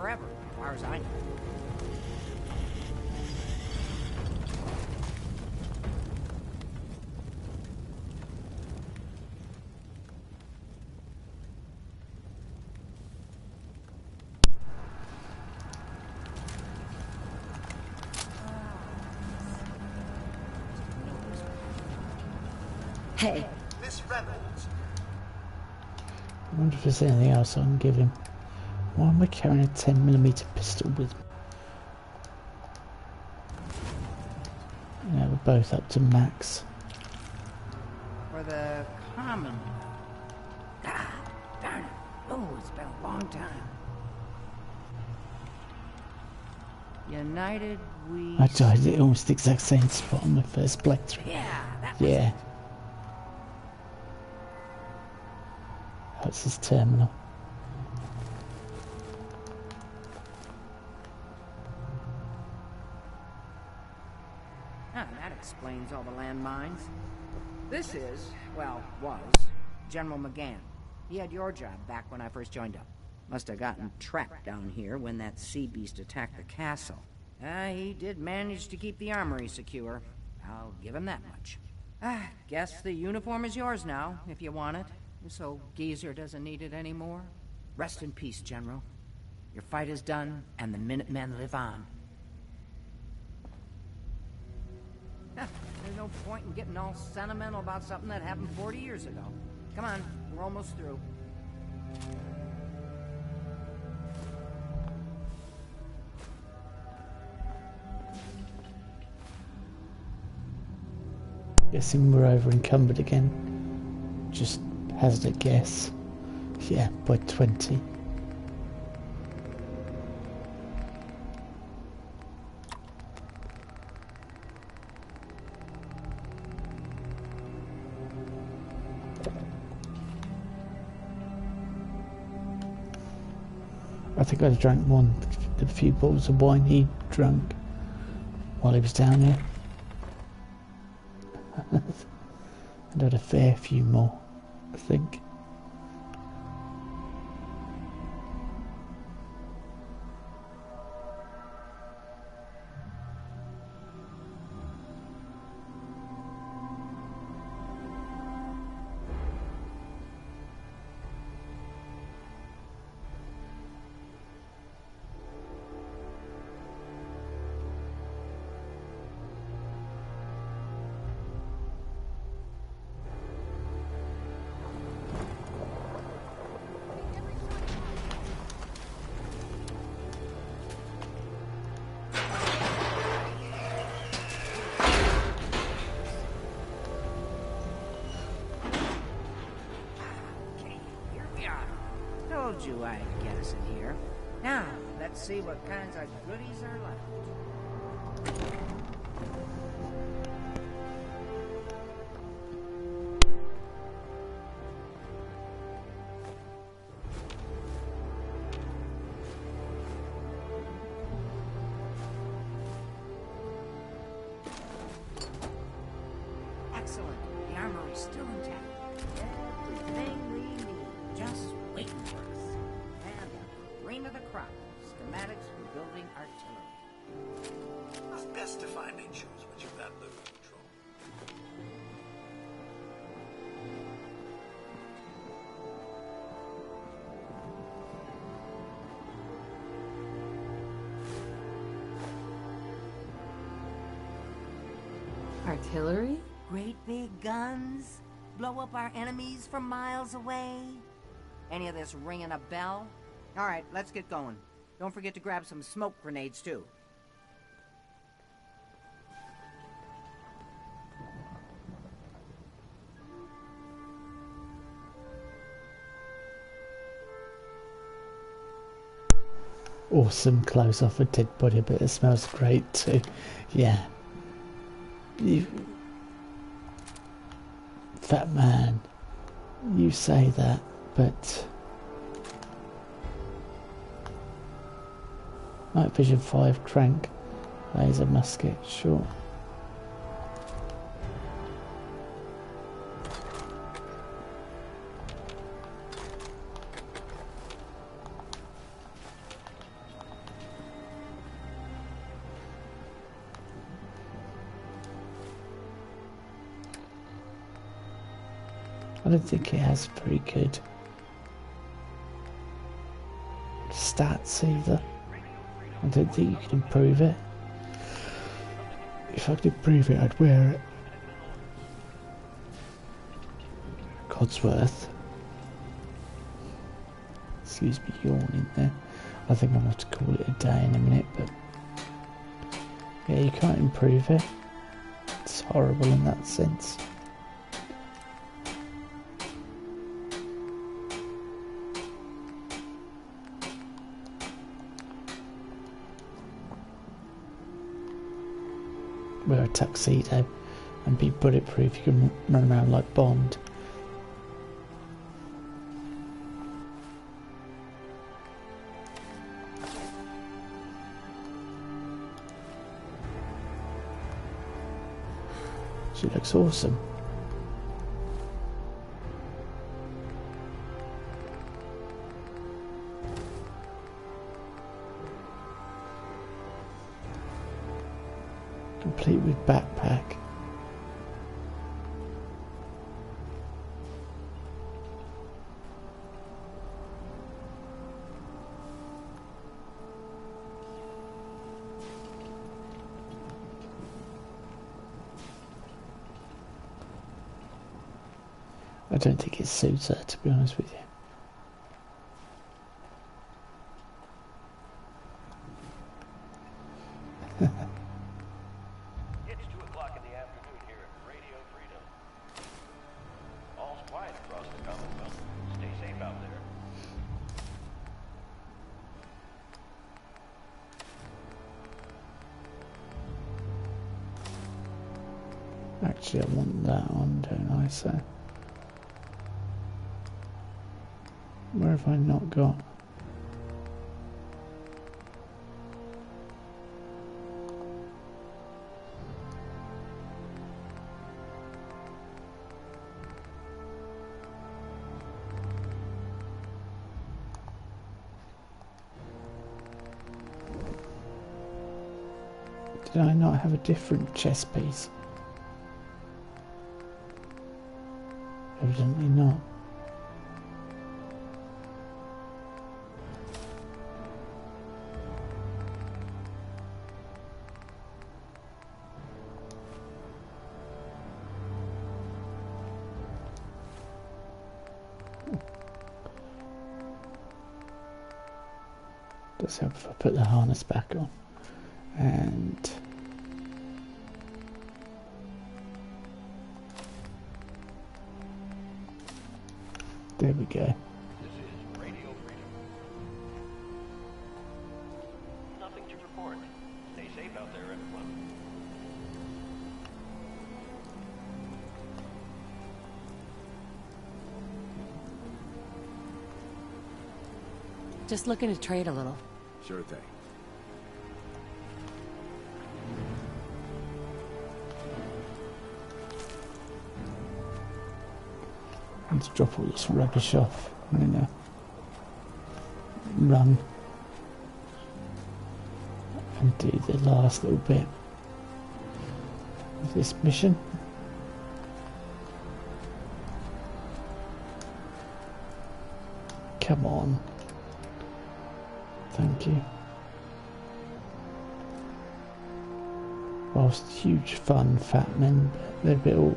forever, as far as I know. Hey. Miss Reynolds. I wonder if there's anything else I can give him. Why am I carrying a 10mm pistol with me? Yeah, we're both up to max. For the common. God darn it. Oh, it's been a long time. United we... I died at almost the exact same spot on my first playthrough. Yeah, that was Yeah. it. That's his terminal. Ah, that explains all the landmines. This is, well, was, General McGann. He had your job back when I first joined up. Must have gotten trapped down here when that sea beast attacked the castle. He did manage to keep the armory secure. I'll give him that much. Guess the uniform is yours now, if you want it. So Geezer doesn't need it anymore. Rest in peace, General. Your fight is done, and the Minutemen live on. There's no point in getting all sentimental about something that happened 40 years ago. Come on, we're almost through. Guessing we're over encumbered again. Just hazard a guess. Yeah, by 20. I think I drank the few bottles of wine he drank while he was down here. And had a fair few more, I think. Told you I'd get us in here. Now, let's see what kinds of goodies are left. Excellent. The armory's still intact. Everything we need. Just waiting for us. And the cream of the crop. Schematics for building artillery. It's best to find and choose what you've got under control. Artillery? Great big guns? Blow up our enemies from miles away? Any of this ringing a bell? All right, let's get going. Don't forget to grab some smoke grenades, too. Awesome close off a dead body, but it smells great too. Yeah. You... Fat man. You say that, but... Night Vision 5 crank. Laser musket, sure. I don't think it has very good stats either. I don't think you can improve it. If I could improve it, I'd wear it. Codsworth. Excuse me yawning there. I think I'm going to have to call it a day in a minute, but yeah, you can't improve it. It's horrible in that sense. Wear a tuxedo and be bulletproof. You can run around like Bond. She looks awesome. Complete with backpack. I don't think it suits her, to be honest with you. It's 2 o'clock in the afternoon here at Radio Freedom. All's quiet across the Commonwealth. Stay safe out there. Actually, I want that on, don't I? So, where have I not got? Did I not have a different chest piece? Evidently not. Does help if I put the harness back on. And there we go. This is Radio Freedom. Nothing to report. Stay safe out there, everyone. Just looking to trade a little. Sure thing. Let's drop all this rubbish off. I'm gonna run and do the last little bit of this mission. Come on. Thank you. Whilst huge fun, fat men, but they're a bit awkward.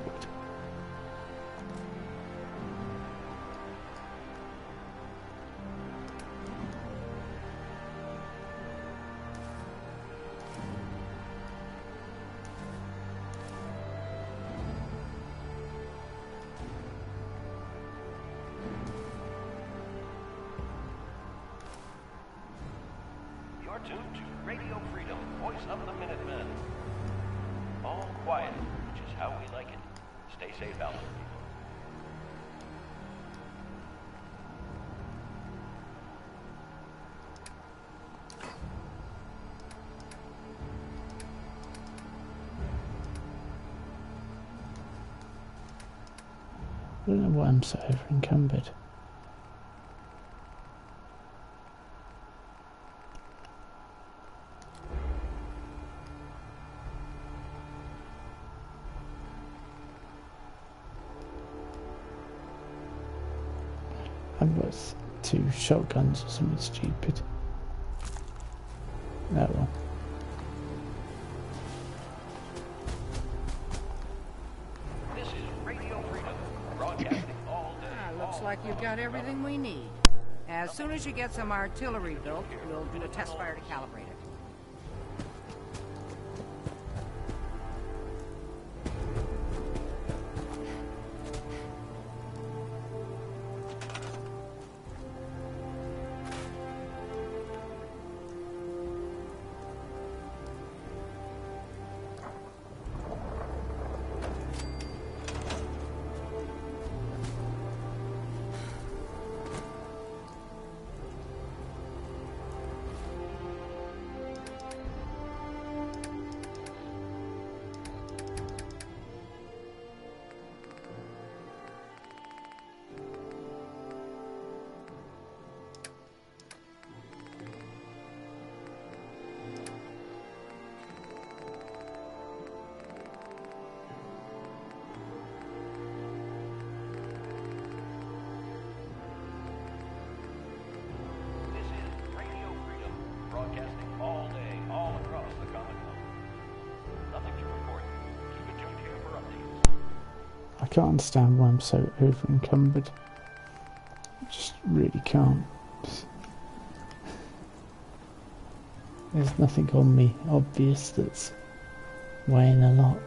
You're tuned to Radio Freedom, voice of the Minutemen. All quiet, which is how we like it. Stay safe out there, people. I don't know why I'm so over encumbered. I've got 2 shotguns or something stupid. Oh well. This is Radio Freedom, broadcasting all day. Looks like you've got everything we need. As soon as you get some artillery built, we'll do a test fire to calibrate it. Broadcasting all day, all across the Commonwealth. Nothing to report. Keep it tuned here for updates. I can't understand why I'm so over encumbered. I just really can't. There's nothing on me obvious that's weighing a lot.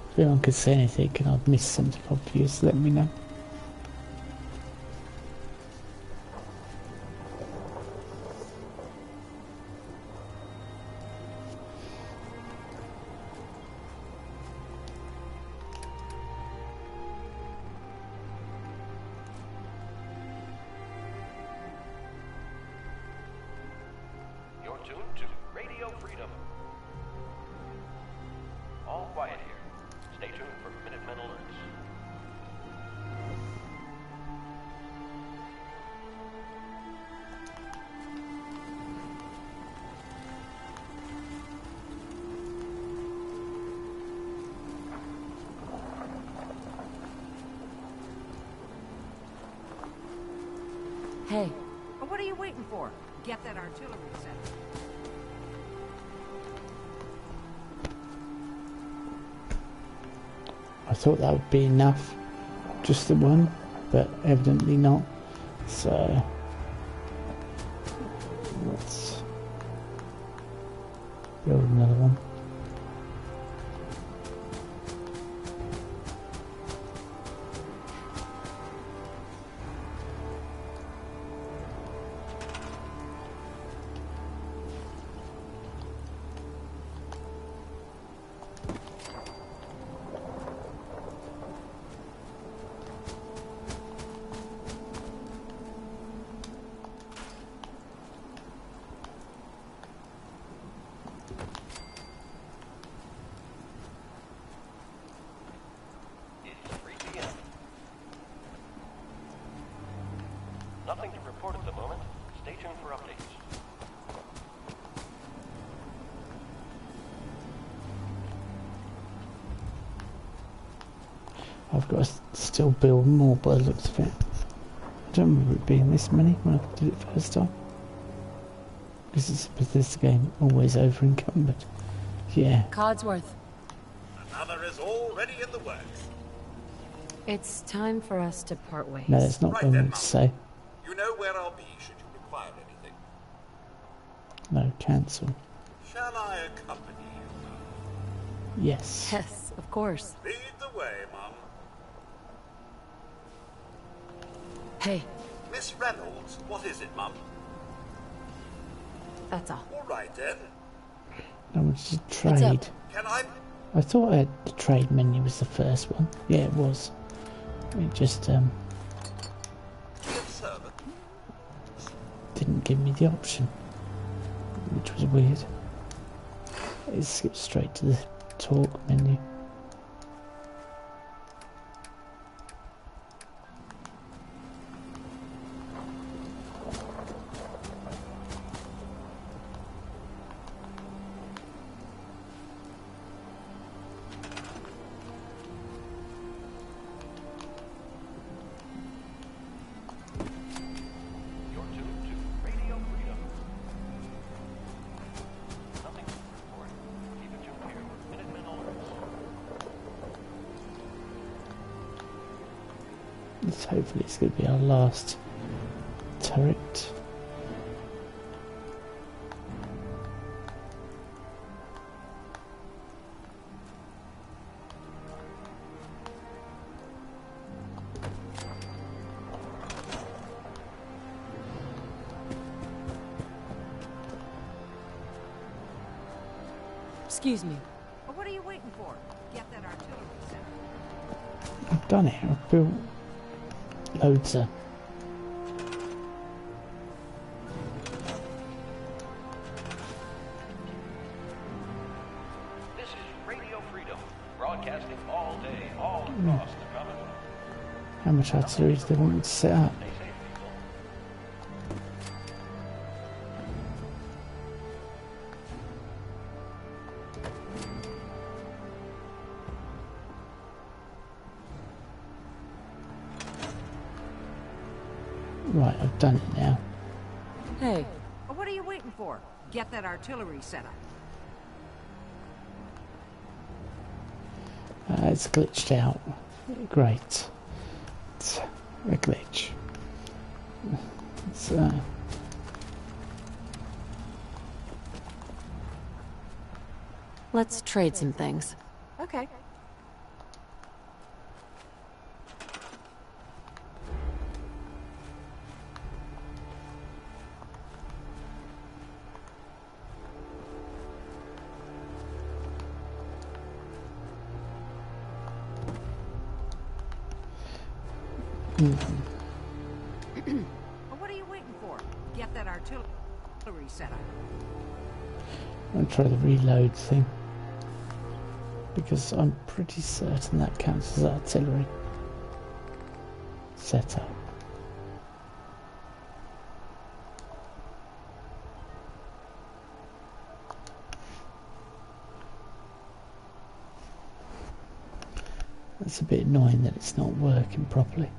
If anyone could say anything and I've missed something obvious, let me know. You're tuned to Radio Freedom. All quiet here. Stay tuned for Minutemen alerts. Hey. Well, what are you waiting for? Get that artillery set. I thought that would be enough, just the one, but evidently not. So let's build another one. Nothing to report at the moment. Stay tuned for updates. I've got to still build more by the looks of it. I don't remember it being this many when I did it first time. Because it's a Bethesda game, always over encumbered. Yeah. Codsworth. Another is already in the works. It's time for us to part ways. No, that's not what I meant to say. You know where I'll be should you require anything. No, cancel. Shall I accompany you? Yes. Yes, of course. Lead the way, Mum. Hey. Miss Reynolds, what is it, Mum? That's all. All right, then. I wanted to trade. Can I? I thought the trade menu was the first one. Yeah, it was. It just, didn't give me the option, which was weird. It skipped straight to the talk menu. Hopefully it's going to be our last turret. Excuse me. Well, what are you waiting for? Get that artillery set. I've done it. I've built loads of... This is Radio Freedom, broadcasting all day, all across the Commonwealth. How much artillery do they want me to set up? Right, I've done it now. Hey. Well, what are you waiting for? Get that artillery set up. It's glitched out. Great. It's a glitch. It's, Let's trade some things. Okay. What are you waiting for? Get that artillery set up. I'm gonna try the reload thing, because I'm pretty certain that counts as artillery setup. It's a bit annoying that it's not working properly.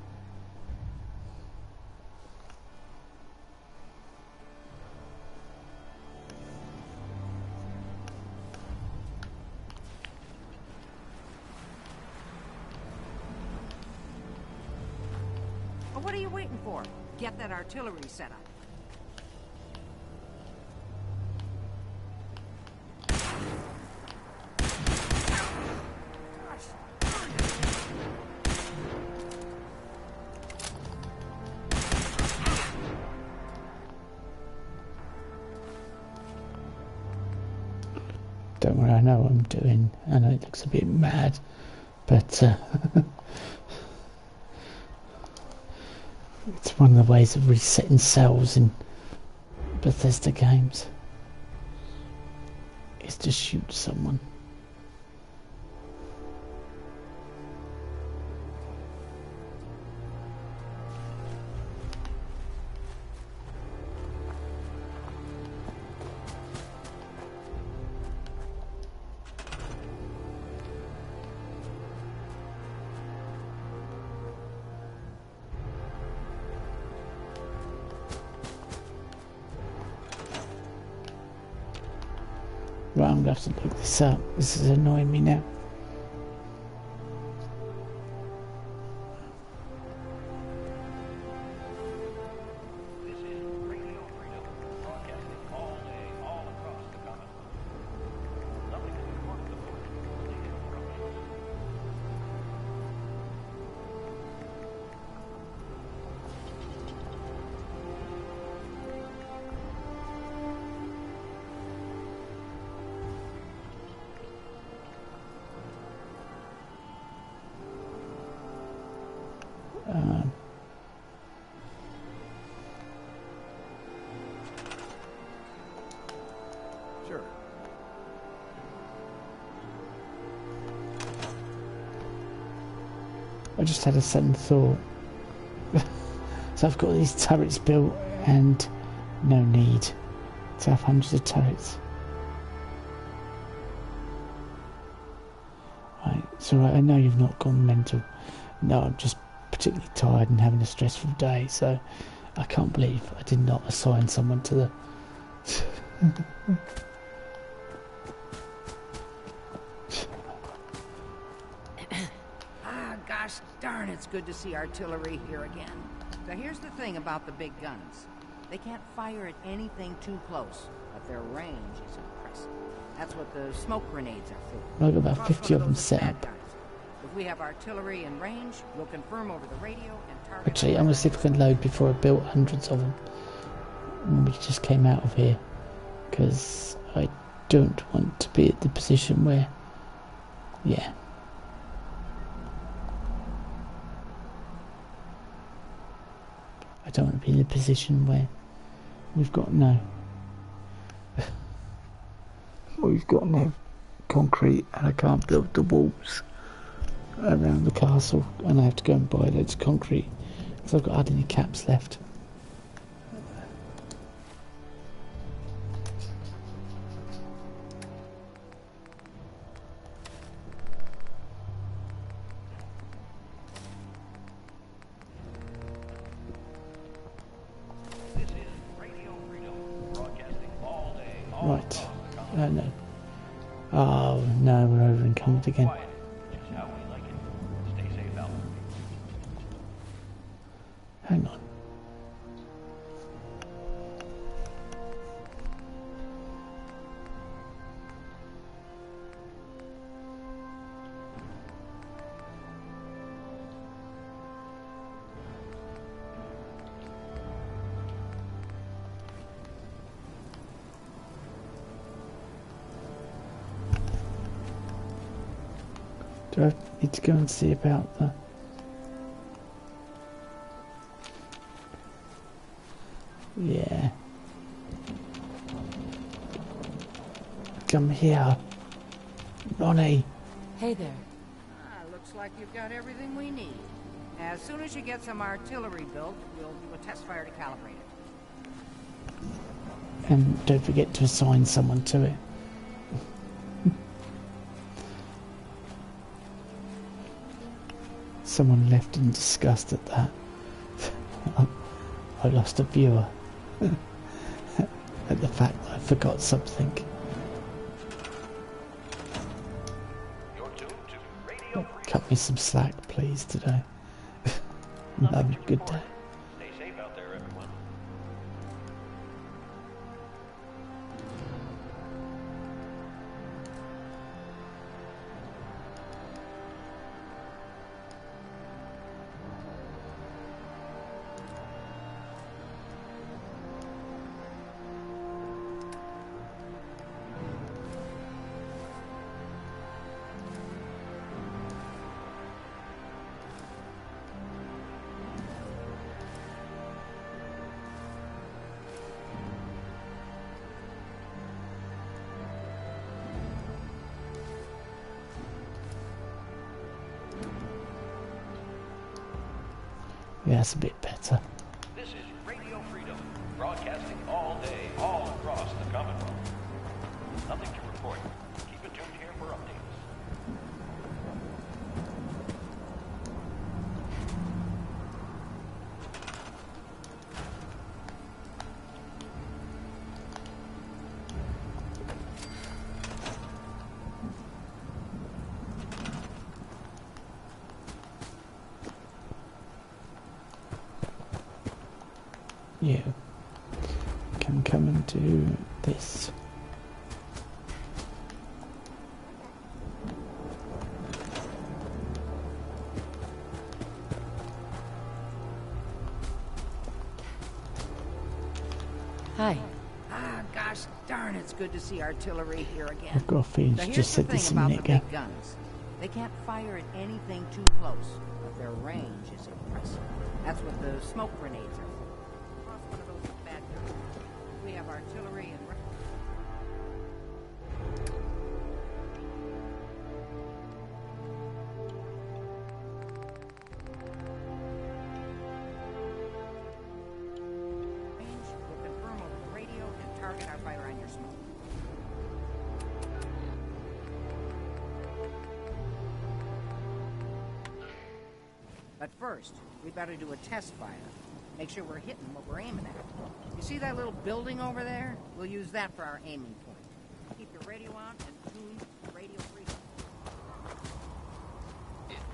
Well, what are you waiting for? Get that artillery set up. Don't worry, I know what I'm doing. I know it looks a bit mad, but it's one of the ways of resetting cells in Bethesda games, is to shoot someone. Right, I'm going to have to look this up. This is annoying me now. I just had a sudden thought. So I've got these turrets built and no need to have hundreds of turrets. Right, it's alright, I know you've not gone mental. No, I'm just particularly tired and having a stressful day, so I can't believe I did not assign someone to the... Gosh darn, it's good to see artillery here again. So here's the thing about the big guns. They can't fire at anything too close, but their range is impressive. That's what the smoke grenades are for. I've got about 50 of them set up. If we have artillery in range, we'll confirm over the radio and target... Actually, I'm going to see if I can load before I built hundreds of them. When we just came out of here. Because I don't want to be at the position where... Yeah. I don't want to be in a position where we've got no concrete and I can't build the walls around the castle and I have to go and buy loads of concrete because I've got hardly any caps left. Right. No. Oh no, we're over encumbered again. Hang on. Do I need to go and see about the... Yeah. Come here. Ronnie. Hey there. Looks like you've got everything we need. As soon as you get some artillery built, we'll do a test fire to calibrate it. And don't forget to assign someone to it. Someone left in disgust at that. I lost a viewer at the fact that I forgot something. Cut me some slack, please, today. I'm having a good day. Stay safe out there, everyone. Yeah, that's a bit better. This is Radio Freedom, broadcasting all day, all across the Commonwealth. Nothing to report. Keep it tuned here for updates. You can come and do this. Hi. Gosh darn, it's good to see artillery here again. I've got a feeling So she here's just the said this a thing about minute the ago. big guns. They can't fire at anything too close, but their range is impressive. That's what the smoke grenades are for. Cross one of those with bad guns. We have artillery and... But first, we better do a test fire. Make sure we're hitting what we're aiming at. You see that little building over there? We'll use that for our aiming point. Keep your radio on and tune to Radio Freedom.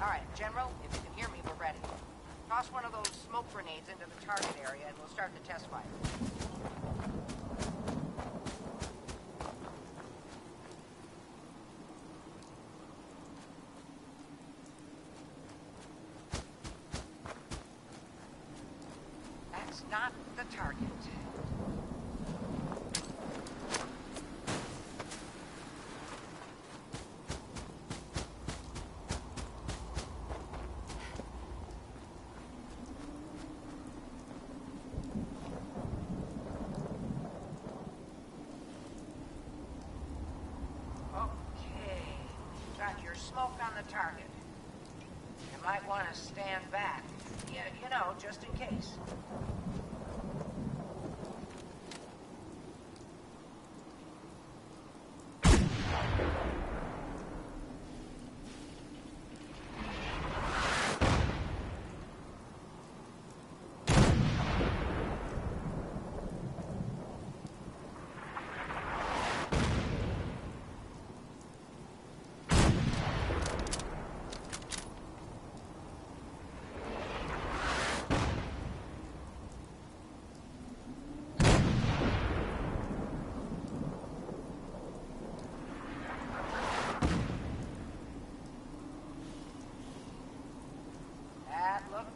All right, General, if you can hear me, we're ready. Toss one of those smoke grenades into the target area and we'll start the test fire. That's not the target. Smoke on the target. You might want to stand back. You know, just in case.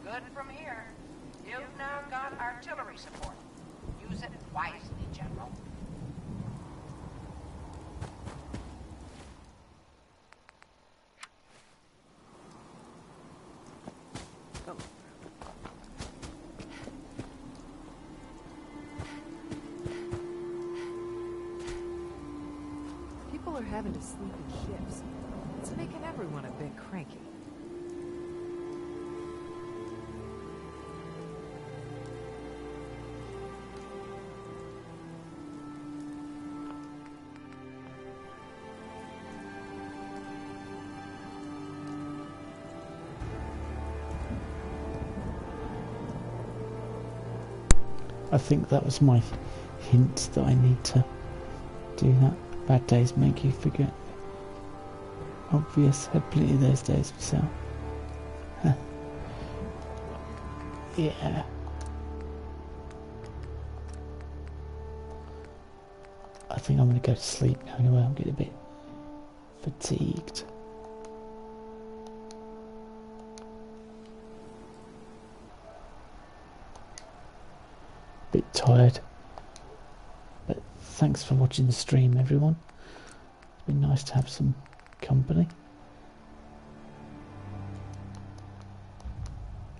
Good from here. You've now got artillery support. Use it wisely, General. People are having to sleep in shifts. It's making everyone a bit cranky. I think that was my hint that I need to do that. Bad days make you forget. Obvious, had plenty of those days myself. Huh. Yeah. I think I'm going to go to sleep now anyway. I'm getting a bit fatigued. Bit tired, but thanks for watching the stream, everyone. It's been nice to have some company.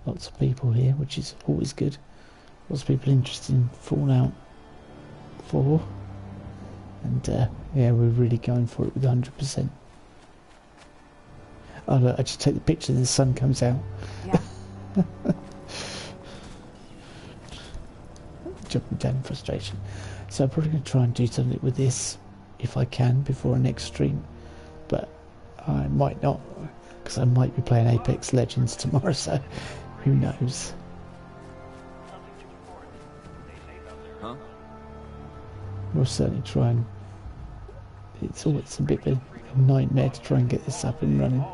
Lots of people here, which is always good. Lots of people interested in Fallout 4, and yeah, we're really going for it with 100%. Oh look, I just take the picture and the sun comes out. Yeah. Jumping down in frustration. So I'm probably going to try and do something with this if I can before our next stream, but I might not, because I might be playing Apex Legends tomorrow, so who knows. Huh? We'll certainly try and... It's always a bit of a nightmare to try and get this up and running.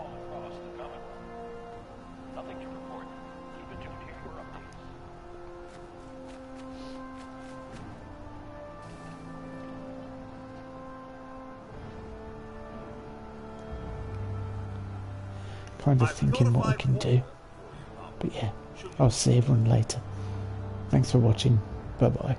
Kind of thinking what I can do, but yeah, I'll see everyone later. Thanks for watching. Bye bye.